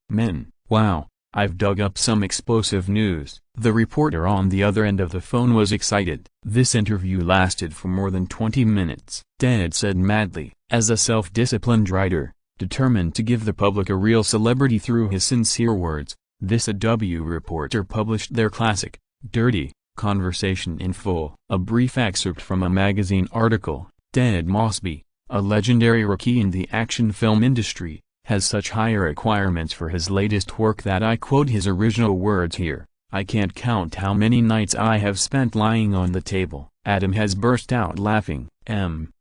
Wow, I've dug up some explosive news. The reporter on the other end of the phone was excited. This interview lasted for more than 20 minutes. Ted said madly, as a self-disciplined writer, determined to give the public a real celebrity through his sincere words, this AW reporter published their classic, dirty, conversation in full. A brief excerpt from a magazine article. Ted Mosby, a legendary rookie in the action film industry, has such high requirements for his latest work that I quote his original words here. I can't count how many nights I have spent lying on the table. Adam has burst out laughing.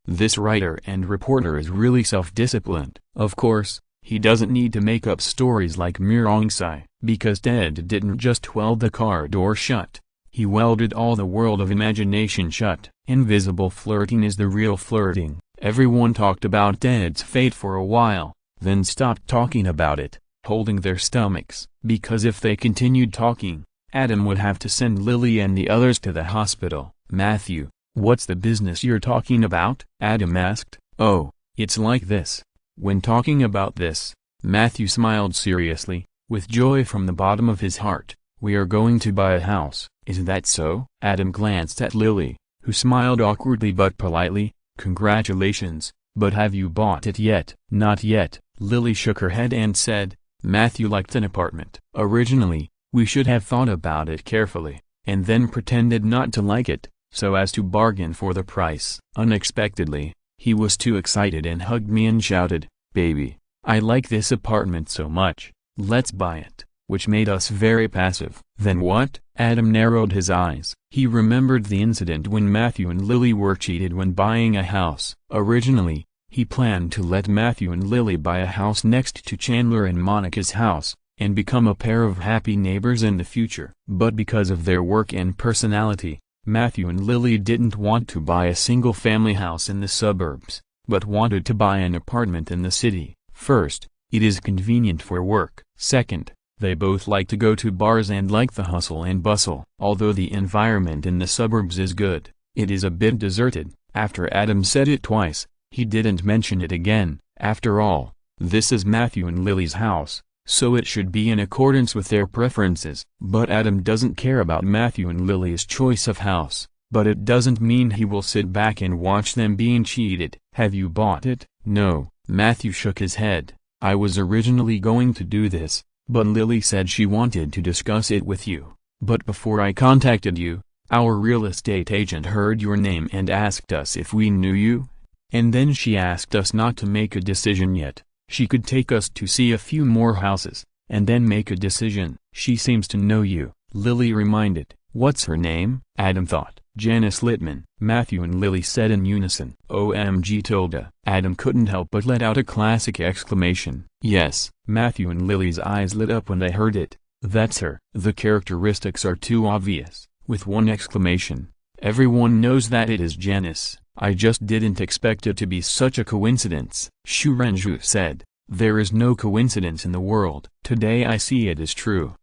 This writer and reporter is really self-disciplined. Of course, he doesn't need to make up stories like Mirongsi, because Ted didn't just weld the car door shut. He welded all the world of imagination shut. Invisible flirting is the real flirting. Everyone talked about Ted's fate for a while, then stopped talking about it, holding their stomachs, because if they continued talking, Adam would have to send Lily and the others to the hospital. Matthew, "What's the business you're talking about?" Adam asked. "Oh, it's like this." When talking about this, Matthew smiled seriously, with joy from the bottom of his heart. "We are going to buy a house." "Is that so?" Adam glanced at Lily, who smiled awkwardly but politely. "Congratulations, but have you bought it yet?" "Not yet." Lily shook her head and said, "Matthew liked an apartment. Originally, we should have thought about it carefully, and then pretended not to like it, so as to bargain for the price. Unexpectedly, he was too excited and hugged me and shouted, 'Baby, I like this apartment so much, let's buy it,' which made us very passive." "Then what?" Adam narrowed his eyes. He remembered the incident when Matthew and Lily were cheated when buying a house. Originally, he planned to let Matthew and Lily buy a house next to Chandler and Monica's house, and become a pair of happy neighbors in the future. But because of their work and personality, Matthew and Lily didn't want to buy a single-family house in the suburbs, but wanted to buy an apartment in the city. First, it is convenient for work. Second, they both like to go to bars and like the hustle and bustle. Although the environment in the suburbs is good, it is a bit deserted. After Adam said it twice, he didn't mention it again. After all, this is Matthew and Lily's house, so it should be in accordance with their preferences. But Adam doesn't care about Matthew and Lily's choice of house, but it doesn't mean he will sit back and watch them being cheated. "Have you bought it?" "No." Matthew shook his head. "I was originally going to do this, but Lily said she wanted to discuss it with you. But before I contacted you, our real estate agent heard your name and asked us if we knew you. And then she asked us not to make a decision yet. She could take us to see a few more houses, and then make a decision. She seems to know you," Lily reminded. "What's her name?" Adam thought. "Janice Littman." Matthew and Lily said in unison. "OMG tilde." Adam couldn't help but let out a classic exclamation. "Yes." Matthew and Lily's eyes lit up when they heard it. "That's her." The characteristics are too obvious. With one exclamation, everyone knows that it is Janice. "I just didn't expect it to be such a coincidence," Shu Renju said. "There is no coincidence in the world. Today I see it is true."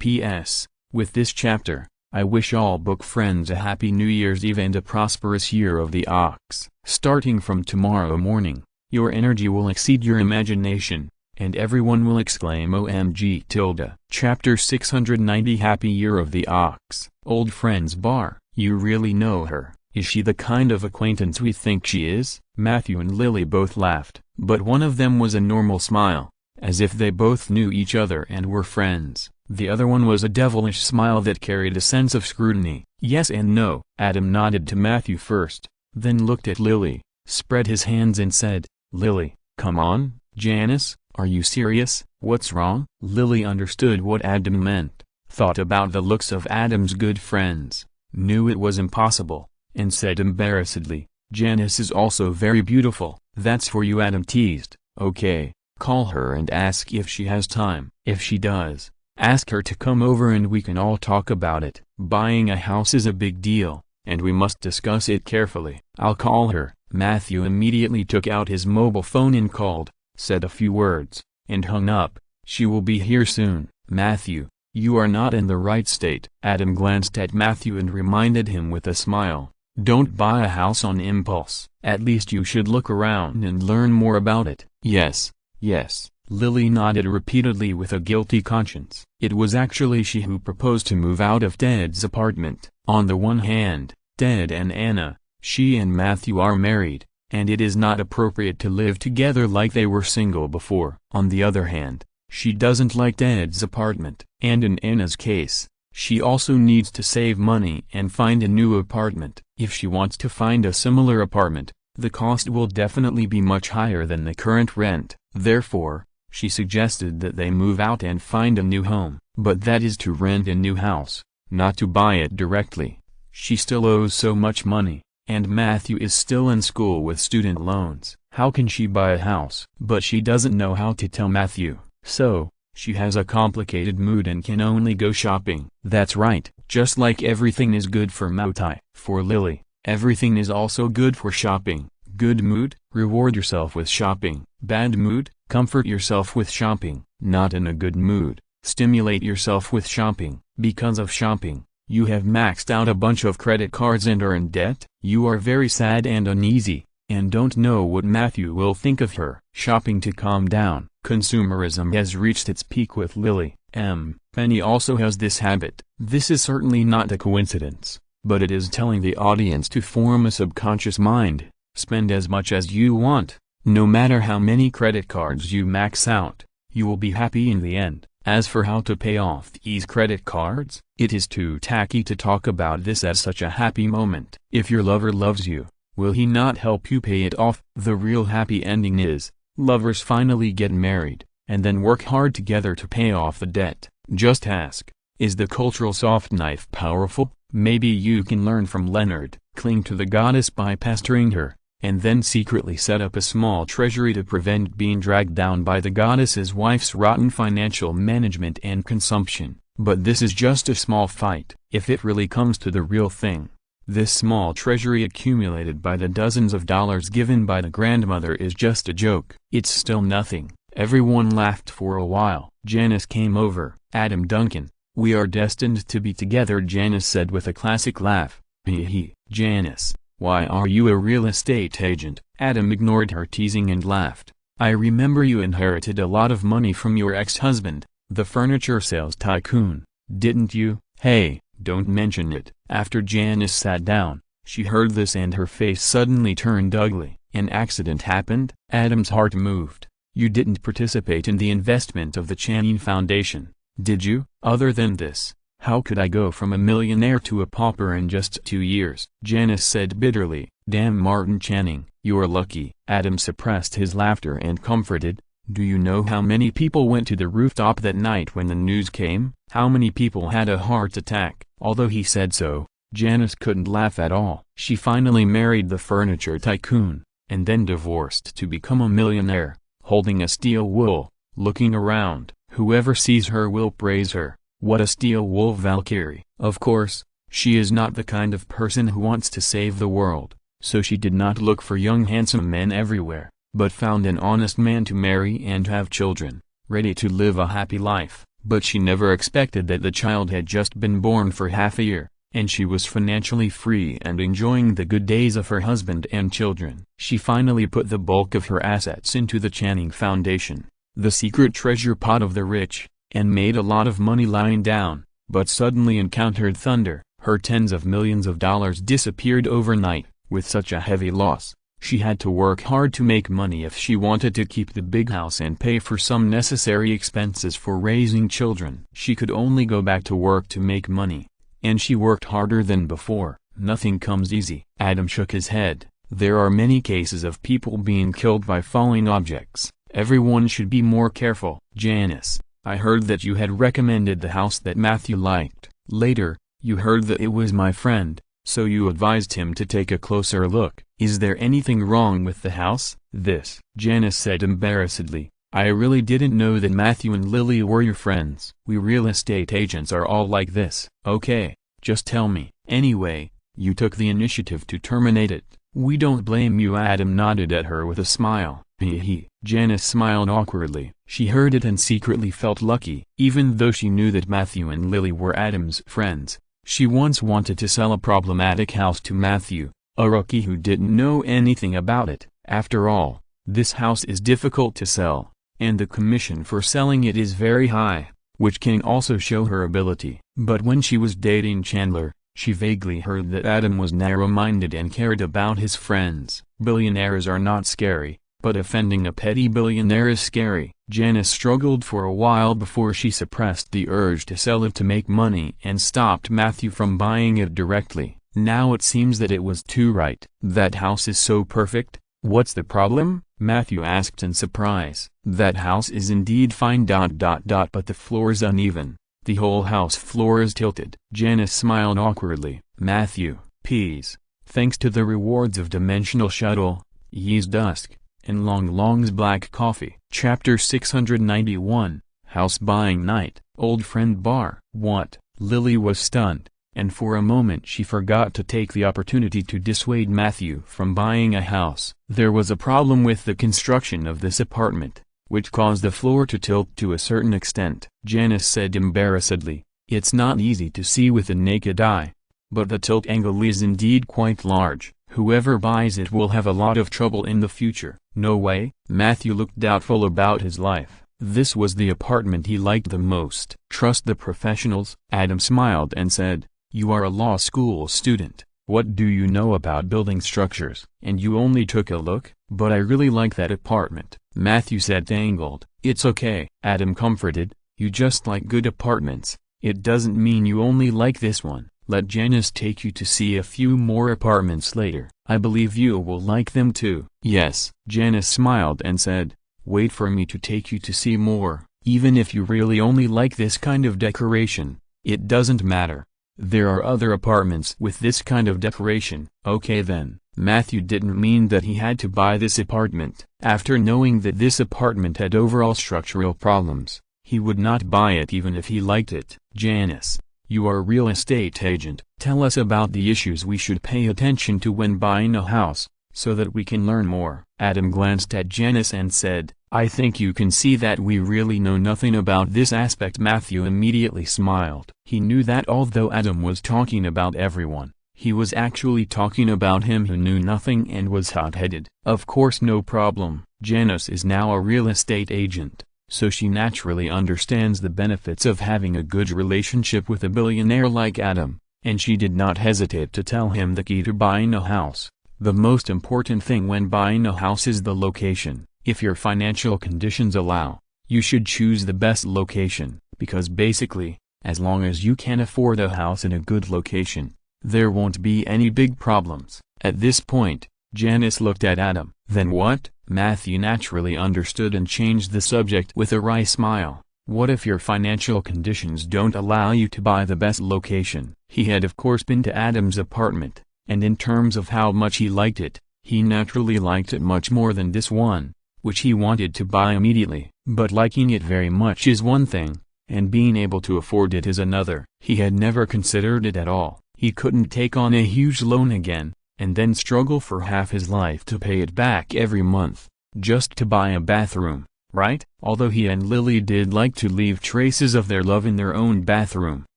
P.S. With this chapter, I wish all book friends a happy New Year's Eve and a prosperous year of the ox. Starting from tomorrow morning, your energy will exceed your imagination, and everyone will exclaim OMG tilde. Chapter 690 Happy Year of the Ox. Old friends bar. You really know her. Is she the kind of acquaintance we think she is? Matthew and Lily both laughed, but one of them was a normal smile, as if they both knew each other and were friends. The other one was a devilish smile that carried a sense of scrutiny. Yes and no. Adam nodded to Matthew first, then looked at Lily, spread his hands and said, "Lily, come on." "Janice, are you serious? What's wrong?" Lily understood what Adam meant, thought about the looks of Adam's good friends, knew it was impossible, and said embarrassedly, "Janice is also very beautiful." "That's for you," Adam teased. "Okay, call her and ask if she has time. If she does, ask her to come over and we can all talk about it. Buying a house is a big deal, and we must discuss it carefully." "I'll call her." Matthew immediately took out his mobile phone and called, said a few words, and hung up. "She will be here soon." "Matthew, you are not in the right state." Adam glanced at Matthew and reminded him with a smile, "Don't buy a house on impulse. At least you should look around and learn more about it." "Yes, yes." Lily nodded repeatedly with a guilty conscience. It was actually she who proposed to move out of Ted's apartment. On the one hand, Ted and Anna, she and Matthew are married, and it is not appropriate to live together like they were single before. On the other hand, she doesn't like Ted's apartment, and in Anna's case, she also needs to save money and find a new apartment. If she wants to find a similar apartment, the cost will definitely be much higher than the current rent. Therefore, she suggested that they move out and find a new home. But that is to rent a new house, not to buy it directly. She still owes so much money, and Matthew is still in school with student loans. How can she buy a house? But she doesn't know how to tell Matthew, so she has a complicated mood and can only go shopping. That's right. Just like everything is good for Mautai, for Lily, everything is also good for shopping. Good mood? Reward yourself with shopping. Bad mood? Comfort yourself with shopping. Not in a good mood? Stimulate yourself with shopping. Because of shopping, You have maxed out a bunch of credit cards and are in debt? You are very sad and uneasy, and don't know what Matthew will think of her. Shopping to calm down. Consumerism has reached its peak with Lily M. Penny also has this habit. This is certainly not a coincidence, but it is telling the audience to form a subconscious mind. Spend as much as you want. No matter how many credit cards you max out, you will be happy in the end. As for how to pay off these credit cards, it is too tacky to talk about this as such a happy moment. If your lover loves you, will he not help you pay it off? The real happy ending is, lovers finally get married, and then work hard together to pay off the debt. Just ask, is the cultural soft knife powerful? Maybe you can learn from Leonard. Cling to the goddess by pestering her, and then secretly set up a small treasury to prevent being dragged down by the goddess's wife's rotten financial management and consumption. But this is just a small fight. If it really comes to the real thing, this small treasury accumulated by the dozens of dollars given by the grandmother is just a joke. It's still nothing. Everyone laughed for a while. Janice came over. Adam Duncan, we are destined to be together, Janice said with a classic laugh. Hee hee. Janice, why are you a real estate agent? Adam ignored her teasing and laughed. I remember you inherited a lot of money from your ex-husband, the furniture sales tycoon, didn't you? Hey, don't mention it. After Janice sat down, she heard this and her face suddenly turned ugly. An accident happened? Adam's heart moved. You didn't participate in the investment of the Channing Foundation, did you? Other than this, how could I go from a millionaire to a pauper in just 2 years? Janice said bitterly. Damn Martin Channing, you're lucky. Adam suppressed his laughter and comforted. Do you know how many people went to the rooftop that night when the news came? How many people had a heart attack? Although he said so, Janice couldn't laugh at all. She finally married the furniture tycoon, and then divorced to become a millionaire, holding a steel wool, looking around. Whoever sees her will praise her. What a steel wool Valkyrie. Of course, she is not the kind of person who wants to save the world, so she did not look for young handsome men everywhere, but found an honest man to marry and have children, ready to live a happy life. But she never expected that the child had just been born for half a year, and she was financially free and enjoying the good days of her husband and children. She finally put the bulk of her assets into the Channing Foundation, the secret treasure pot of the rich, and made a lot of money lying down, but suddenly encountered thunder. Her tens of millions of dollars disappeared overnight. With such a heavy loss, she had to work hard to make money if she wanted to keep the big house and pay for some necessary expenses for raising children. She could only go back to work to make money, and she worked harder than before. Nothing comes easy. Adam shook his head. There are many cases of people being killed by falling objects. Everyone should be more careful. Janice, I heard that you had recommended the house that Matthew liked. Later, you heard that it was my friend, so you advised him to take a closer look. Is there anything wrong with the house? This, Janice said embarrassedly. I really didn't know that Matthew and Lily were your friends. We real estate agents are all like this. Okay, just tell me. Anyway, you took the initiative to terminate it. We don't blame you. Adam nodded at her with a smile. Hee hee. Janice smiled awkwardly. She heard it and secretly felt lucky. Even though she knew that Matthew and Lily were Adam's friends, she once wanted to sell a problematic house to Matthew, a rookie who didn't know anything about it. After all, this house is difficult to sell, and the commission for selling it is very high, which can also show her ability. But when she was dating Chandler, she vaguely heard that Adam was narrow-minded and cared about his friends. Billionaires are not scary, but offending a petty billionaire is scary. Janice struggled for a while before she suppressed the urge to sell it to make money and stopped Matthew from buying it directly. Now it seems that it was too right. That house is so perfect. What's the problem? Matthew asked in surprise. That house is indeed fine. But the floor's uneven. The whole house floor is tilted. Janice smiled awkwardly. Matthew, peas. Thanks to the rewards of Dimensional Shuttle, Ye's Dusk, and Long's black coffee. Chapter 691, House Buying Night. Old Friend Bar. What? Lily was stunned, and for a moment she forgot to take the opportunity to dissuade Matthew from buying a house. There was a problem with the construction of this apartment, which caused the floor to tilt to a certain extent. Janice said embarrassedly, It's not easy to see with the naked eye. But the tilt angle is indeed quite large. Whoever buys it will have a lot of trouble in the future. No way. Matthew looked doubtful about his life. This was the apartment he liked the most. Trust the professionals. Adam smiled and said, "You are a law school student. What do you know about building structures? And you only took a look?" "But I really like that apartment," Matthew said, tangled. "It's okay," Adam comforted. "You just like good apartments. It doesn't mean you only like this one. Let Janice take you to see a few more apartments later. I believe you will like them too." "Yes." Janice smiled and said, "Wait for me to take you to see more. Even if you really only like this kind of decoration, it doesn't matter. There are other apartments with this kind of decoration." "Okay then." Matthew didn't mean that he had to buy this apartment. After knowing that this apartment had overall structural problems, he would not buy it even if he liked it. "Janice, you are a real estate agent. Tell us about the issues we should pay attention to when buying a house, so that we can learn more." Adam glanced at Janice and said, "I think you can see that we really know nothing about this aspect." Matthew immediately smiled. He knew that although Adam was talking about everyone, he was actually talking about him who knew nothing and was hot-headed. "Of course, no problem. Janice is now a real estate agent, so she naturally understands the benefits of having a good relationship with a billionaire like Adam, and she did not hesitate to tell him the key to buying a house. The most important thing when buying a house is the location. If your financial conditions allow, you should choose the best location, because basically, as long as you can afford a house in a good location, there won't be any big problems." At this point, Janice looked at Adam. "Then what?" Matthew naturally understood and changed the subject with a wry smile. "What if your financial conditions don't allow you to buy the best location?" He had of course been to Adam's apartment, and in terms of how much he liked it, he naturally liked it much more than this one, which he wanted to buy immediately. But liking it very much is one thing, and being able to afford it is another. He had never considered it at all. He couldn't take on a huge loan again, and then struggle for half his life to pay it back every month, just to buy a bathroom, right? Although he and Lily did like to leave traces of their love in their own bathroom,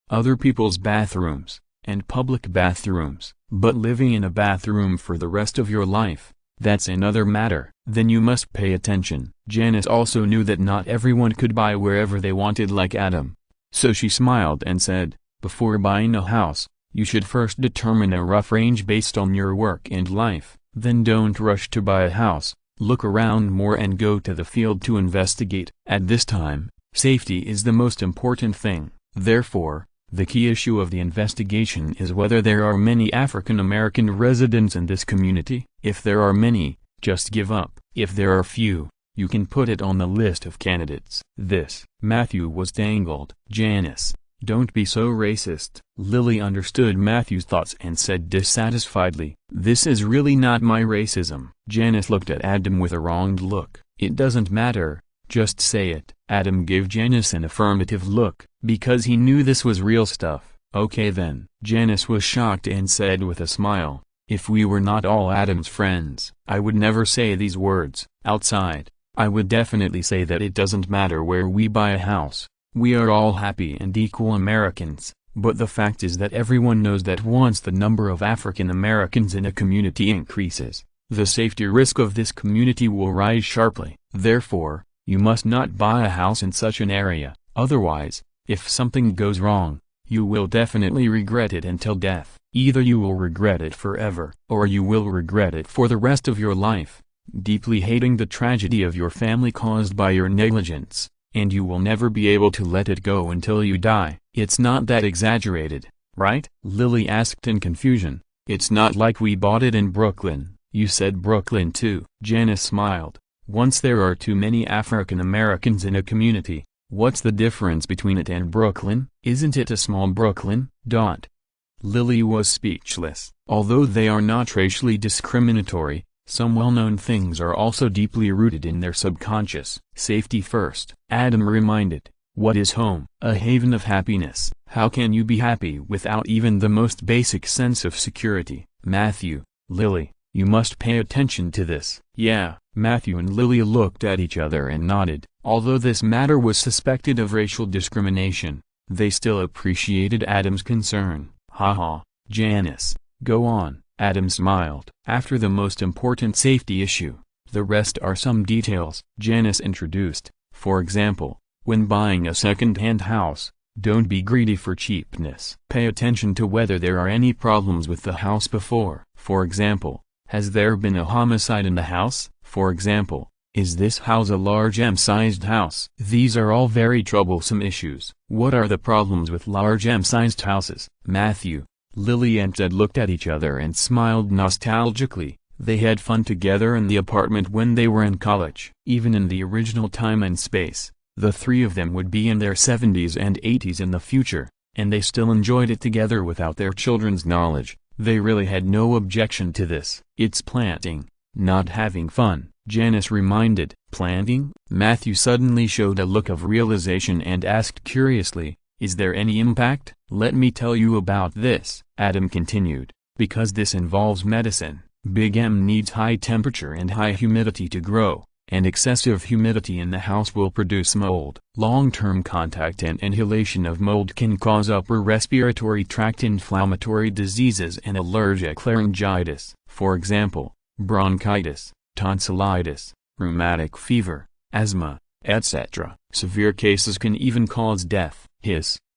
other people's bathrooms, and public bathrooms, but living in a bathroom for the rest of your life, that's another matter. Then you must pay attention. Janice also knew that not everyone could buy wherever they wanted like Adam. So she smiled and said, "Before buying a house, you should first determine a rough range based on your work and life. Then don't rush to buy a house, look around more and go to the field to investigate." At this time, safety is the most important thing. Therefore, the key issue of the investigation is whether there are many African American residents in this community. If there are many, just give up. If there are few, you can put it on the list of candidates. Matthew was tangled. "Janice, don't be so racist." Lily understood Matthew's thoughts and said dissatisfiedly, "This is really not my racism." Janice looked at Adam with a wronged look. "It doesn't matter, just say it." Adam gave Janice an affirmative look, because he knew this was real stuff. "Okay then." Janice was shocked and said with a smile, "If we were not all Adam's friends, I would never say these words. Outside, I would definitely say that it doesn't matter where we buy a house. We are all happy and equal Americans, but the fact is that everyone knows that once the number of African Americans in a community increases, the safety risk of this community will rise sharply. Therefore, you must not buy a house in such an area, otherwise, if something goes wrong, you will definitely regret it until death. Either you will regret it forever, or you will regret it for the rest of your life, deeply hating the tragedy of your family caused by your negligence, and you will never be able to let it go until you die." "It's not that exaggerated, right?" Lily asked in confusion. "It's not like we bought it in Brooklyn." "You said Brooklyn too." Janice smiled. "Once there are too many African Americans in a community, what's the difference between it and Brooklyn? Isn't it a small Brooklyn?" Lily was speechless. Although they are not racially discriminatory, some well-known things are also deeply rooted in their subconscious. "Safety first," Adam reminded. "What is home? A haven of happiness. How can you be happy without even the most basic sense of security?" "Matthew, Lily, you must pay attention to this." "Yeah." Matthew and Lily looked at each other and nodded. Although this matter was suspected of racial discrimination, They still appreciated Adam's concern. Haha, Janice, go on, Adam smiled. After the most important safety issue, the rest are some details. Janice introduced, for example, when buying a second-hand house, don't be greedy for cheapness. Pay attention to whether there are any problems with the house before. For example, has there been a homicide in the house? For example, is this house a large M-sized house? These are all very troublesome issues. What are the problems with large M-sized houses? Matthew, Lily and Ted looked at each other and smiled nostalgically. They had fun together in the apartment when they were in college. Even in the original time and space, the three of them would be in their 70s and 80s in the future, and they still enjoyed it together without their children's knowledge. They really had no objection to this. It's planting, not having fun, Janice reminded. Planting? Matthew suddenly showed a look of realization and asked curiously, is there any impact? Let me tell you about this, Adam continued, because this involves medicine. Big M needs high temperature and high humidity to grow, and excessive humidity in the house will produce mold. Long-term contact and inhalation of mold can cause upper respiratory tract inflammatory diseases and allergic laryngitis, for example, bronchitis, tonsillitis, rheumatic fever, asthma, etc. Severe cases can even cause death.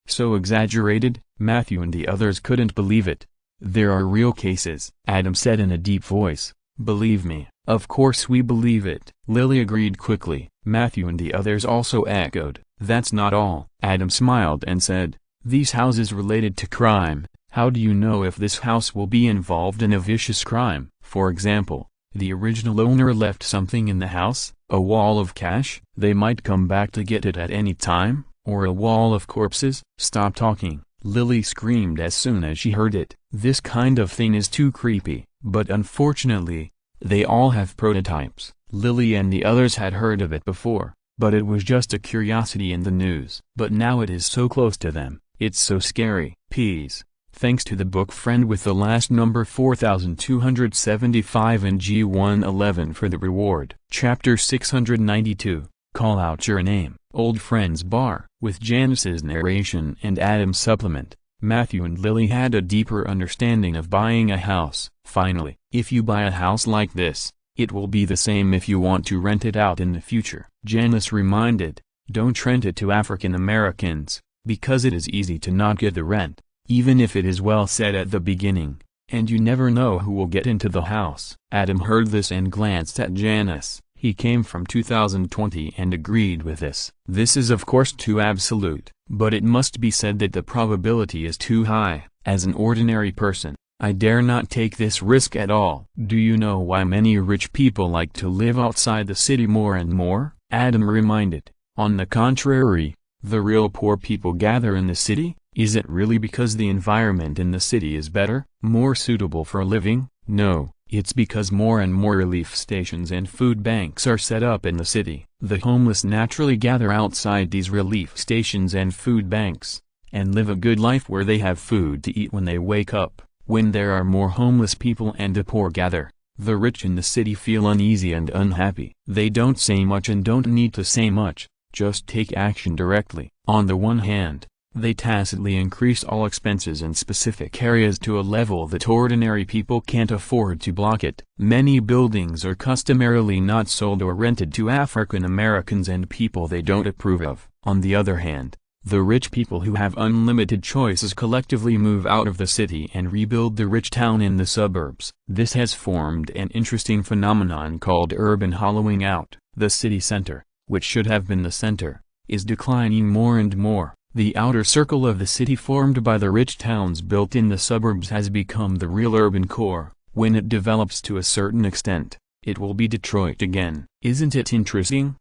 So exaggerated? Matthew and the others couldn't believe it. There are real cases, Adam said in a deep voice. Believe me, of course we believe it. Lily agreed quickly. Matthew and the others also echoed. That's not all. Adam smiled and said, these houses related to crime. How do you know if this house will be involved in a vicious crime? For example, the original owner left something in the house, a wall of cash. They might come back to get it at any time, or a wall of corpses. Stop talking, Lily screamed as soon as she heard it. This kind of thing is too creepy, but unfortunately, they all have prototypes. Lily and the others had heard of it before, but it was just a curiosity in the news. But now it is so close to them, it's so scary. Peas. Thanks to the book Friend with the last number 4275 and G111 for the reward. Chapter 692, Call Out Your Name. Old Friends Bar. With Janice's narration and Adam's supplement, Matthew and Lily had a deeper understanding of buying a house. Finally, if you buy a house like this, it will be the same if you want to rent it out in the future. Janice reminded, don't rent it to African Americans, because it is easy to not get the rent, even if it is well said at the beginning, and you never know who will get into the house. Adam heard this and glanced at Janice. He came from 2020 and agreed with this. This is of course too absolute, but it must be said that the probability is too high. As an ordinary person, I dare not take this risk at all. Do you know why many rich people like to live outside the city more and more? Adam reminded. On the contrary, the real poor people gather in the city. Is it really because the environment in the city is better, more suitable for living? No. It's because more and more relief stations and food banks are set up in the city. The homeless naturally gather outside these relief stations and food banks, and live a good life where they have food to eat when they wake up. When there are more homeless people and the poor gather, the rich in the city feel uneasy and unhappy. They don't say much and don't need to say much, just take action directly. On the one hand, they tacitly increase all expenses in specific areas to a level that ordinary people can't afford to block it. Many buildings are customarily not sold or rented to African Americans and people they don't approve of. On the other hand, the rich people who have unlimited choices collectively move out of the city and rebuild the rich town in the suburbs. This has formed an interesting phenomenon called urban hollowing out. The city center, which should have been the center, is declining more and more. The outer circle of the city formed by the rich towns built in the suburbs has become the real urban core. When it develops to a certain extent, it will be Detroit again. Isn't it interesting?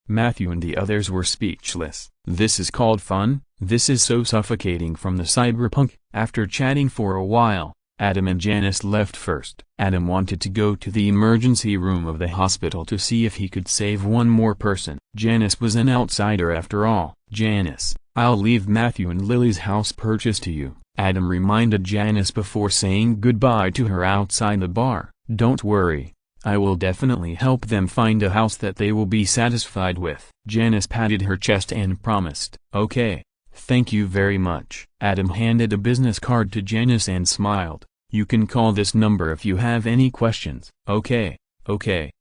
Matthew and the others were speechless. This is called fun? This is so suffocating from the cyberpunk. After chatting for a while, Adam and Janice left first. Adam wanted to go to the emergency room of the hospital to see if he could save one more person. Janice was an outsider after all. Janice, I'll leave Matthew and Lily's house purchase to you, Adam reminded Janice before saying goodbye to her outside the bar. Don't worry, I will definitely help them find a house that they will be satisfied with. Janice patted her chest and promised. Okay, Thank you very much. Adam handed a business card to Janice and smiled. You can call this number if you have any questions. Okay.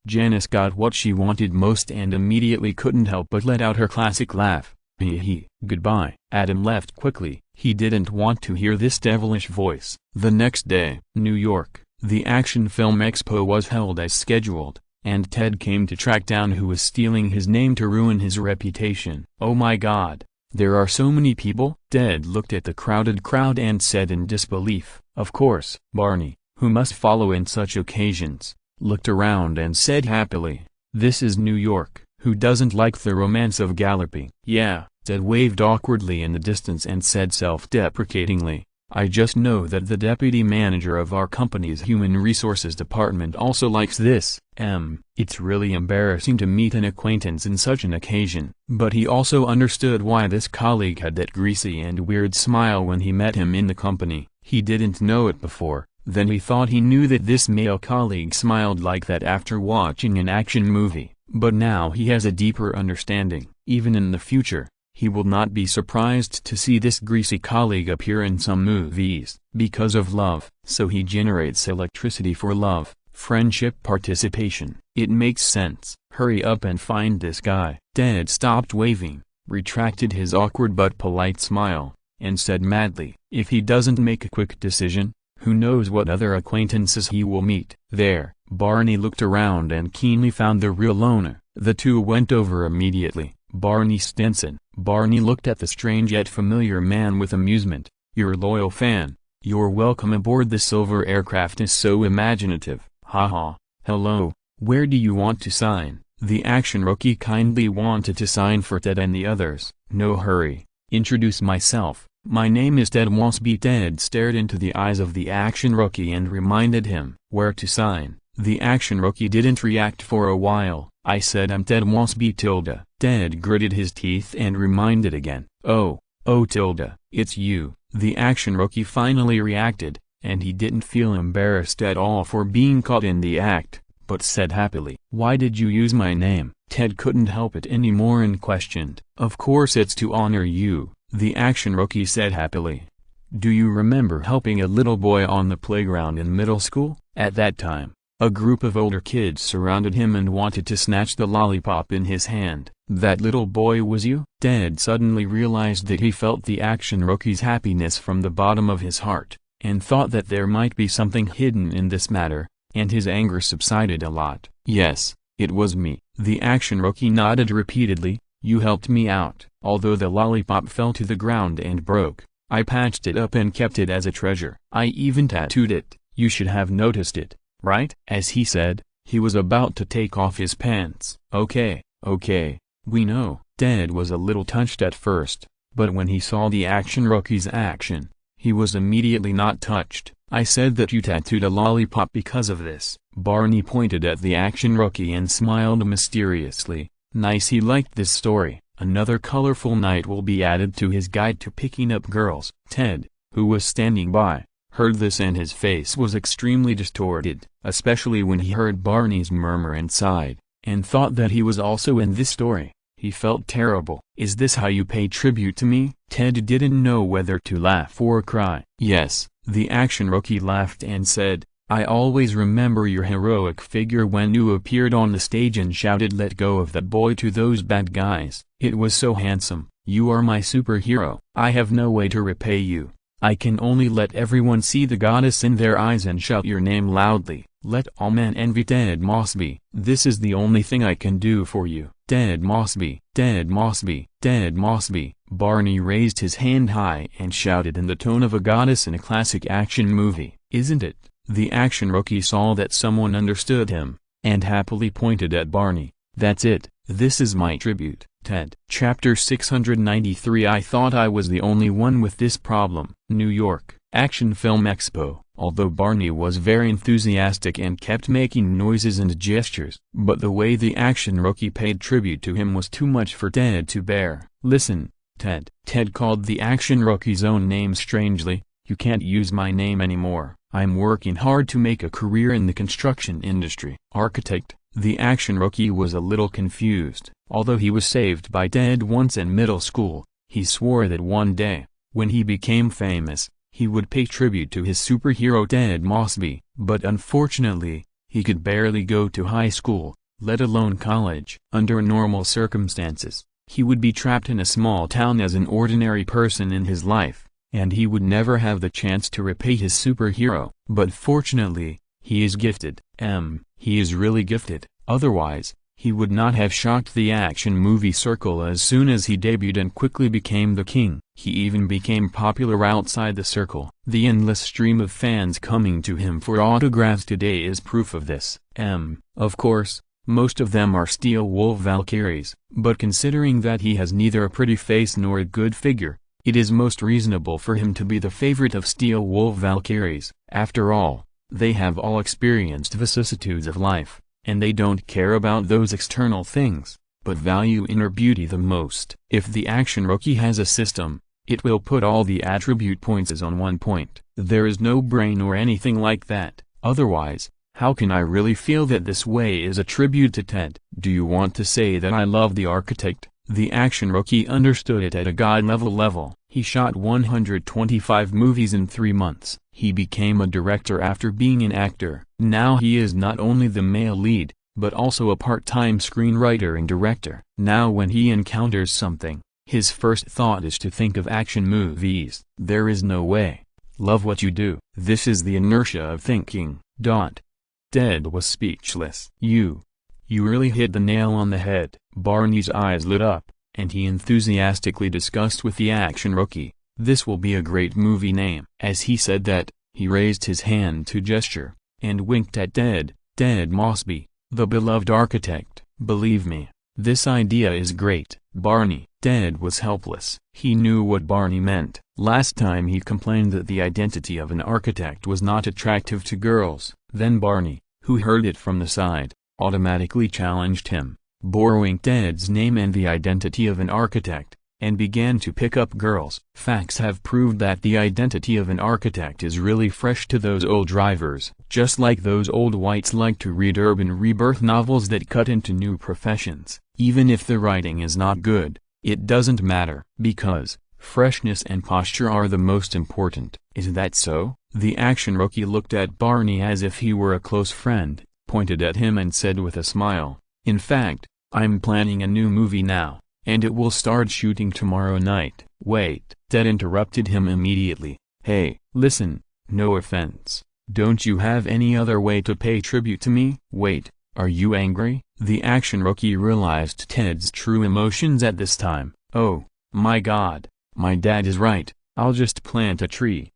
Janice got what she wanted most and immediately couldn't help but let out her classic laugh. Hee hee. Goodbye. Adam left quickly. He didn't want to hear this devilish voice. The next day, New York, the Action Film Expo was held as scheduled, and Ted came to track down who was stealing his name to ruin his reputation. Oh my God, there are so many people? Ted looked at the crowded crowd and said in disbelief. Of course. Barney, who must follow in such occasions, looked around and said happily, "This is New York. Who doesn't like the romance of galloping?" Yeah. Ted waved awkwardly in the distance and said self-deprecatingly, "I just know that the deputy manager of our company's human resources department also likes this. It's really embarrassing to meet an acquaintance in such an occasion." But he also understood why this colleague had that greasy and weird smile when he met him in the company. He didn't know it before, then he thought he knew that this male colleague smiled like that after watching an action movie, but now he has a deeper understanding. Even in the future, he will not be surprised to see this greasy colleague appear in some movies. Because of love, so he generates electricity for love, friendship, participation. It makes sense. Hurry up and find this guy. Ted stopped waving, retracted his awkward but polite smile, and said madly, "If he doesn't make a quick decision, who knows what other acquaintances he will meet." There, Barney looked around and keenly found the real owner. The two went over immediately. Barney Stinson. Barney looked at the strange yet familiar man with amusement. "You're a loyal fan. You're welcome aboard. The silver aircraft is so imaginative. Haha. Hello, where do you want to sign?" The action rookie kindly wanted to sign for Ted and the others. "No hurry. Introduce myself. My name is Ted Mosby." Ted stared into the eyes of the action rookie and reminded him where to sign. The action rookie didn't react for a while. "I said I'm Ted Mosby tilde." Ted gritted his teeth and reminded again. Oh tilde, it's you." The action rookie finally reacted, and he didn't feel embarrassed at all for being caught in the act, but said happily, "Why did you use my name?" Ted couldn't help it anymore and questioned. "Of course it's to honor you," the action rookie said happily. "Do you remember helping a little boy on the playground in middle school?" At that time, a group of older kids surrounded him and wanted to snatch the lollipop in his hand. "That little boy was you?" Ted suddenly realized that he felt the action rookie's happiness from the bottom of his heart, and thought that there might be something hidden in this matter, and his anger subsided a lot. "Yes, it was me." The action rookie nodded repeatedly. "You helped me out." Although the lollipop fell to the ground and broke, I patched it up and kept it as a treasure. I even tattooed it. You should have noticed it, right? As he said, he was about to take off his pants. Okay, we know." Ted was a little touched at first, but when he saw the action rookie's action, he was immediately not touched. "I said that you tattooed a lollipop because of this." Barney pointed at the action rookie and smiled mysteriously. Nice, he liked this story. Another colorful night will be added to his guide to picking up girls. Ted, who was standing by, heard this and his face was extremely distorted, especially when he heard Barney's murmur and sighed, and thought that he was also in this story. He felt terrible. "Is this how you pay tribute to me?" Ted didn't know whether to laugh or cry. "Yes," the action rookie laughed and said, "I always remember your heroic figure when you appeared on the stage and shouted 'Let go of that boy' to those bad guys. It was so handsome. You are my superhero. I have no way to repay you. I can only let everyone see the goddess in their eyes and shout your name loudly. Let all men envy Ted Mosby. This is the only thing I can do for you. Ted Mosby, Ted Mosby, Ted Mosby." Barney raised his hand high and shouted in the tone of a goddess in a classic action movie. "Isn't it?" The action rookie saw that someone understood him, and happily pointed at Barney. "That's it. This is my tribute, Ted." Chapter 693. I thought I was the only one with this problem. New York, Action Film Expo. Although Barney was very enthusiastic and kept making noises and gestures, but the way the action rookie paid tribute to him was too much for Ted to bear. "Listen, Ted." Ted called the action rookie's own name strangely. "You can't use my name anymore. I'm working hard to make a career in the construction industry." "Architect?" The action rookie was a little confused. Although he was saved by Ted once in middle school, He swore that one day, when he became famous, he would pay tribute to his superhero Ted Mosby. But unfortunately, he could barely go to high school, let alone college. Under normal circumstances, he would be trapped in a small town as an ordinary person in his life, and he would never have the chance to repay his superhero. But fortunately, he is gifted. He is really gifted, otherwise, he would not have shocked the action movie circle as soon as he debuted and quickly became the king. He even became popular outside the circle. The endless stream of fans coming to him for autographs today is proof of this. Of course, most of them are Steel Wolf Valkyries, but considering that he has neither a pretty face nor a good figure, it is most reasonable for him to be the favorite of Steel Wolf Valkyries. After all, they have all experienced vicissitudes of life, and they don't care about those external things, but value inner beauty the most. If the action rookie has a system, it will put all the attribute points on one point. There is no brain or anything like that, otherwise, how can I really feel that this way is a tribute to Ted? Do you want to say that I love the architect? The action rookie understood it at a god-level level. He shot 125 movies in 3 months. He became a director after being an actor. Now he is not only the male lead, but also a part-time screenwriter and director. Now when he encounters something, his first thought is to think of action movies. There is no way. Love what you do. This is the inertia of thinking. Ted was speechless. You really hit the nail on the head. Barney's eyes lit up, and he enthusiastically discussed with the action rookie, "This will be a great movie name." As he said that, he raised his hand to gesture, and winked at Ted Mosby, the beloved architect. "Believe me, this idea is great, Barney." Ted was helpless. He knew what Barney meant. Last time he complained that the identity of an architect was not attractive to girls. Then Barney, who heard it from the side, automatically challenged him, borrowing Ted's name and the identity of an architect, and began to pick up girls. Facts have proved that the identity of an architect is really fresh to those old drivers. Just like those old whites like to read urban rebirth novels that cut into new professions. Even if the writing is not good, it doesn't matter, because freshness and posture are the most important. Is that so? The action rookie looked at Barney as if he were a close friend, pointed at him and said with a smile, "In fact, I'm planning a new movie now, and it will start shooting tomorrow night." "Wait," Ted interrupted him immediately. "Hey, listen, no offense. Don't you have any other way to pay tribute to me?" "Wait, are you angry?" The action rookie realized Ted's true emotions at this time. "Oh, my God, my dad is right. I'll just plant a tree.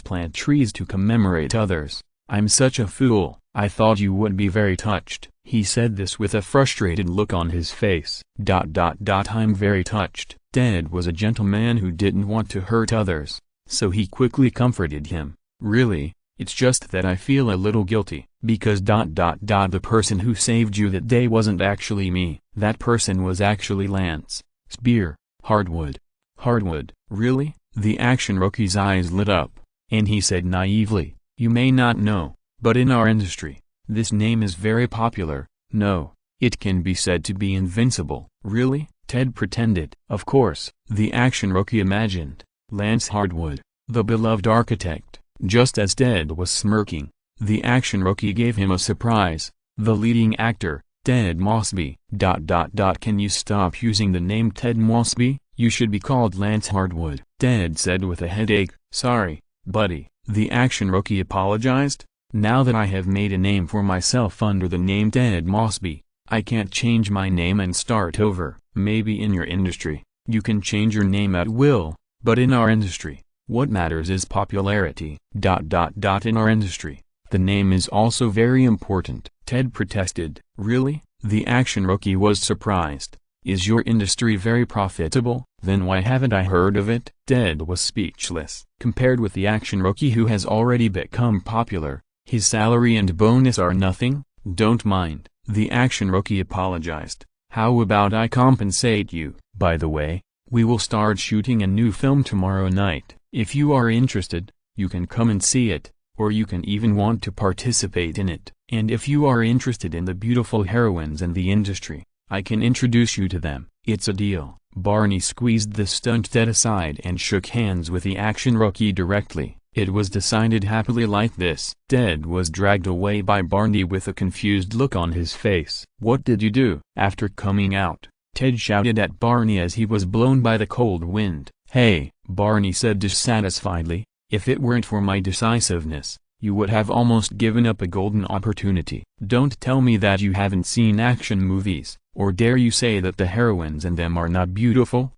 Plant trees to commemorate others. I'm such a fool. I thought you would be very touched." He said this with a frustrated look on his face. I'm very touched. Ted was a gentleman who didn't want to hurt others, so he quickly comforted him. "Really, it's just that I feel a little guilty, because the person who saved you that day wasn't actually me. That person was actually Lance Hardwood." "Hardwood, really?" The action rookie's eyes lit up, and he said naively, "You may not know, but in our industry, this name is very popular. No, it can be said to be invincible." "Really?" Ted pretended. "Of course." The action rookie imagined Lance Hardwood, the beloved architect. Just as Ted was smirking, the action rookie gave him a surprise. "The leading actor, Ted Mosby. Can you stop using the name Ted Mosby? You should be called Lance Hardwood." Ted said with a headache. "Sorry, buddy." The action rookie apologized. "Now that I have made a name for myself under the name Ted Mosby, I can't change my name and start over." "Maybe in your industry, you can change your name at will, but in our industry, what matters is popularity. In our industry, the name is also very important." Ted protested. "Really?" The action rookie was surprised. "Is your industry very profitable? Then why haven't I heard of it?" Ted was speechless. Compared with the action rookie who has already become popular, his salary and bonus are nothing. "Don't mind," the action rookie apologized. "How about I compensate you? By the way, we will start shooting a new film tomorrow night. If you are interested, you can come and see it, or you can even want to participate in it. And if you are interested in the beautiful heroines in the industry, I can introduce you to them. It's a deal." Barney squeezed the stunt Ted aside and shook hands with the action rookie directly. It was decided happily like this. Ted was dragged away by Barney with a confused look on his face. "What did you do?" After coming out, Ted shouted at Barney as he was blown by the cold wind. "Hey," Barney said dissatisfiedly, "if it weren't for my decisiveness, you would have almost given up a golden opportunity. Don't tell me that you haven't seen action movies, or dare you say that the heroines in them are not beautiful?"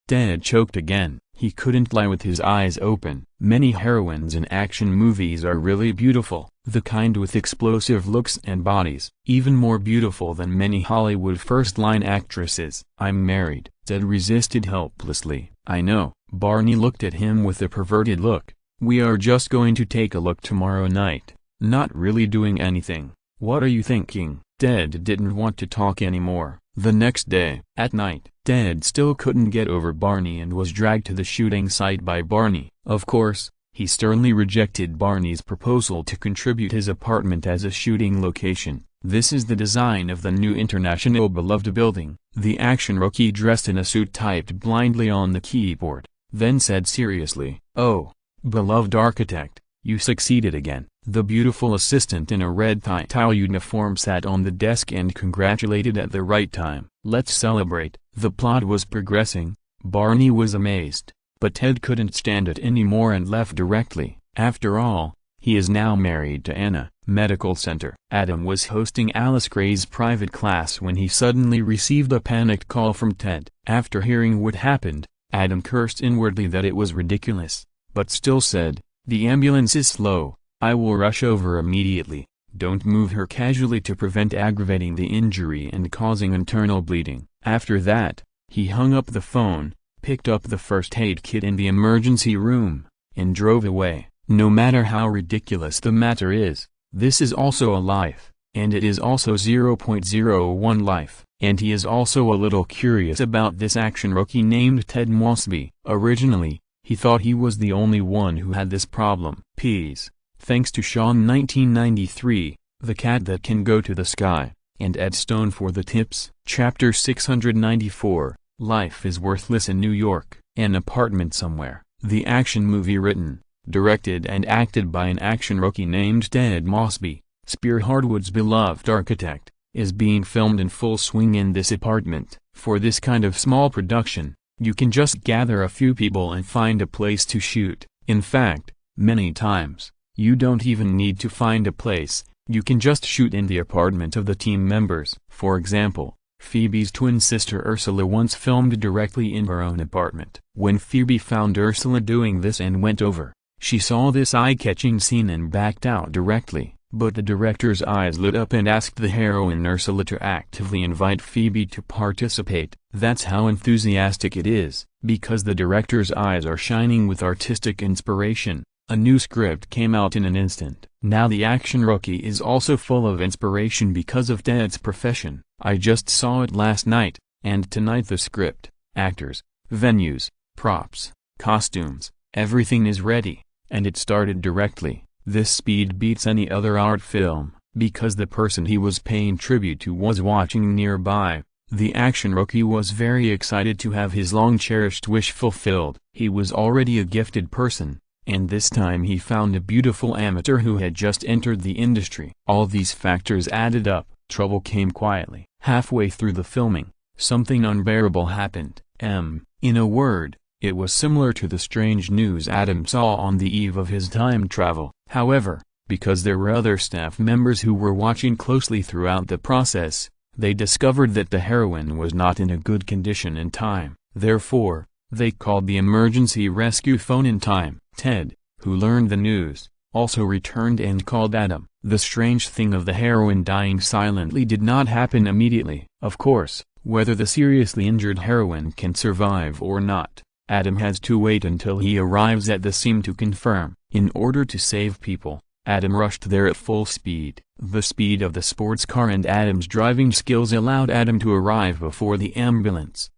Ted choked again. He couldn't lie with his eyes open. Many heroines in action movies are really beautiful, the kind with explosive looks and bodies, even more beautiful than many Hollywood first-line actresses. "I'm married," Ted resisted helplessly. "I know." Barney looked at him with a perverted look. "We are just going to take a look tomorrow night. Not really doing anything. What are you thinking?" Ted didn't want to talk anymore. The next day, at night, Ted still couldn't get over Barney and was dragged to the shooting site by Barney. Of course, he sternly rejected Barney's proposal to contribute his apartment as a shooting location. "This is the design of the new International Beloved building," the action rookie dressed in a suit typed blindly on the keyboard, then said seriously. "Oh, beloved architect, you succeeded again." The beautiful assistant in a red tie uniform sat on the desk and congratulated at the right time. "Let's celebrate." The plot was progressing. Barney was amazed, but Ted couldn't stand it anymore and left directly. After all, he is now married to Anna. Medical Center. Adam was hosting Alice Gray's private class when he suddenly received a panicked call from Ted. After hearing what happened, Adam cursed inwardly that it was ridiculous, but still said, "The ambulance is slow. I will rush over immediately. Don't move her casually to prevent aggravating the injury and causing internal bleeding." After that, he hung up the phone, picked up the first aid kit in the emergency room, and drove away. No matter how ridiculous the matter is, this is also a life, and it is also 0.01 life. And he is also a little curious about this action rookie named Ted Mosby. Originally, he thought he was the only one who had this problem. Peace. Thanks to Sean 1993, The Cat That Can Go to the Sky, and Ed Stone for the tips. Chapter 694, Life is Worthless in New York. An Apartment Somewhere. The action movie written, directed and acted by an action rookie named Ted Mosby, Spear Hardwood's beloved architect, is being filmed in full swing in this apartment. For this kind of small production, you can just gather a few people and find a place to shoot. In fact, many times, you don't even need to find a place, you can just shoot in the apartment of the team members. For example, Phoebe's twin sister Ursula once filmed directly in her own apartment. When Phoebe found Ursula doing this and went over, she saw this eye-catching scene and backed out directly. But the director's eyes lit up and asked the heroine Ursula to actively invite Phoebe to participate. That's how enthusiastic it is. Because the director's eyes are shining with artistic inspiration, a new script came out in an instant. Now the action rookie is also full of inspiration because of Ted's profession. "I just saw it last night, and tonight the script, actors, venues, props, costumes, everything is ready, and it started directly." This speed beats any other art film, because the person he was paying tribute to was watching nearby. The action rookie was very excited to have his long-cherished wish fulfilled. He was already a gifted person, and this time he found a beautiful amateur who had just entered the industry. All these factors added up. Trouble came quietly. Halfway through the filming, something unbearable happened. In a word, it was similar to the strange news Adam saw on the eve of his time travel. However, because there were other staff members who were watching closely throughout the process, they discovered that the heroine was not in a good condition in time. Therefore, they called the emergency rescue phone in time. Ted, who learned the news, also returned and called Adam. The strange thing of the heroine dying silently did not happen immediately. Of course, whether the seriously injured heroine can survive or not, Adam has to wait until he arrives at the scene to confirm. In order to save people, Adam rushed there at full speed. The speed of the sports car and Adam's driving skills allowed Adam to arrive before the ambulance.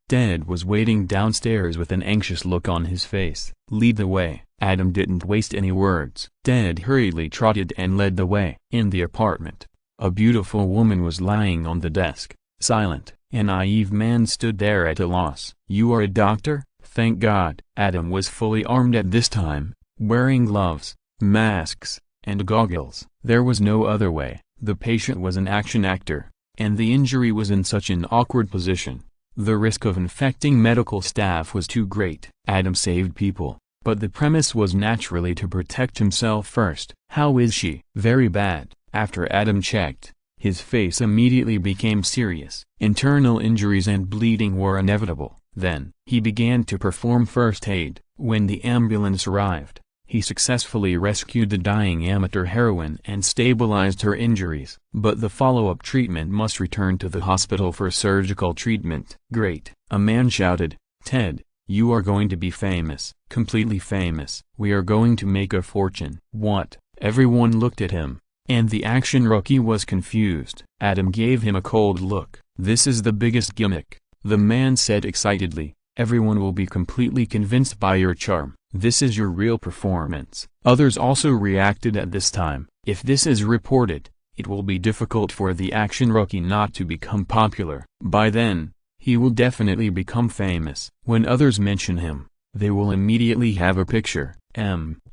Ted was waiting downstairs with an anxious look on his face. "Lead the way." Adam didn't waste any words. Ted hurriedly trotted and led the way. In the apartment, a beautiful woman was lying on the desk, silent. A naive man stood there at a loss. "You are a doctor? Thank God." Adam was fully armed at this time, wearing gloves, masks, and goggles. There was no other way. The patient was an action actor, and the injury was in such an awkward position. The risk of infecting medical staff was too great. Adam saved people, but the premise was naturally to protect himself first. "How is she?" "Very bad." After Adam checked, his face immediately became serious. Internal injuries and bleeding were inevitable. Then, he began to perform first aid. When the ambulance arrived, he successfully rescued the dying amateur heroine and stabilized her injuries. But the follow-up treatment must return to the hospital for surgical treatment. "Great," a man shouted. "Ted, you are going to be famous. Completely famous. We are going to make a fortune." "What?" Everyone looked at him, and the action rookie was confused. Adam gave him a cold look. "This is the biggest gimmick," the man said excitedly. "Everyone will be completely convinced by your charm. This is your real performance." Others also reacted at this time. If this is reported, it will be difficult for the action rookie not to become popular. By then, he will definitely become famous. When others mention him, they will immediately have a picture,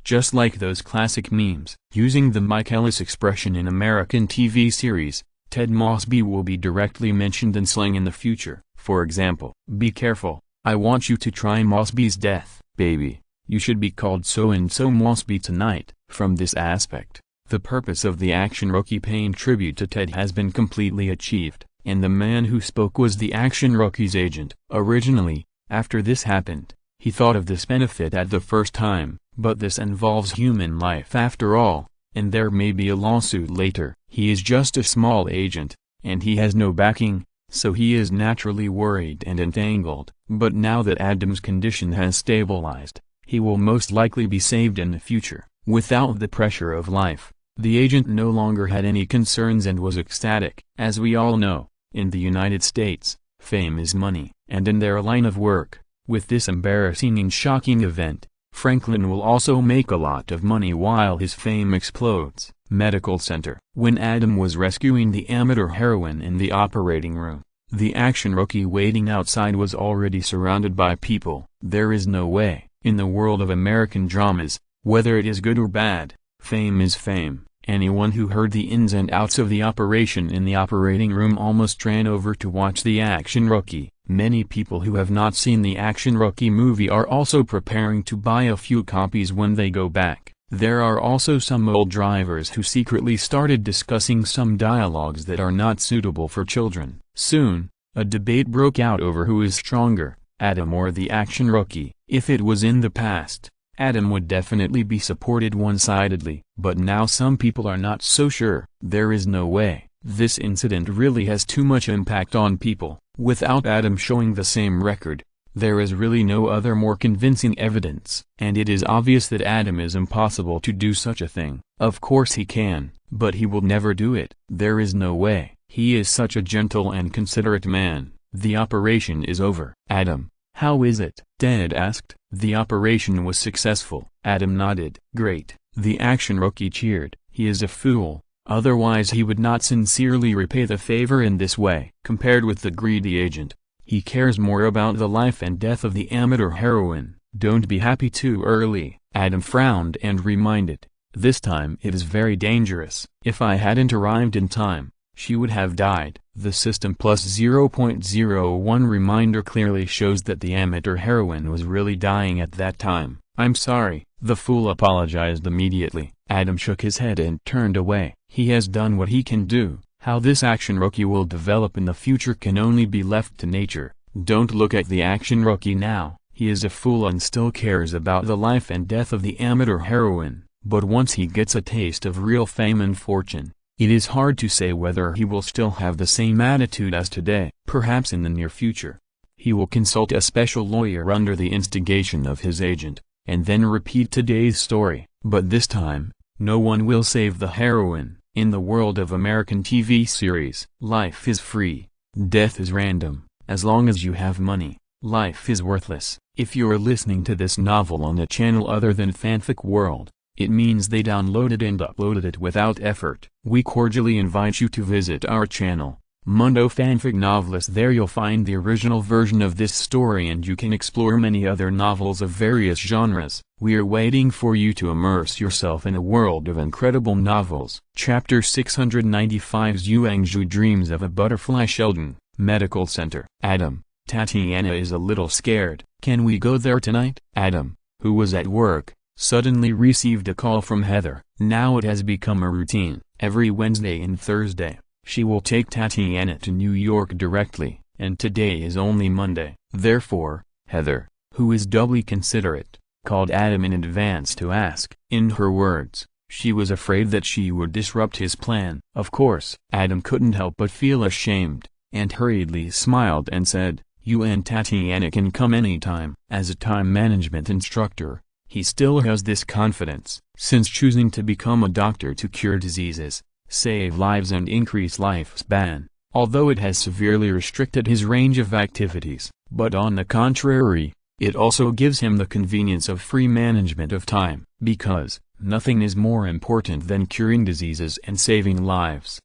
just like those classic memes. Using the Mike Ellis expression in American TV series, Ted Mosby will be directly mentioned in slang in the future. For example, "Be careful, I want you to try Mosby's death, baby. You should be called so-and-so Mosby tonight." From this aspect, the purpose of the action rookie paying tribute to Ted has been completely achieved, and the man who spoke was the action rookie's agent. Originally, after this happened, he thought of this benefit at the first time, but this involves human life after all, and there may be a lawsuit later. He is just a small agent, and he has no backing, so he is naturally worried and entangled. But now that Adam's condition has stabilized, he will most likely be saved in the future. Without the pressure of life, the agent no longer had any concerns and was ecstatic. As we all know, in the United States, fame is money, and in their line of work, with this embarrassing and shocking event, Franklin will also make a lot of money while his fame explodes. Medical Center. When Adam was rescuing the amateur heroine in the operating room, the action rookie waiting outside was already surrounded by people. There is no way, in the world of American dramas, whether it is good or bad, fame is fame. Anyone who heard the ins and outs of the operation in the operating room almost ran over to watch the action rookie. Many people who have not seen the action rookie movie are also preparing to buy a few copies when they go back. There are also some old drivers who secretly started discussing some dialogues that are not suitable for children. Soon, a debate broke out over who is stronger, Adam or the action rookie. If it was in the past, Adam would definitely be supported one-sidedly, but now some people are not so sure. There is no way. This incident really has too much impact on people. Without Adam showing the same record, there is really no other more convincing evidence. And it is obvious that Adam is impossible to do such a thing. Of course he can, but he will never do it. There is no way. He is such a gentle and considerate man. The operation is over. "Adam, how is it?" Ted asked. "The operation was successful." Adam nodded. "Great." The action rookie cheered. "He is a fool. Otherwise he would not sincerely repay the favor in this way." Compared with the greedy agent, he cares more about the life and death of the amateur heroine. "Don't be happy too early." Adam frowned and reminded, "This time it is very dangerous. If I hadn't arrived in time, she would have died." The system plus 0.01 reminder clearly shows that the amateur heroine was really dying at that time. "I'm sorry." The fool apologized immediately. Adam shook his head and turned away. He has done what he can do. How this action rookie will develop in the future can only be left to nature. Don't look at the action rookie now. He is a fool and still cares about the life and death of the amateur heroine. But once he gets a taste of real fame and fortune, it is hard to say whether he will still have the same attitude as today. Perhaps in the near future, he will consult a special lawyer under the instigation of his agent, and then repeat today's story. But this time, no one will save the heroine. In the world of American TV series, life is free, death is random. As long as you have money, life is worthless. If you're listening to this novel on a channel other than Fanfic World, it means they downloaded and uploaded it without effort. We cordially invite you to visit our channel, Mundo fanfic novelist. There you'll find the original version of this story, and you can explore many other novels of various genres. We are waiting for you to immerse yourself in a world of incredible novels. Chapter 695 Zhuangzhu dreams of a butterfly. Sheldon, Medical Center. Adam, Tatiana is a little scared. Can we go there tonight? Adam, who was at work, suddenly received a call from Heather. Now it has become a routine. Every Wednesday and Thursday, she will take Tatiana to New York directly, and today is only Monday. Therefore, Heather, who is doubly considerate, called Adam in advance to ask. In her words, she was afraid that she would disrupt his plan. Of course, Adam couldn't help but feel ashamed, and hurriedly smiled and said, "You and Tatiana can come anytime." As a time management instructor, he still has this confidence, since choosing to become a doctor to cure diseases, save lives and increase lifespan, although it has severely restricted his range of activities. But on the contrary, it also gives him the convenience of free management of time, because nothing is more important than curing diseases and saving lives.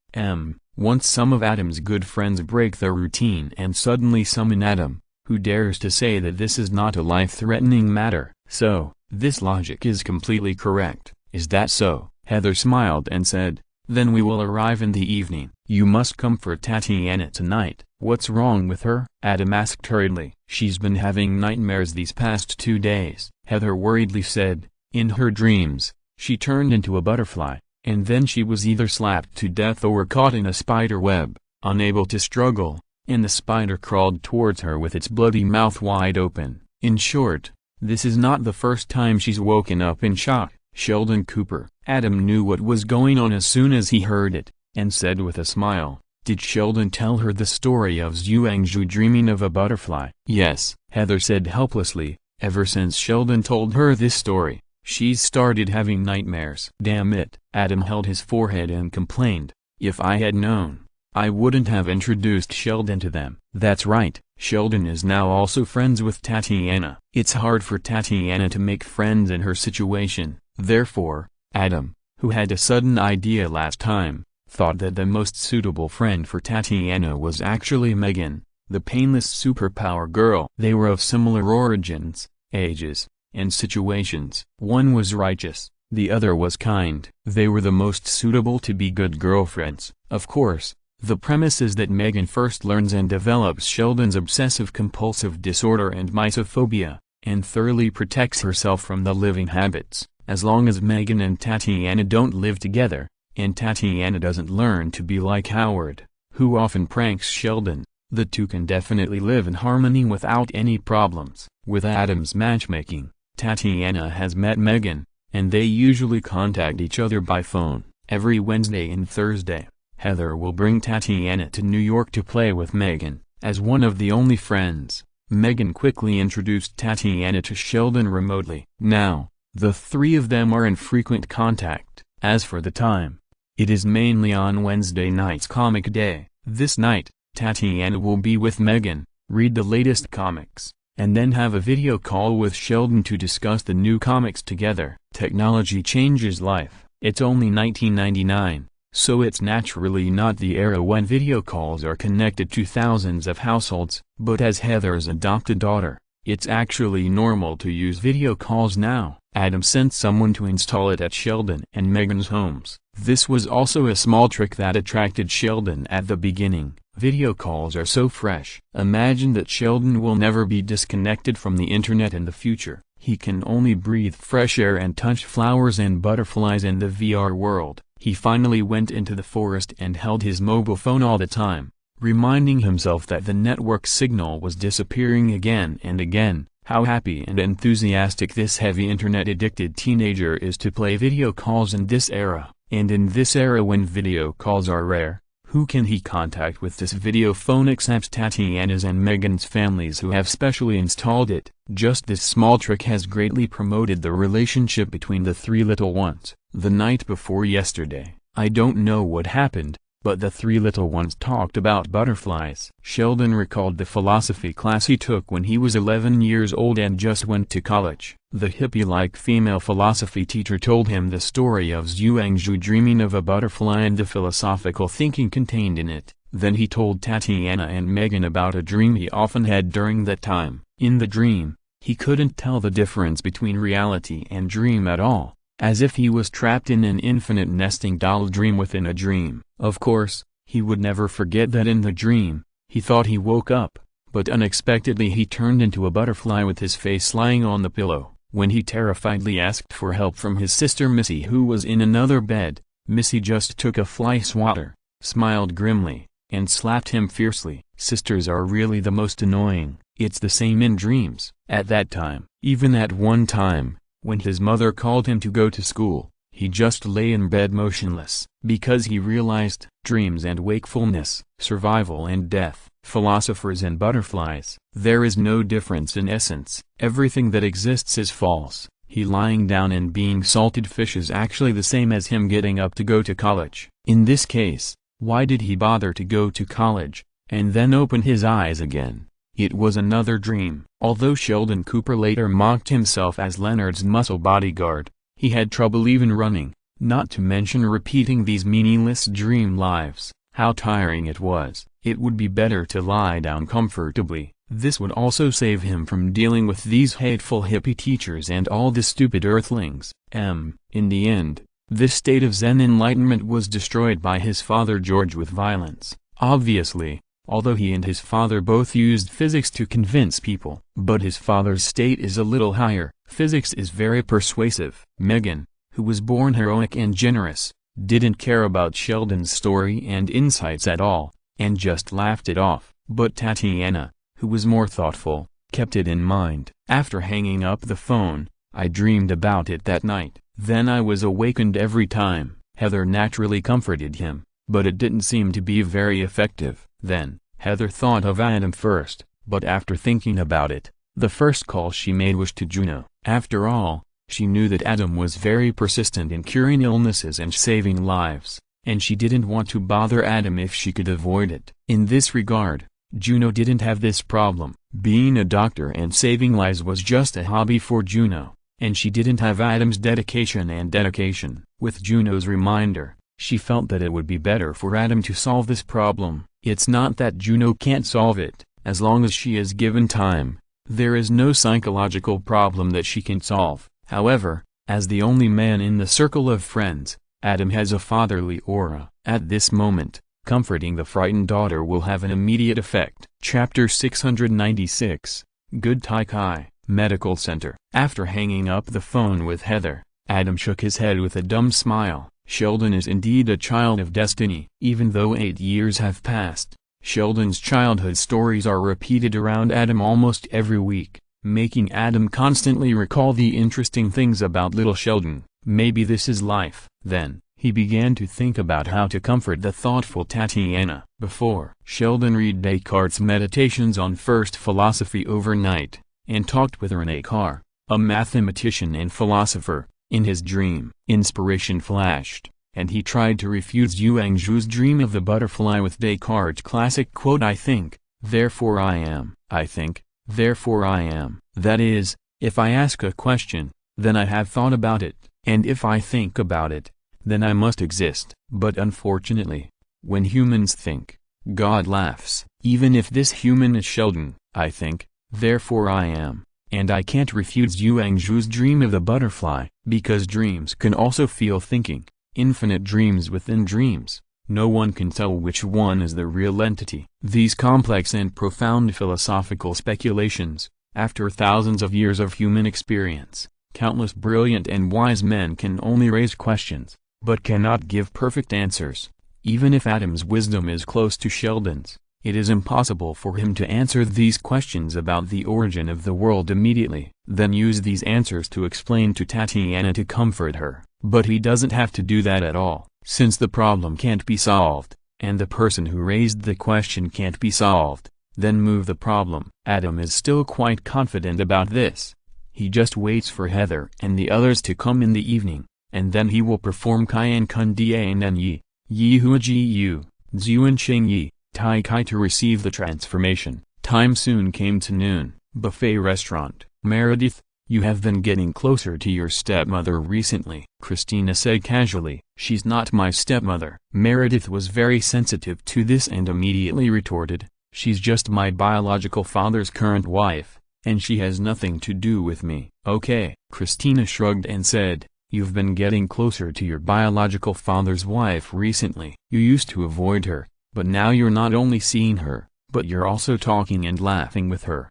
Once some of Adam's good friends break their routine and suddenly summon Adam, who dares to say that this is not a life-threatening matter. So, this logic is completely correct. Is that so? Heather smiled and said, "Then we will arrive in the evening." "You must comfort Tatiana tonight." "What's wrong with her?" Adam asked hurriedly. "She's been having nightmares these past 2 days," Heather worriedly said. "In her dreams, she turned into a butterfly, and then she was either slapped to death or caught in a spider web, unable to struggle, and the spider crawled towards her with its bloody mouth wide open. In short, this is not the first time she's woken up in shock." Sheldon Cooper. Adam knew what was going on as soon as he heard it, and said with a smile, "Did Sheldon tell her the story of Zhuangzhu dreaming of a butterfly?" "Yes," Heather said helplessly. "Ever since Sheldon told her this story, she's started having nightmares." "Damn it." Adam held his forehead and complained, "If I had known, I wouldn't have introduced Sheldon to them." "That's right, Sheldon is now also friends with Tatiana." It's hard for Tatiana to make friends in her situation. Therefore, Adam, who had a sudden idea last time, thought that the most suitable friend for Tatiana was actually Megan, the painless superpower girl. They were of similar origins, ages, and situations. One was righteous, the other was kind. They were the most suitable to be good girlfriends. Of course, the premise is that Megan first learns and develops Sheldon's obsessive-compulsive disorder and misophobia, and thoroughly protects herself from the living habits. As long as Megan and Tatiana don't live together, and Tatiana doesn't learn to be like Howard, who often pranks Sheldon, the two can definitely live in harmony without any problems. With Adam's matchmaking, Tatiana has met Megan, and they usually contact each other by phone. Every Wednesday and Thursday, Heather will bring Tatiana to New York to play with Megan. As one of the only friends, Megan quickly introduced Tatiana to Sheldon remotely. Now, the three of them are in frequent contact. As for the time, it is mainly on Wednesday nights comic day. This night, Tatiana will be with Megan, read the latest comics, and then have a video call with Sheldon to discuss the new comics together. Technology changes life. It's only 1999, so it's naturally not the era when video calls are connected to thousands of households. But as Heather's adopted daughter, it's actually normal to use video calls now. Adam sent someone to install it at Sheldon and Megan's homes. This was also a small trick that attracted Sheldon at the beginning. Video calls are so fresh. Imagine that Sheldon will never be disconnected from the internet in the future. He can only breathe fresh air and touch flowers and butterflies in the VR world. He finally went into the forest and held his mobile phone all the time, reminding himself that the network signal was disappearing again and again. How happy and enthusiastic this heavy internet-addicted teenager is to play video calls in this era. And in this era when video calls are rare, who can he contact with this video phone except Tatiana's and Megan's families who have specially installed it? Just this small trick has greatly promoted the relationship between the three little ones. The night before yesterday, I don't know what happened, but the three little ones talked about butterflies. Sheldon recalled the philosophy class he took when he was 11 years old and just went to college. The hippie-like female philosophy teacher told him the story of Zhuangzhu dreaming of a butterfly and the philosophical thinking contained in it. Then he told Tatiana and Megan about a dream he often had during that time. In the dream, he couldn't tell the difference between reality and dream at all, as if he was trapped in an infinite nesting doll dream within a dream. Of course, he would never forget that in the dream, he thought he woke up, but unexpectedly he turned into a butterfly with his face lying on the pillow. When he terrifiedly asked for help from his sister Missy, who was in another bed, Missy just took a fly swatter, smiled grimly, and slapped him fiercely. Sisters are really the most annoying. It's the same in dreams. At that time, even at one time, when his mother called him to go to school, he just lay in bed motionless, because he realized dreams and wakefulness, survival and death, philosophers and butterflies. There is no difference in essence. Everything that exists is false. He lying down and being salted fish is actually the same as him getting up to go to college. In this case, why did he bother to go to college, and then open his eyes again? It was another dream. Although Sheldon Cooper later mocked himself as Leonard's muscle bodyguard, he had trouble even running, not to mention repeating these meaningless dream lives. How tiring it was. It would be better to lie down comfortably. This would also save him from dealing with these hateful hippie teachers and all the stupid earthlings. In the end, this state of Zen enlightenment was destroyed by his father George with violence. Obviously, although he and his father both used physics to convince people. But his father's state is a little higher. Physics is very persuasive. Megan, who was born heroic and generous, didn't care about Sheldon's story and insights at all, and just laughed it off. But Tatiana, who was more thoughtful, kept it in mind. After hanging up the phone, I dreamed about it that night. Then I was awakened every time. Heather naturally comforted him, but it didn't seem to be very effective. Then, Heather thought of Adam first, but after thinking about it, the first call she made was to Juno. After all, she knew that Adam was very persistent in curing illnesses and saving lives, and she didn't want to bother Adam if she could avoid it. In this regard, Juno didn't have this problem. Being a doctor and saving lives was just a hobby for Juno, and she didn't have Adam's dedication and dedication. With Juno's reminder, she felt that it would be better for Adam to solve this problem. It's not that Juno can't solve it, as long as she is given time. There is no psychological problem that she can solve. However, as the only man in the circle of friends, Adam has a fatherly aura. At this moment, comforting the frightened daughter will have an immediate effect. Chapter 696, Good Tai Kai, Medical Center. After hanging up the phone with Heather, Adam shook his head with a dumb smile. Sheldon is indeed a child of destiny. Even though 8 years have passed, Sheldon's childhood stories are repeated around Adam almost every week, making Adam constantly recall the interesting things about little Sheldon. Maybe this is life. Then, he began to think about how to comfort the thoughtful Tatiana. Before, Sheldon read Descartes' Meditations on First Philosophy overnight, and talked with René Carr, a mathematician and philosopher. In his dream, inspiration flashed, and he tried to refute Zhuang Zhu's dream of the butterfly with Descartes' classic quote, "I think, therefore I am. I think, therefore I am." That is, if I ask a question, then I have thought about it, and if I think about it, then I must exist. But unfortunately, when humans think, God laughs. Even if this human is Sheldon, I think, therefore I am. And I can't refute Zhuang Zhu's dream of the butterfly, because dreams can also feel thinking. Infinite dreams within dreams. No one can tell which one is the real entity. These complex and profound philosophical speculations, after thousands of years of human experience, countless brilliant and wise men can only raise questions, but cannot give perfect answers. Even if Adam's wisdom is close to Sheldon's, it is impossible for him to answer these questions about the origin of the world immediately. Then use these answers to explain to Tatiana to comfort her. But he doesn't have to do that at all, since the problem can't be solved, and the person who raised the question can't be solved. Then move the problem. Adam is still quite confident about this. He just waits for Heather and the others to come in the evening, and then he will perform Kaian Kun Dian Yi, Yi Hua Ji Yu, Zuan Sheng Yi, Tai Kai to receive the transformation. Time soon came to noon. Buffet restaurant. Meredith, You have been getting closer to your stepmother recently, Christina said casually. She's not my stepmother. Meredith was very sensitive to this and immediately retorted, she's just my biological father's current wife, and she has nothing to do with me. Okay, Christina shrugged and said, you've been getting closer to your biological father's wife recently. You used to avoid her, but now you're not only seeing her, but you're also talking and laughing with her.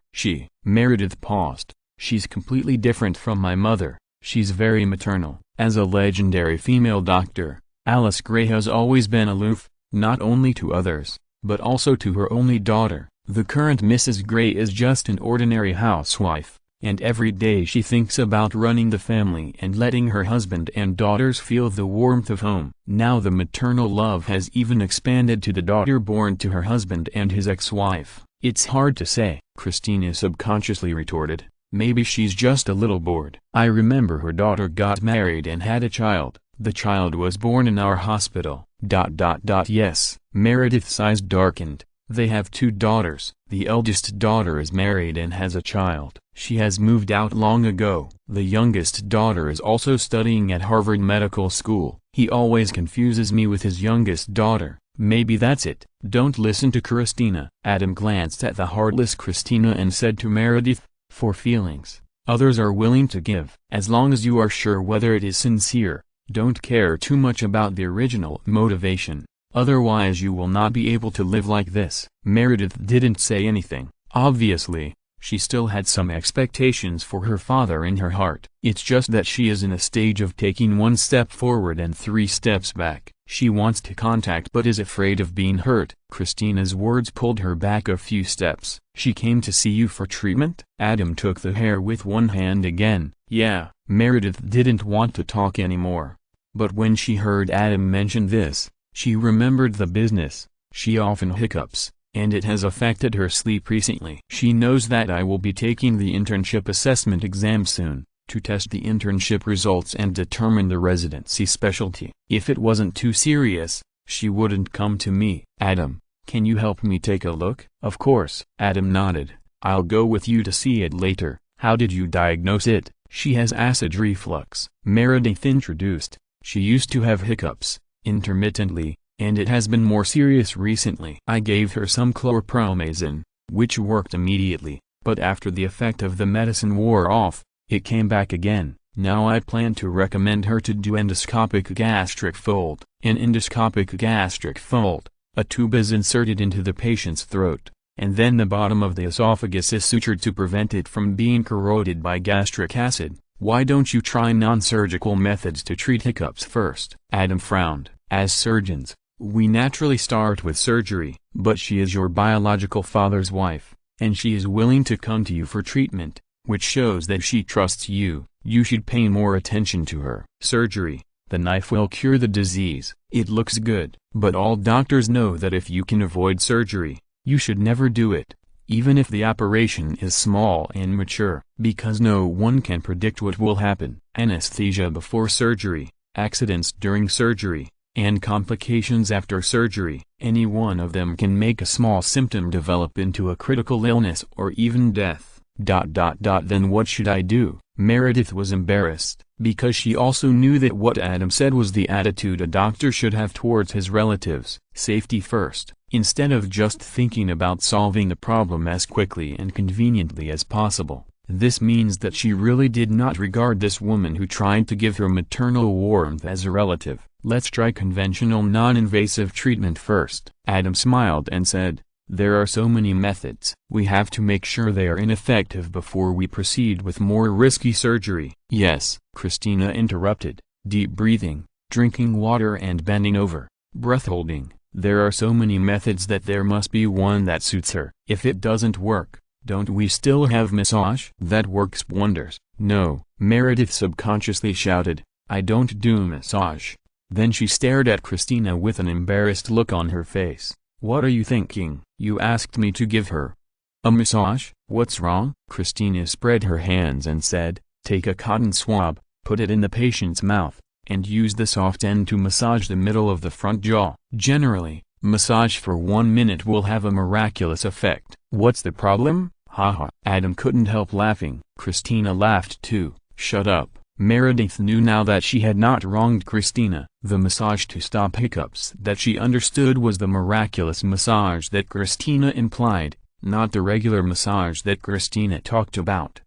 Meredith paused. She's completely different from my mother. She's very maternal. As a legendary female doctor, Alice Gray has always been aloof, not only to others, but also to her only daughter. The current Mrs. Gray is just an ordinary housewife, and every day she thinks about running the family and letting her husband and daughters feel the warmth of home. Now the maternal love has even expanded to the daughter born to her husband and his ex-wife. It's hard to say, Christina subconsciously retorted. Maybe she's just a little bored. I remember her daughter got married and had a child. The child was born in our hospital. Yes. Meredith's eyes darkened. They have 2 daughters. The eldest daughter is married and has a child. She has moved out long ago. The youngest daughter is also studying at Harvard Medical School. He always confuses me with his youngest daughter. Maybe that's it. Don't listen to Christina. Adam glanced at the heartless Christina and said to Meredith, for feelings, others are willing to give. As long as you are sure whether it is sincere, don't care too much about the original motivation. Otherwise you will not be able to live like this. Meredith didn't say anything. Obviously, she still had some expectations for her father in her heart. It's just that she is in a stage of taking 1 step forward and 3 steps back. She wants to contact but is afraid of being hurt. Christina's words pulled her back a few steps. She came to see you for treatment? Adam took the hair with one hand again. Yeah. Meredith didn't want to talk anymore. But when she heard Adam mention this, she remembered the business. She often hiccups, and it has affected her sleep recently. She knows that I will be taking the internship assessment exam soon, to test the internship results and determine the residency specialty. If it wasn't too serious, she wouldn't come to me. Adam, can you help me take a look? Of course. Adam nodded. I'll go with you to see it later. How did you diagnose it? She has acid reflux. Meredith introduced. She used to have hiccups, intermittently, and it has been more serious recently. I gave her some chlorpromazine, which worked immediately, but after the effect of the medicine wore off, it came back again. Now I plan to recommend her to do endoscopic gastric fold. In endoscopic gastric fold, a tube is inserted into the patient's throat, and then the bottom of the esophagus is sutured to prevent it from being corroded by gastric acid. Why don't you try non-surgical methods to treat hiccups first? Adam frowned. As surgeons, we naturally start with surgery. But she is your biological father's wife, and she is willing to come to you for treatment, which shows that she trusts you. You should pay more attention to her. Surgery. The knife will cure the disease. It looks good. But all doctors know that if you can avoid surgery, you should never do it, even if the operation is small and mature, because no one can predict what will happen. Anesthesia before surgery, accidents during surgery, and complications after surgery. Any one of them can make a small symptom develop into a critical illness or even death. Then what should I do? Meredith was embarrassed, because she also knew that what Adam said was the attitude a doctor should have towards his relatives. Safety first. Instead of just thinking about solving the problem as quickly and conveniently as possible. This means that she really did not regard this woman who tried to give her maternal warmth as a relative. Let's try conventional non-invasive treatment first. Adam smiled and said, there are so many methods. We have to make sure they are ineffective before we proceed with more risky surgery. Yes, Christina interrupted. Deep breathing, drinking water and bending over, breath holding. There are so many methods that there must be one that suits her. If it doesn't work, don't we still have massage? That works wonders. No, Meredith subconsciously shouted, I don't do massage. Then she stared at Christina with an embarrassed look on her face. What are you thinking? You asked me to give her a massage? What's wrong? Christina spread her hands and said, take a cotton swab, put it in the patient's mouth, and use the soft end to massage the middle of the front jaw. Generally, massage for 1 minute will have a miraculous effect. What's the problem? Haha. Adam couldn't help laughing. Christina laughed too. Shut up. Meredith knew now that she had not wronged Christina. The massage to stop hiccups that she understood was the miraculous massage that Christina implied, not the regular massage that Christina talked about.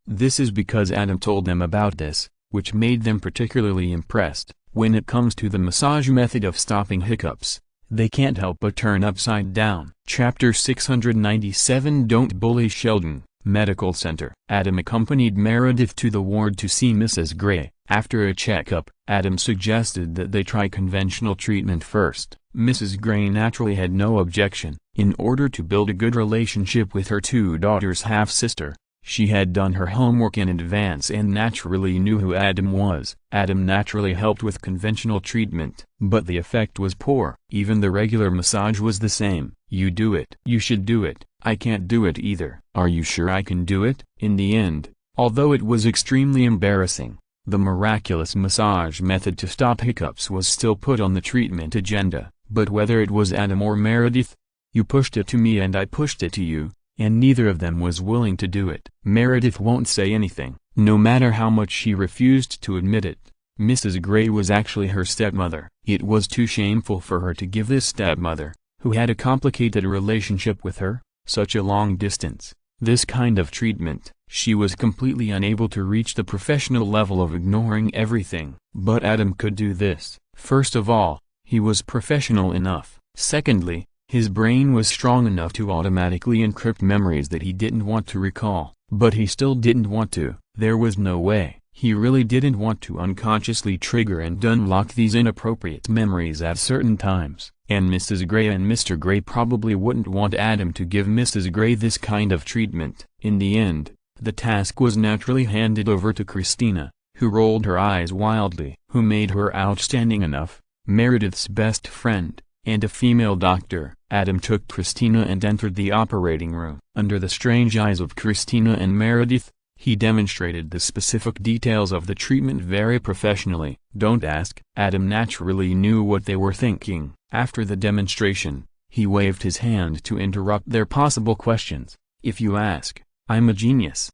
This is because Adam told them about this, which made them particularly impressed. When it comes to the massage method of stopping hiccups, they can't help but turn upside down. Chapter 697 Don't Bully Sheldon. Medical Center. Adam accompanied Meredith to the ward to see Mrs. Gray. After a checkup, Adam suggested that they try conventional treatment first. Mrs. Gray naturally had no objection. In order to build a good relationship with her two daughters' half-sister, she had done her homework in advance and naturally knew who Adam was. Adam naturally helped with conventional treatment, but the effect was poor. Even the regular massage was the same. You do it. You should do it. I can't do it either. Are you sure I can do it? In the end, although it was extremely embarrassing, the miraculous massage method to stop hiccups was still put on the treatment agenda. But whether it was Adam or Meredith, you pushed it to me and I pushed it to you, and neither of them was willing to do it. Meredith won't say anything, no matter how much she refused to admit it. Mrs. Gray was actually her stepmother. It was too shameful for her to give this stepmother, who had a complicated relationship with her, such a long distance, this kind of treatment. She was completely unable to reach the professional level of ignoring everything. But Adam could do this. First of all, he was professional enough. Secondly, his brain was strong enough to automatically encrypt memories that he didn't want to recall. But he still didn't want to. There was no way. He really didn't want to unconsciously trigger and unlock these inappropriate memories at certain times. And Mrs. Gray and Mr. Gray probably wouldn't want Adam to give Mrs. Gray this kind of treatment. In the end, the task was naturally handed over to Christina, who rolled her eyes wildly. Who made her outstanding enough, Meredith's best friend, and a female doctor. Adam took Christina and entered the operating room. Under the strange eyes of Christina and Meredith, he demonstrated the specific details of the treatment very professionally. Don't ask. Adam naturally knew what they were thinking. After the demonstration, he waved his hand to interrupt their possible questions. If you ask, I'm a genius.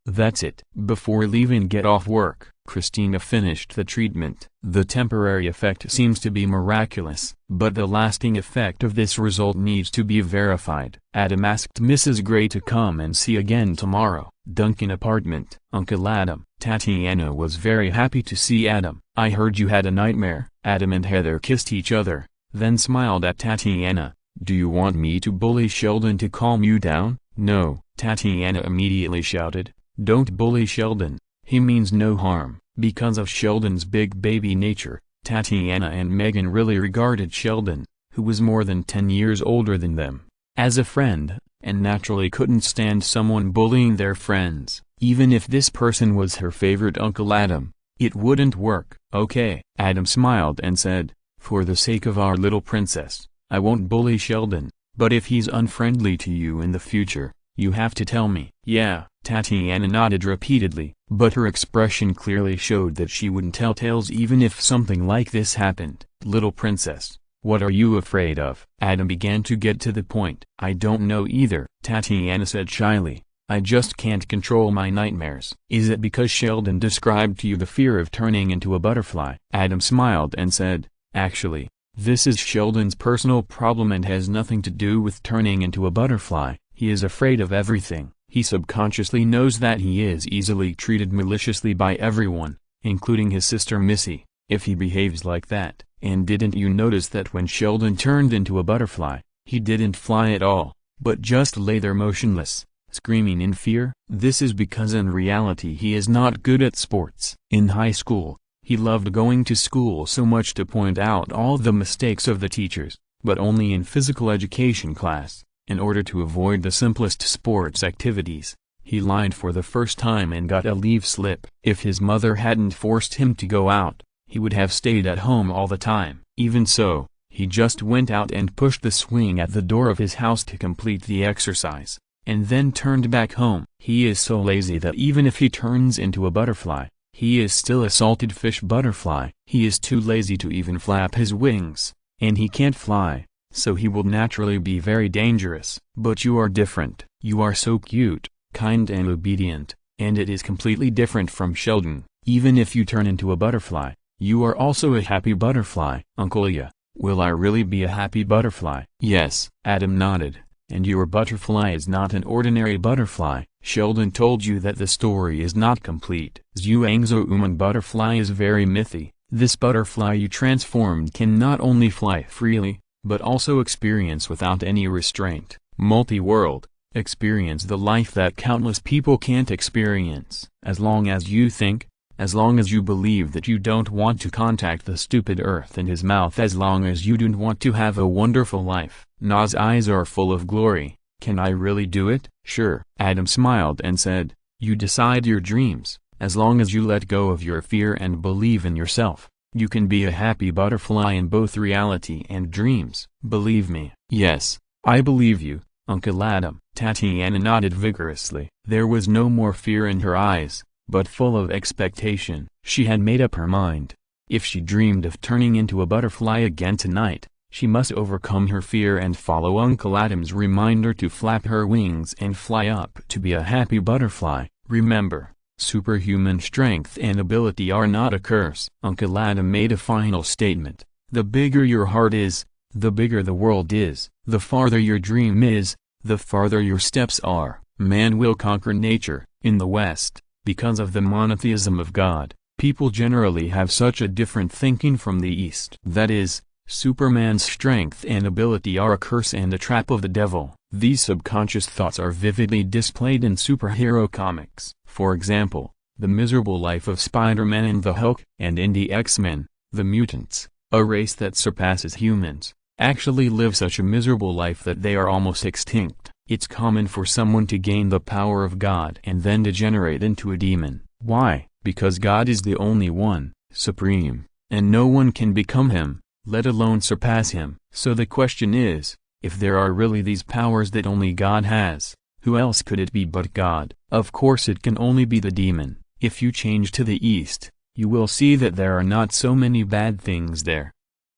That's it. Before leaving get off work, Christina finished the treatment. The temporary effect seems to be miraculous, but the lasting effect of this result needs to be verified. Adam asked Mrs. Gray to come and see again tomorrow. Duncan apartment. Uncle Adam. Tatiana was very happy to see Adam. I heard you had a nightmare. Adam and Heather kissed each other, then smiled at Tatiana. Do you want me to bully Sheldon to calm you down? No. Tatiana immediately shouted. Don't bully Sheldon. He means no harm. Because of Sheldon's big baby nature, Tatiana and Megan really regarded Sheldon, who was more than 10 years older than them, as a friend, and naturally couldn't stand someone bullying their friends. Even if this person was her favorite Uncle Adam, it wouldn't work. Okay. Adam smiled and said, for the sake of our little princess, I won't bully Sheldon, but if he's unfriendly to you in the future, you have to tell me. Yeah. Tatiana nodded repeatedly, but her expression clearly showed that she wouldn't tell tales even if something like this happened. Little princess, what are you afraid of? Adam began to get to the point. I don't know either, Tatiana said shyly. I just can't control my nightmares. Is it because Sheldon described to you the fear of turning into a butterfly? Adam smiled and said, actually, this is Sheldon's personal problem and has nothing to do with turning into a butterfly. He is afraid of everything. He subconsciously knows that he is easily treated maliciously by everyone, including his sister Missy, if he behaves like that. And didn't you notice that when Sheldon turned into a butterfly, he didn't fly at all, but just lay there motionless, screaming in fear? This is because in reality he is not good at sports. In high school, he loved going to school so much to point out all the mistakes of the teachers, but only in physical education class. In order to avoid the simplest sports activities, he lied for the first time and got a leave slip. If his mother hadn't forced him to go out, he would have stayed at home all the time. Even so, he just went out and pushed the swing at the door of his house to complete the exercise, and then turned back home. He is so lazy that even if he turns into a butterfly, he is still a salted fish butterfly. He is too lazy to even flap his wings, and he can't fly. So he will naturally be very dangerous. But you are different. You are so cute, kind and obedient, and it is completely different from Sheldon. Even if you turn into a butterfly, you are also a happy butterfly. Uncle Yeah, will I really be a happy butterfly? Yes, Adam nodded. And your butterfly is not an ordinary butterfly. Sheldon told you that the story is not complete. Zhuangzhou Umang butterfly is very mythy. This butterfly you transformed can not only fly freely, but also experience without any restraint, multi-world, experience the life that countless people can't experience. As long as you think, as long as you believe that you don't want to contact the stupid earth and his mouth, as long as you don't want to have a wonderful life. Na's eyes are full of glory. Can I really do it? Sure. Adam smiled and said, you decide your dreams. As long as you let go of your fear and believe in yourself, you can be a happy butterfly in both reality and dreams. Believe me. Yes, I believe you, Uncle Adam. Tatiana nodded vigorously. There was no more fear in her eyes, but full of expectation. She had made up her mind. If she dreamed of turning into a butterfly again tonight, she must overcome her fear and follow Uncle Adam's reminder to flap her wings and fly up to be a happy butterfly. Remember, superhuman strength and ability are not a curse. Uncle Adam made a final statement. The bigger your heart is, the bigger the world is. The farther your dream is, the farther your steps are. Man will conquer nature. In the West, because of the monotheism of God, people generally have such a different thinking from the East. That is, Superman's strength and ability are a curse and a trap of the devil. These subconscious thoughts are vividly displayed in superhero comics. For example, the miserable life of Spider-Man and the Hulk, and in the X-Men, the mutants, a race that surpasses humans, actually live such a miserable life that they are almost extinct. It's common for someone to gain the power of God and then degenerate into a demon. Why? Because God is the only one, supreme, and no one can become him, let alone surpass him. So the question is, if there are really these powers that only God has, who else could it be but God? Of course it can only be the demon. If you change to the East, you will see that there are not so many bad things there.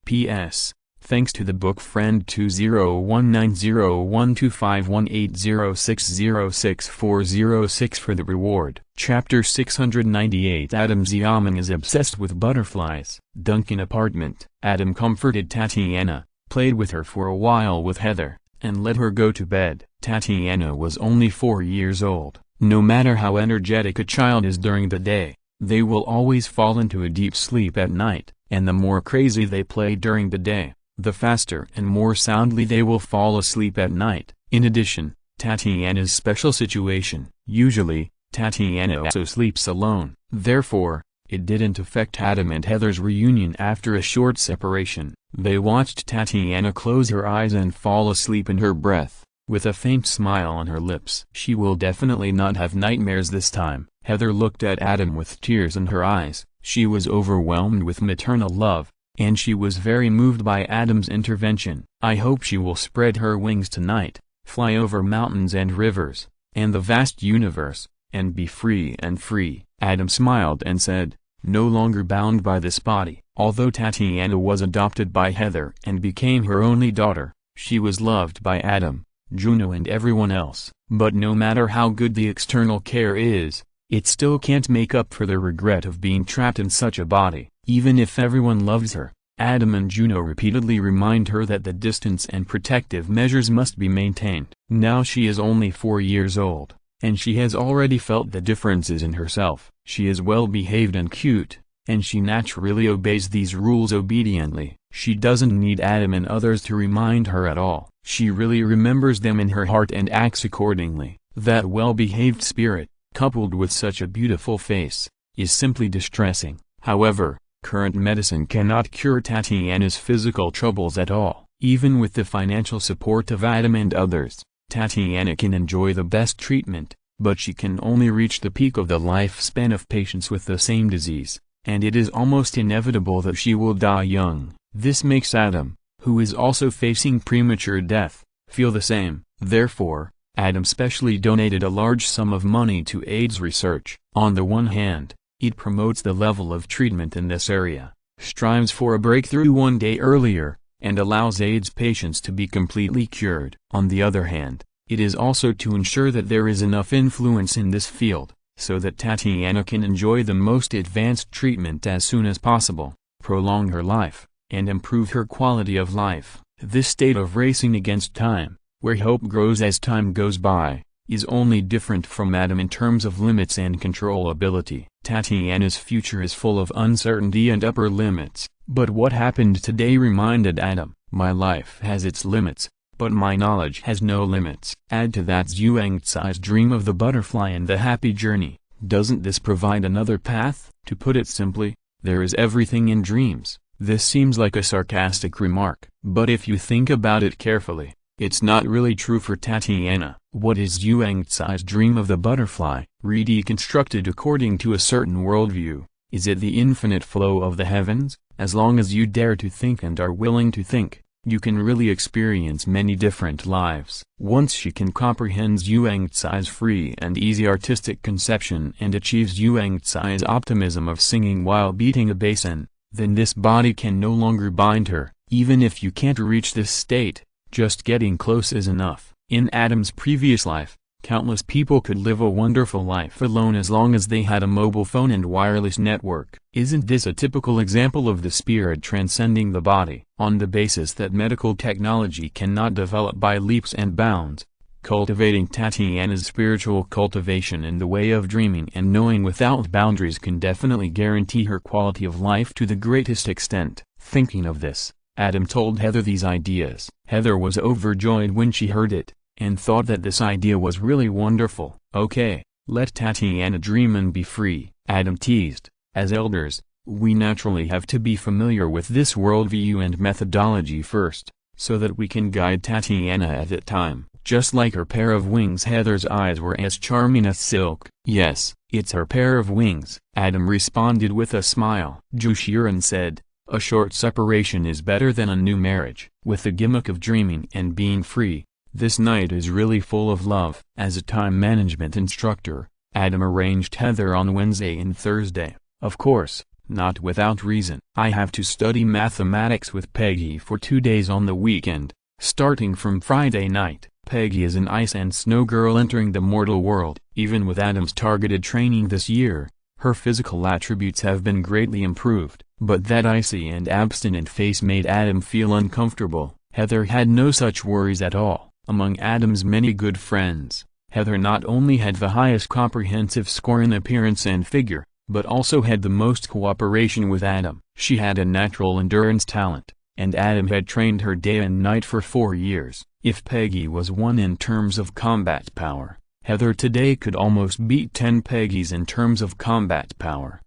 P.S. Thanks to the book friend 20190125180606406 for the reward. Chapter 698. Adam Xiaoming is obsessed with butterflies. Duncan apartment. Adam comforted Tatiana, played with her for a while with Heather, and let her go to bed. Tatiana was only 4 years old. No matter how energetic a child is during the day, they will always fall into a deep sleep at night, and the more crazy they play during the day, the faster and more soundly they will fall asleep at night. In addition, Tatiana's special situation. Usually, Tatiana also sleeps alone. Therefore, it didn't affect Adam and Heather's reunion after a short separation. They watched Tatiana close her eyes and fall asleep in her breath, with a faint smile on her lips. She will definitely not have nightmares this time. Heather looked at Adam with tears in her eyes. She was overwhelmed with maternal love, and she was very moved by Adam's intervention. I hope she will spread her wings tonight, fly over mountains and rivers, and the vast universe, and be free and free. Adam smiled and said, no longer bound by this body. Although Tatiana was adopted by Heather and became her only daughter, she was loved by Adam, Juno and everyone else. But no matter how good the external care is, it still can't make up for the regret of being trapped in such a body. Even if everyone loves her, Adam and Juno repeatedly remind her that the distance and protective measures must be maintained. Now she is only 4 years old, and she has already felt the differences in herself. She is well behaved and cute, and she naturally obeys these rules obediently. She doesn't need Adam and others to remind her at all. She really remembers them in her heart and acts accordingly. That well-behaved spirit, coupled with such a beautiful face, is simply distressing. However, current medicine cannot cure Tatiana's physical troubles at all. Even with the financial support of Adam and others, Tatiana can enjoy the best treatment, but she can only reach the peak of the lifespan of patients with the same disease, and it is almost inevitable that she will die young. This makes Adam, who is also facing premature death, feel the same. Therefore, Adam specially donated a large sum of money to AIDS research. On the one hand, it promotes the level of treatment in this area, strives for a breakthrough one day earlier, and allows AIDS patients to be completely cured. On the other hand, It is also to ensure that there is enough influence in this field, so that Tatiana can enjoy the most advanced treatment as soon as possible, prolong her life, and improve her quality of life. This state of racing against time, where hope grows as time goes by, is only different from Adam in terms of limits and controllability. Tatiana's future is full of uncertainty and upper limits, but what happened today reminded Adam, my life has its limits, but my knowledge has no limits. Add to that Zhuangzi's dream of the butterfly and the happy journey. Doesn't this provide another path? To put it simply, there is everything in dreams. This seems like a sarcastic remark, but if you think about it carefully, it's not really true for Tatiana. What is Zhuangzi's dream of the butterfly, reconstructed according to a certain worldview? Is it the infinite flow of the heavens? As long as you dare to think and are willing to think, you can really experience many different lives. Once she can comprehend Zhuangzi's free and easy artistic conception and achieves Zhuangzi's optimism of singing while beating a basin, then this body can no longer bind her. Even if you can't reach this state, just getting close is enough. In Adam's previous life, countless people could live a wonderful life alone as long as they had a mobile phone and wireless network. Isn't this a typical example of the spirit transcending the body? On the basis that medical technology cannot develop by leaps and bounds, cultivating Tatiana's spiritual cultivation in the way of dreaming and knowing without boundaries can definitely guarantee her quality of life to the greatest extent. Thinking of this, Adam told Heather these ideas. Heather was overjoyed when she heard it, and thought that this idea was really wonderful. Okay, let Tatiana dream and be free, Adam teased. As elders, we naturally have to be familiar with this worldview and methodology first, so that we can guide Tatiana at that time. Just like her pair of wings, Heather's eyes were as charming as silk. Yes, it's her pair of wings, Adam responded with a smile. Jushiren said, a short separation is better than a new marriage. With the gimmick of dreaming and being free, this night is really full of love. As a time management instructor, Adam arranged Heather on Wednesday and Thursday. Of course, not without reason. I have to study mathematics with Peggy for 2 days on the weekend, starting from Friday night. Peggy is an ice and snow girl entering the mortal world. Even with Adam's targeted training this year, her physical attributes have been greatly improved. But that icy and abstinent face made Adam feel uncomfortable. Heather had no such worries at all. Among Adam's many good friends, Heather not only had the highest comprehensive score in appearance and figure, but also had the most cooperation with Adam. She had a natural endurance talent, and Adam had trained her day and night for 4 years. If Peggy was one in terms of combat power, Heather today could almost beat 10 Peggys in terms of combat power.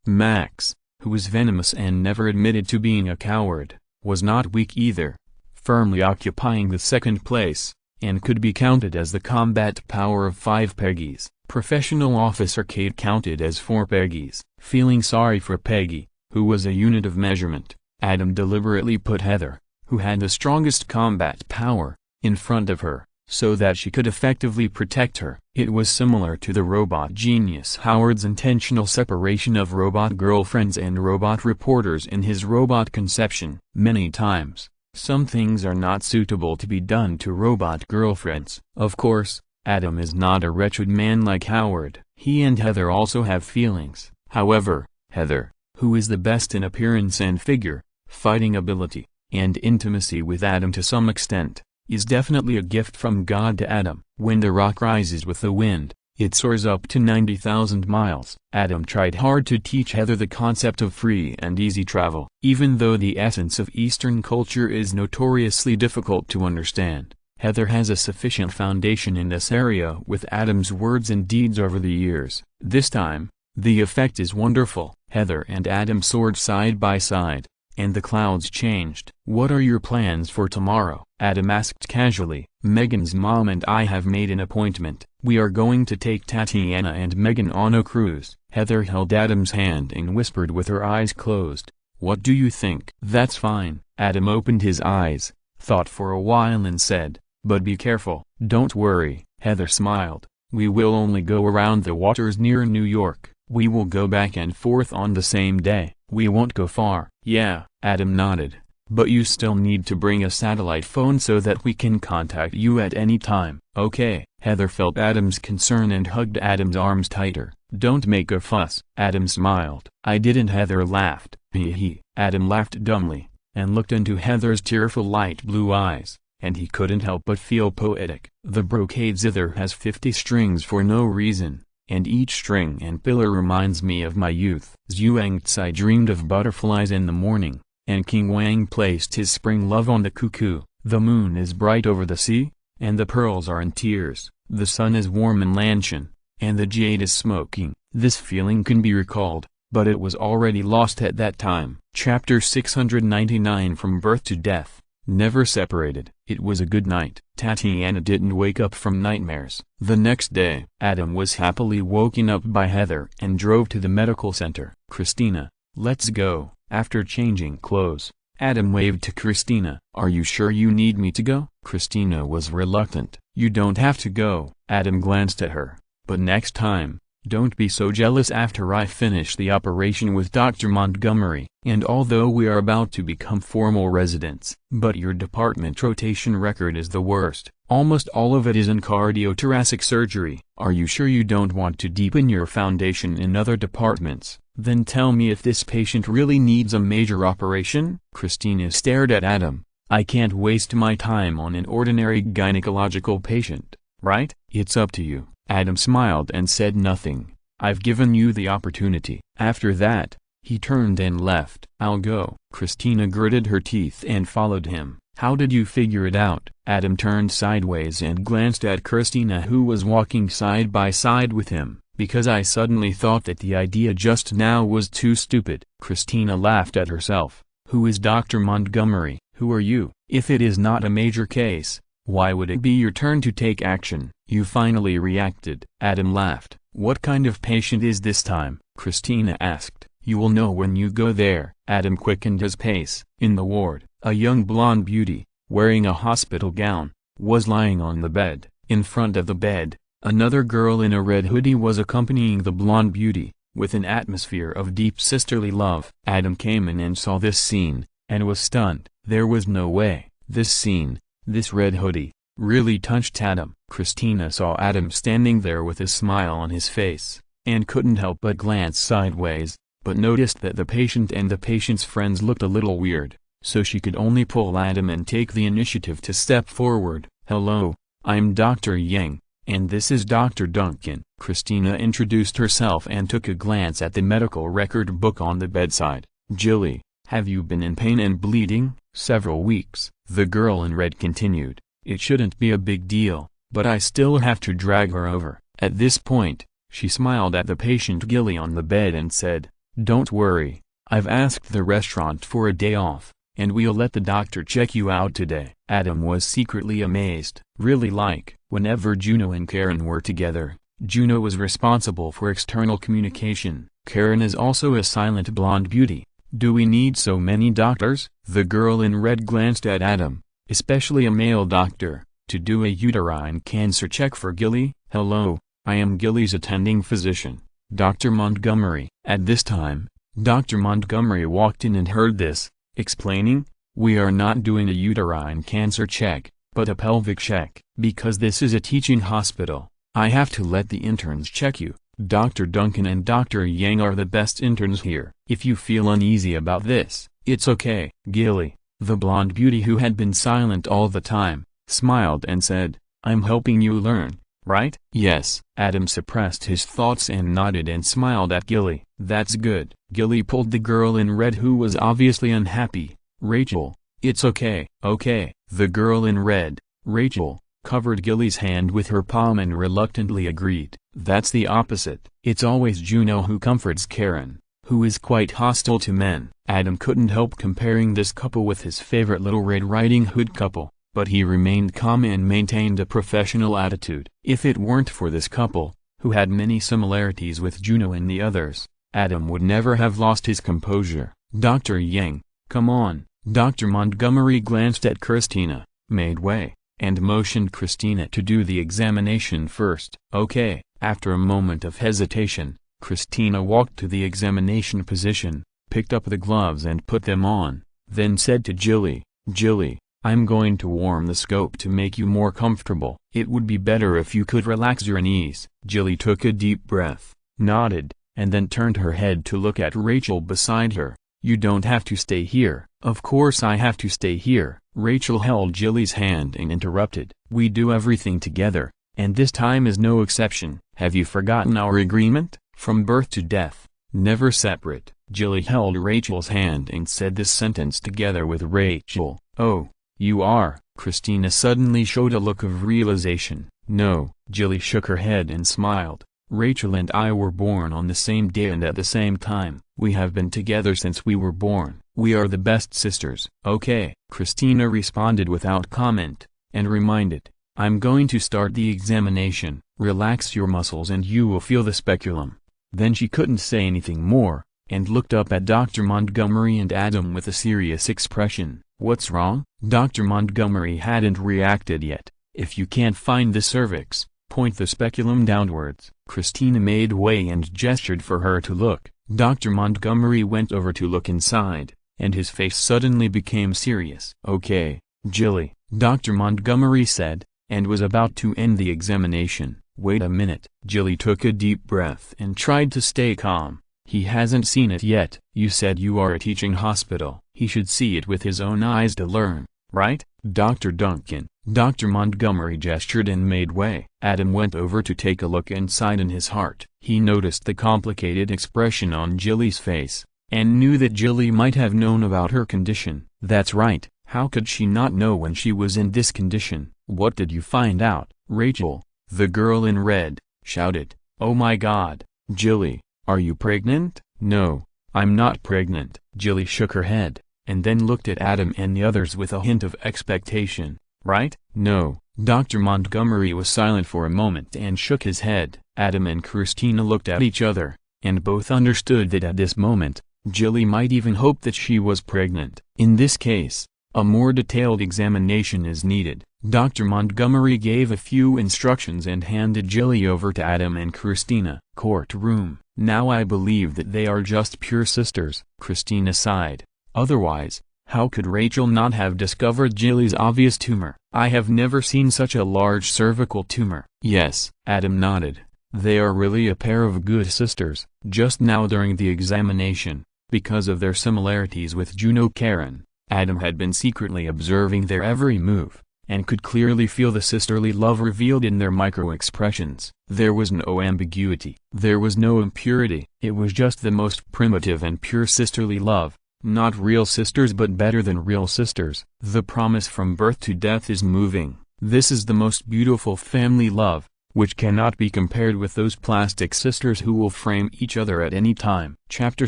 Max, who was venomous and never admitted to being a coward, was not weak either, firmly occupying the second place, and could be counted as the combat power of 5 Peggys. Professional officer Kate counted as 4 Peggys. Feeling sorry for Peggy, who was a unit of measurement, Adam deliberately put Heather, who had the strongest combat power, in front of her, so that she could effectively protect her. It was similar to the robot genius Howard's intentional separation of robot girlfriends and robot reporters in his robot conception. Many times, some things are not suitable to be done to robot girlfriends. Of course, Adam is not a wretched man like Howard. He and Heather also have feelings. However, Heather, who is the best in appearance and figure, fighting ability, and intimacy with Adam to some extent, is definitely a gift from God to Adam. When the rock rises with the wind, it soars up to 90,000 miles. Adam tried hard to teach Heather the concept of free and easy travel. Even though the essence of Eastern culture is notoriously difficult to understand, Heather has a sufficient foundation in this area with Adam's words and deeds over the years. This time, the effect is wonderful. Heather and Adam soared side by side, and the clouds changed. What are your plans for tomorrow? Adam asked casually. Megan's mom and I have made an appointment. We are going to take Tatiana and Megan on a cruise. Heather held Adam's hand and whispered with her eyes closed, "What do you think?" "That's fine." Adam opened his eyes, thought for a while and said, "But be careful." "Don't worry," Heather smiled. "We will only go around the waters near New York. We will go back and forth on the same day. We won't go far." "Yeah," Adam nodded. But you still need to bring a satellite phone so that we can contact you at any time. Okay. Heather felt Adam's concern and hugged Adam's arms tighter. Don't make a fuss. Adam smiled. I didn't. Heather laughed. Hee. Adam laughed dumbly, and looked into Heather's tearful light blue eyes, and he couldn't help but feel poetic. The brocade zither has 50 strings for no reason, and each string and pillar reminds me of my youth. Zhuangzi dreamed of butterflies in the morning, and King Wang placed his spring love on the cuckoo. The moon is bright over the sea, and the pearls are in tears. The sun is warm in Lanshan, and the jade is smoking. This feeling can be recalled, but it was already lost at that time. Chapter 699 From Birth to Death, Never Separated. It was a good night. Tatiana didn't wake up from nightmares. The next day, Adam was happily woken up by Heather and drove to the medical center. Christina, let's go. After changing clothes, Adam waved to Christina. Are you sure you need me to go? Christina was reluctant. You don't have to go. Adam glanced at her. But next time, don't be so jealous. After I finish the operation with Dr. Montgomery, and although we are about to become formal residents, but your department rotation record is the worst. Almost all of it is in cardiothoracic surgery. Are you sure you don't want to deepen your foundation in other departments? Then tell me if this patient really needs a major operation? Christina stared at Adam. I can't waste my time on an ordinary gynecological patient, right? It's up to you. Adam smiled and said nothing. I've given you the opportunity. After that, he turned and left. I'll go. Christina gritted her teeth and followed him. How did you figure it out? Adam turned sideways and glanced at Christina, who was walking side by side with him. Because I suddenly thought that the idea just now was too stupid. Christina laughed at herself. Who is Dr. Montgomery? Who are you? If it is not a major case, why would it be your turn to take action? You finally reacted. Adam laughed. What kind of patient is this time? Christina asked. You will know when you go there. Adam quickened his pace. In the ward, a young blonde beauty, wearing a hospital gown, was lying on the bed. In front of the bed, another girl in a red hoodie was accompanying the blonde beauty, with an atmosphere of deep sisterly love. Adam came in and saw this scene, and was stunned. There was no way. This scene, this red hoodie, really touched Adam. Christina saw Adam standing there with a smile on his face, and couldn't help but glance sideways, but noticed that the patient and the patient's friends looked a little weird, so she could only pull Adam and take the initiative to step forward. Hello, I'm Dr. Yang, and this is Dr. Duncan. Christina introduced herself and took a glance at the medical record book on the bedside. Jilly, have you been in pain and bleeding? Several weeks. The girl in red continued. It shouldn't be a big deal, but I still have to drag her over. At this point, she smiled at the patient Gilly on the bed and said, Don't worry, I've asked the restaurant for a day off, and we'll let the doctor check you out today. Adam was secretly amazed. Really, like, whenever Juno and Karen were together, Juno was responsible for external communication. Karen is also a silent blonde beauty. Do we need so many doctors? The girl in red glanced at Adam, especially a male doctor, to do a uterine cancer check for Gilly. Hello, I am Gilly's attending physician, Dr. Montgomery. At this time, Dr. Montgomery walked in and heard this, explaining, we are not doing a uterine cancer check, but a pelvic check. Because this is a teaching hospital, I have to let the interns check you. Dr. Duncan and Dr. Yang are the best interns here. If you feel uneasy about this, it's okay. Gilly, the blonde beauty who had been silent all the time, smiled and said, I'm helping you learn, right? Yes. Adam suppressed his thoughts and nodded and smiled at Gilly. That's good. Gilly pulled the girl in red who was obviously unhappy. Rachel, it's okay. Okay. The girl in red, Rachel, covered Gilly's hand with her palm and reluctantly agreed. That's the opposite. It's always Juno who comforts Karen, who is quite hostile to men. Adam couldn't help comparing this couple with his favorite Little Red Riding Hood couple, but he remained calm and maintained a professional attitude. If it weren't for this couple, who had many similarities with Juno and the others, Adam would never have lost his composure. Dr. Yang, come on. Dr. Montgomery glanced at Christina, made way, and motioned Christina to do the examination first. Okay. After a moment of hesitation, Christina walked to the examination position, picked up the gloves and put them on, then said to Jilly, "Jilly, I'm going to warm the scope to make you more comfortable. It would be better if you could relax your knees." Jilly took a deep breath, nodded, and then turned her head to look at Rachel beside her. "You don't have to stay here." "Of course I have to stay here." Rachel held Jilly's hand and interrupted. "We do everything together, and this time is no exception. Have you forgotten our agreement? From birth to death, never separate." Jilly held Rachel's hand and said this sentence together with Rachel. "Oh, you are?" Christina suddenly showed a look of realization. "No." Jilly shook her head and smiled. "Rachel and I were born on the same day and at the same time. We have been together since we were born. We are the best sisters." "Okay," Christina responded without comment, and reminded, "I'm going to start the examination. Relax your muscles and you will feel the speculum." Then she couldn't say anything more, and looked up at Dr. Montgomery and Adam with a serious expression. "What's wrong?" Dr. Montgomery hadn't reacted yet. "If you can't find the cervix, point the speculum downwards." Christina made way and gestured for her to look. Dr. Montgomery went over to look inside, and his face suddenly became serious. "Okay, Jilly," Dr. Montgomery said, and was about to end the examination. "Wait a minute." Jilly took a deep breath and tried to stay calm. "He hasn't seen it yet." "You said you are a teaching hospital. He should see it with his own eyes to learn, right?" "Dr. Duncan." Dr. Montgomery gestured and made way. Adam went over to take a look inside in his heart. He noticed the complicated expression on Jilly's face, and knew that Jilly might have known about her condition. That's right, how could she not know when she was in this condition? "What did you find out?" Rachel, the girl in red, shouted. "Oh my God, Jilly, are you pregnant?" "No, I'm not pregnant." Jilly shook her head, and then looked at Adam and the others with a hint of expectation. "Right?" "No." Dr. Montgomery was silent for a moment and shook his head. Adam and Christina looked at each other, and both understood that at this moment, Jilly might even hope that she was pregnant. In this case, a more detailed examination is needed. Dr. Montgomery gave a few instructions and handed Jilly over to Adam and Christina. Courtroom. "Now I believe that they are just pure sisters," Christina sighed. "Otherwise, how could Rachel not have discovered Jilly's obvious tumor? I have never seen such a large cervical tumor." "Yes," Adam nodded. "They are really a pair of good sisters." Just now during the examination, because of their similarities with Juno Karen, Adam had been secretly observing their every move, and could clearly feel the sisterly love revealed in their micro-expressions. There was no ambiguity. There was no impurity. It was just the most primitive and pure sisterly love. Not real sisters but better than real sisters. The promise from birth to death is moving. This is the most beautiful family love, which cannot be compared with those plastic sisters who will frame each other at any time. Chapter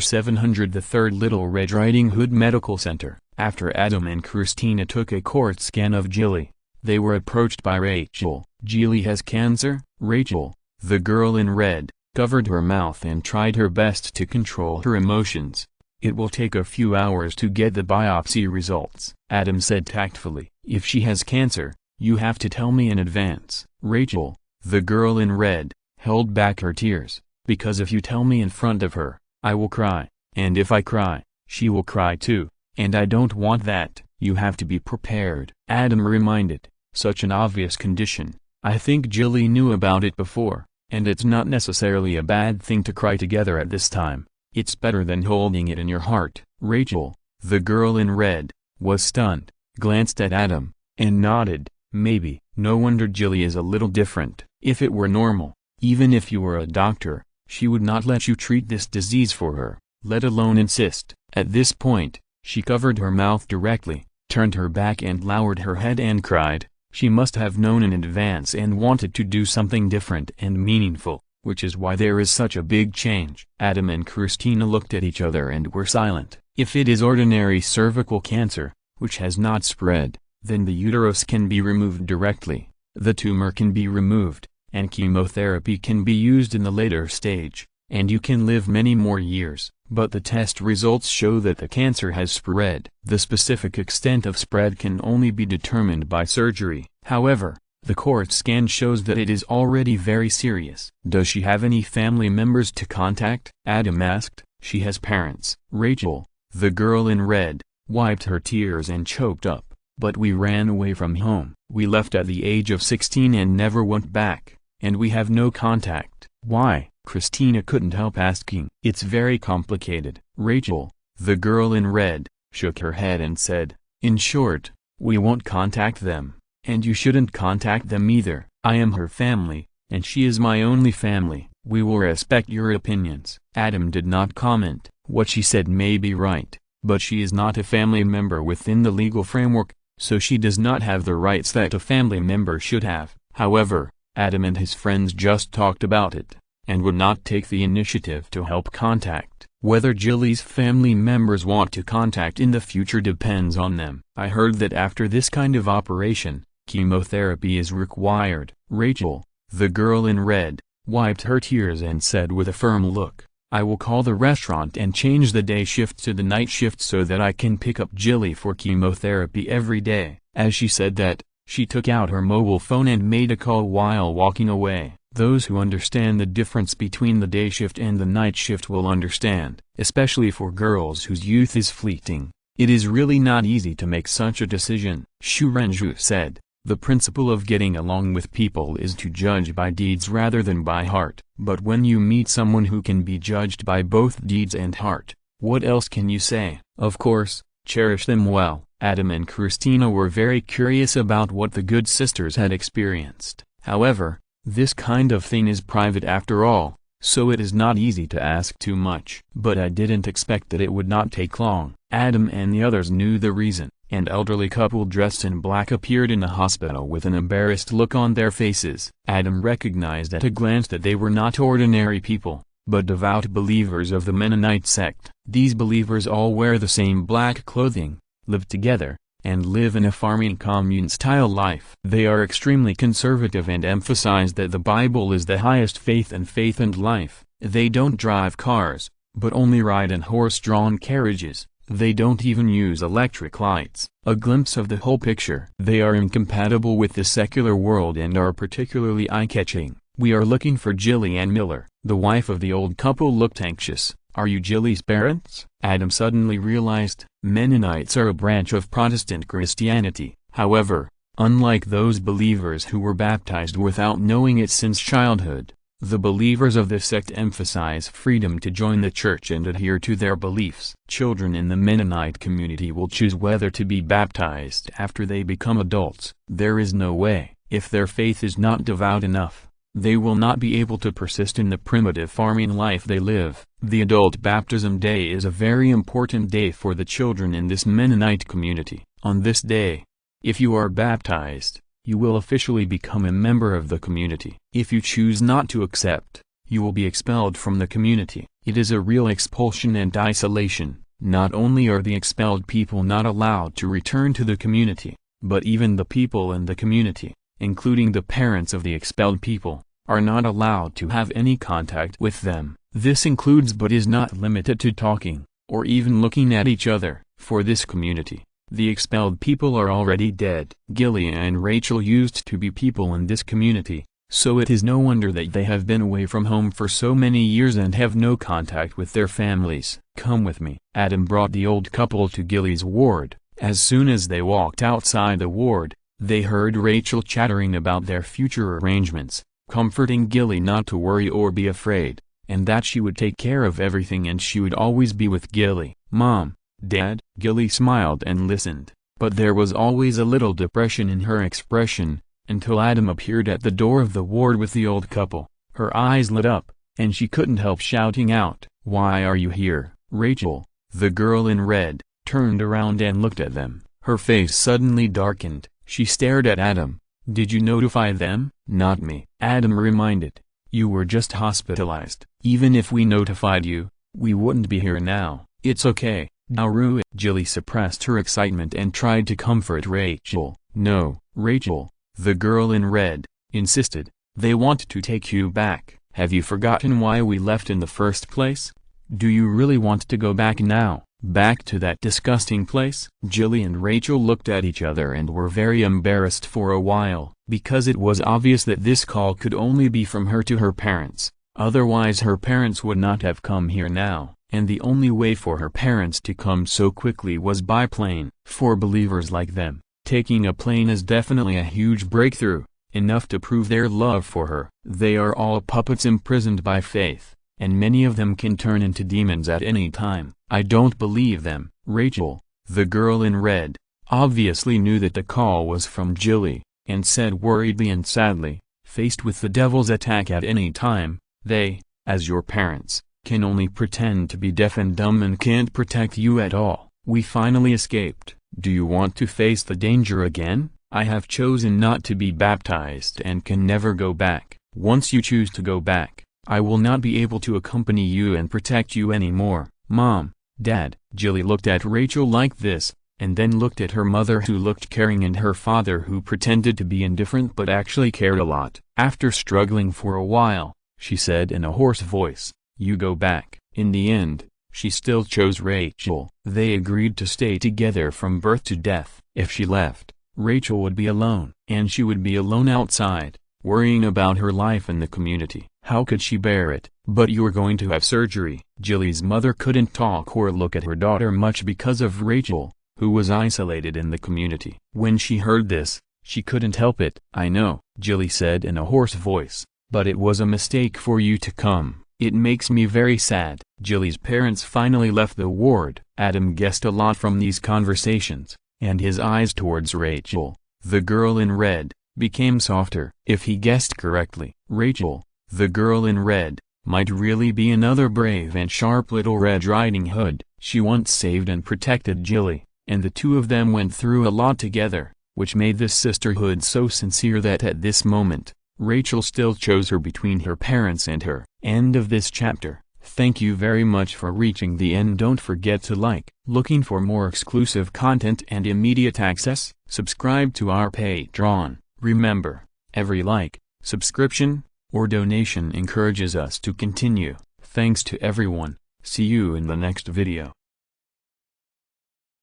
700 The Third Little Red Riding Hood Medical Center. After Adam and Christina took a court scan of Jilly, they were approached by Rachel. "Jilly has cancer?" Rachel, the girl in red, covered her mouth and tried her best to control her emotions. "It will take a few hours to get the biopsy results," Adam said tactfully. "If she has cancer, you have to tell me in advance." Rachel, the girl in red, held back her tears. "Because if you tell me in front of her, I will cry, and if I cry, she will cry too, and I don't want that." "You have to be prepared," Adam reminded. "Such an obvious condition. I think Jilly knew about it before, and it's not necessarily a bad thing to cry together at this time. It's better than holding it in your heart." Rachel, the girl in red, was stunned, glanced at Adam, and nodded. "Maybe." "No wonder Jilly is a little different. If it were normal, even if you were a doctor, she would not let you treat this disease for her, let alone insist." At this point, she covered her mouth directly, turned her back and lowered her head and cried. She must have known in advance and wanted to do something different and meaningful, which is why there is such a big change. Adam and Christina looked at each other and were silent. "If it is ordinary cervical cancer, which has not spread, then the uterus can be removed directly, the tumor can be removed, and chemotherapy can be used in the later stage, and you can live many more years. But the test results show that the cancer has spread. The specific extent of spread can only be determined by surgery. However, the court scan shows that it is already very serious." "Does she have any family members to contact?" Adam asked. "She has parents." Rachel, the girl in red, wiped her tears and choked up. But we ran away from home. We left at the age of 16 and never went back, and we have no contact. Why? Christina couldn't help asking. It's very complicated. Rachel, the girl in red, shook her head and said, in short, we won't contact them, and you shouldn't contact them either. I am her family, and she is my only family. We will respect your opinions. Adam did not comment. What she said may be right, but she is not a family member within the legal framework, so she does not have the rights that a family member should have. However, Adam and his friends just talked about it, and would not take the initiative to help contact. Whether Jilly's family members want to contact in the future depends on them. I heard that after this kind of operation, chemotherapy is required. Rachel, the girl in red, wiped her tears and said with a firm look, I will call the restaurant and change the day shift to the night shift so that I can pick up Jilly for chemotherapy every day. As she said that, she took out her mobile phone and made a call while walking away. Those who understand the difference between the day shift and the night shift will understand, especially for girls whose youth is fleeting. It is really not easy to make such a decision. Xu Renju said, the principle of getting along with people is to judge by deeds rather than by heart. But when you meet someone who can be judged by both deeds and heart, what else can you say? Of course, cherish them well. Adam and Christina were very curious about what the good sisters had experienced. However, this kind of thing is private after all, so it is not easy to ask too much. But I didn't expect that it would not take long. Adam and the others knew the reason. An elderly couple dressed in black appeared in the hospital with an embarrassed look on their faces. Adam recognized at a glance that they were not ordinary people, but devout believers of the Mennonite sect. These believers all wear the same black clothing, live together, and live in a farming commune-style life. They are extremely conservative and emphasize that the Bible is the highest faith and life. They don't drive cars, but only ride in horse-drawn carriages. They don't even use electric lights. A glimpse of the whole picture. They are incompatible with the secular world and are particularly eye-catching. We are looking for Jilly and Miller. The wife of the old couple looked anxious. Are you Jilly's parents? Adam suddenly realized, Mennonites are a branch of Protestant Christianity. However, unlike those believers who were baptized without knowing it since childhood, the believers of this sect emphasize freedom to join the church and adhere to their beliefs. Children in the Mennonite community will choose whether to be baptized after they become adults. There is no way, if their faith is not devout enough, they will not be able to persist in the primitive farming life they live. The adult baptism day is a very important day for the children in this Mennonite community. On this day, if you are baptized, you will officially become a member of the community. If you choose not to accept, you will be expelled from the community. It is a real expulsion and isolation. Not only are the expelled people not allowed to return to the community, but even the people in the community, including the parents of the expelled people, are not allowed to have any contact with them. This includes but is not limited to talking, or even looking at each other. For this community, the expelled people are already dead. Gilly and Rachel used to be people in this community, so it is no wonder that they have been away from home for so many years and have no contact with their families. Come with me. Adam brought the old couple to Gilly's ward. As soon as they walked outside the ward, they heard Rachel chattering about their future arrangements, comforting Gilly not to worry or be afraid, and that she would take care of everything and she would always be with Gilly. Mom, Dad? Gilly smiled and listened, but there was always a little depression in her expression, until Adam appeared at the door of the ward with the old couple. Her eyes lit up, and she couldn't help shouting out, "Why are you here?" Rachel, the girl in red, turned around and looked at them. Her face suddenly darkened. She stared at Adam. "Did you notify them?" "Not me," Adam reminded. "You were just hospitalized. Even if we notified you, we wouldn't be here now." "It's okay, Nauru." Jilly suppressed her excitement and tried to comfort Rachel. "No, Rachel," the girl in red insisted. "They want to take you back. Have you forgotten why we left in the first place? Do you really want to go back now? Back to that disgusting place?" Jilly and Rachel looked at each other and were very embarrassed for a while, because it was obvious that this call could only be from her to her parents. Otherwise her parents would not have come here now. and the only way for her parents to come so quickly was by plane. For believers like them, taking a plane is definitely a huge breakthrough, enough to prove their love for her. They are all puppets imprisoned by faith, and many of them can turn into demons at any time. I don't believe them. Rachel, the girl in red, obviously knew that the call was from Jilly, and said worriedly and sadly, faced with the devil's attack at any time, they, as your parents, can only pretend to be deaf and dumb and can't protect you at all. We finally escaped. Do you want to face the danger again? I have chosen not to be baptized and can never go back. Once you choose to go back, I will not be able to accompany you and protect you anymore. Mom, Dad. Jilly looked at Rachel like this, and then looked at her mother who looked caring and her father who pretended to be indifferent but actually cared a lot. After struggling for a while, she said in a hoarse voice, "You go back." In the end, she still chose Rachel. They agreed to stay together from birth to death. If she left, Rachel would be alone. And she would be alone outside, worrying about her life in the community. How could she bear it? But you are going to have surgery. Jilly's mother couldn't talk or look at her daughter much because of Rachel, who was isolated in the community. When she heard this, she couldn't help it. "I know," Jilly said in a hoarse voice, "but it was a mistake for you to come. It makes me very sad." Jilly's parents finally left the ward. Adam guessed a lot from these conversations, and his eyes towards Rachel, the girl in red, became softer. If he guessed correctly, Rachel, the girl in red, might really be another brave and sharp little Red Riding Hood. She once saved and protected Jilly, and the two of them went through a lot together, which made this sisterhood so sincere that at this moment, Rachel still chose her between her parents and her. End of this chapter. Thank you very much for reaching the end. Don't forget to like. Looking for more exclusive content and immediate access? Subscribe to our Patreon. Remember, every like, subscription, or donation encourages us to continue. Thanks to everyone. See you in the next video.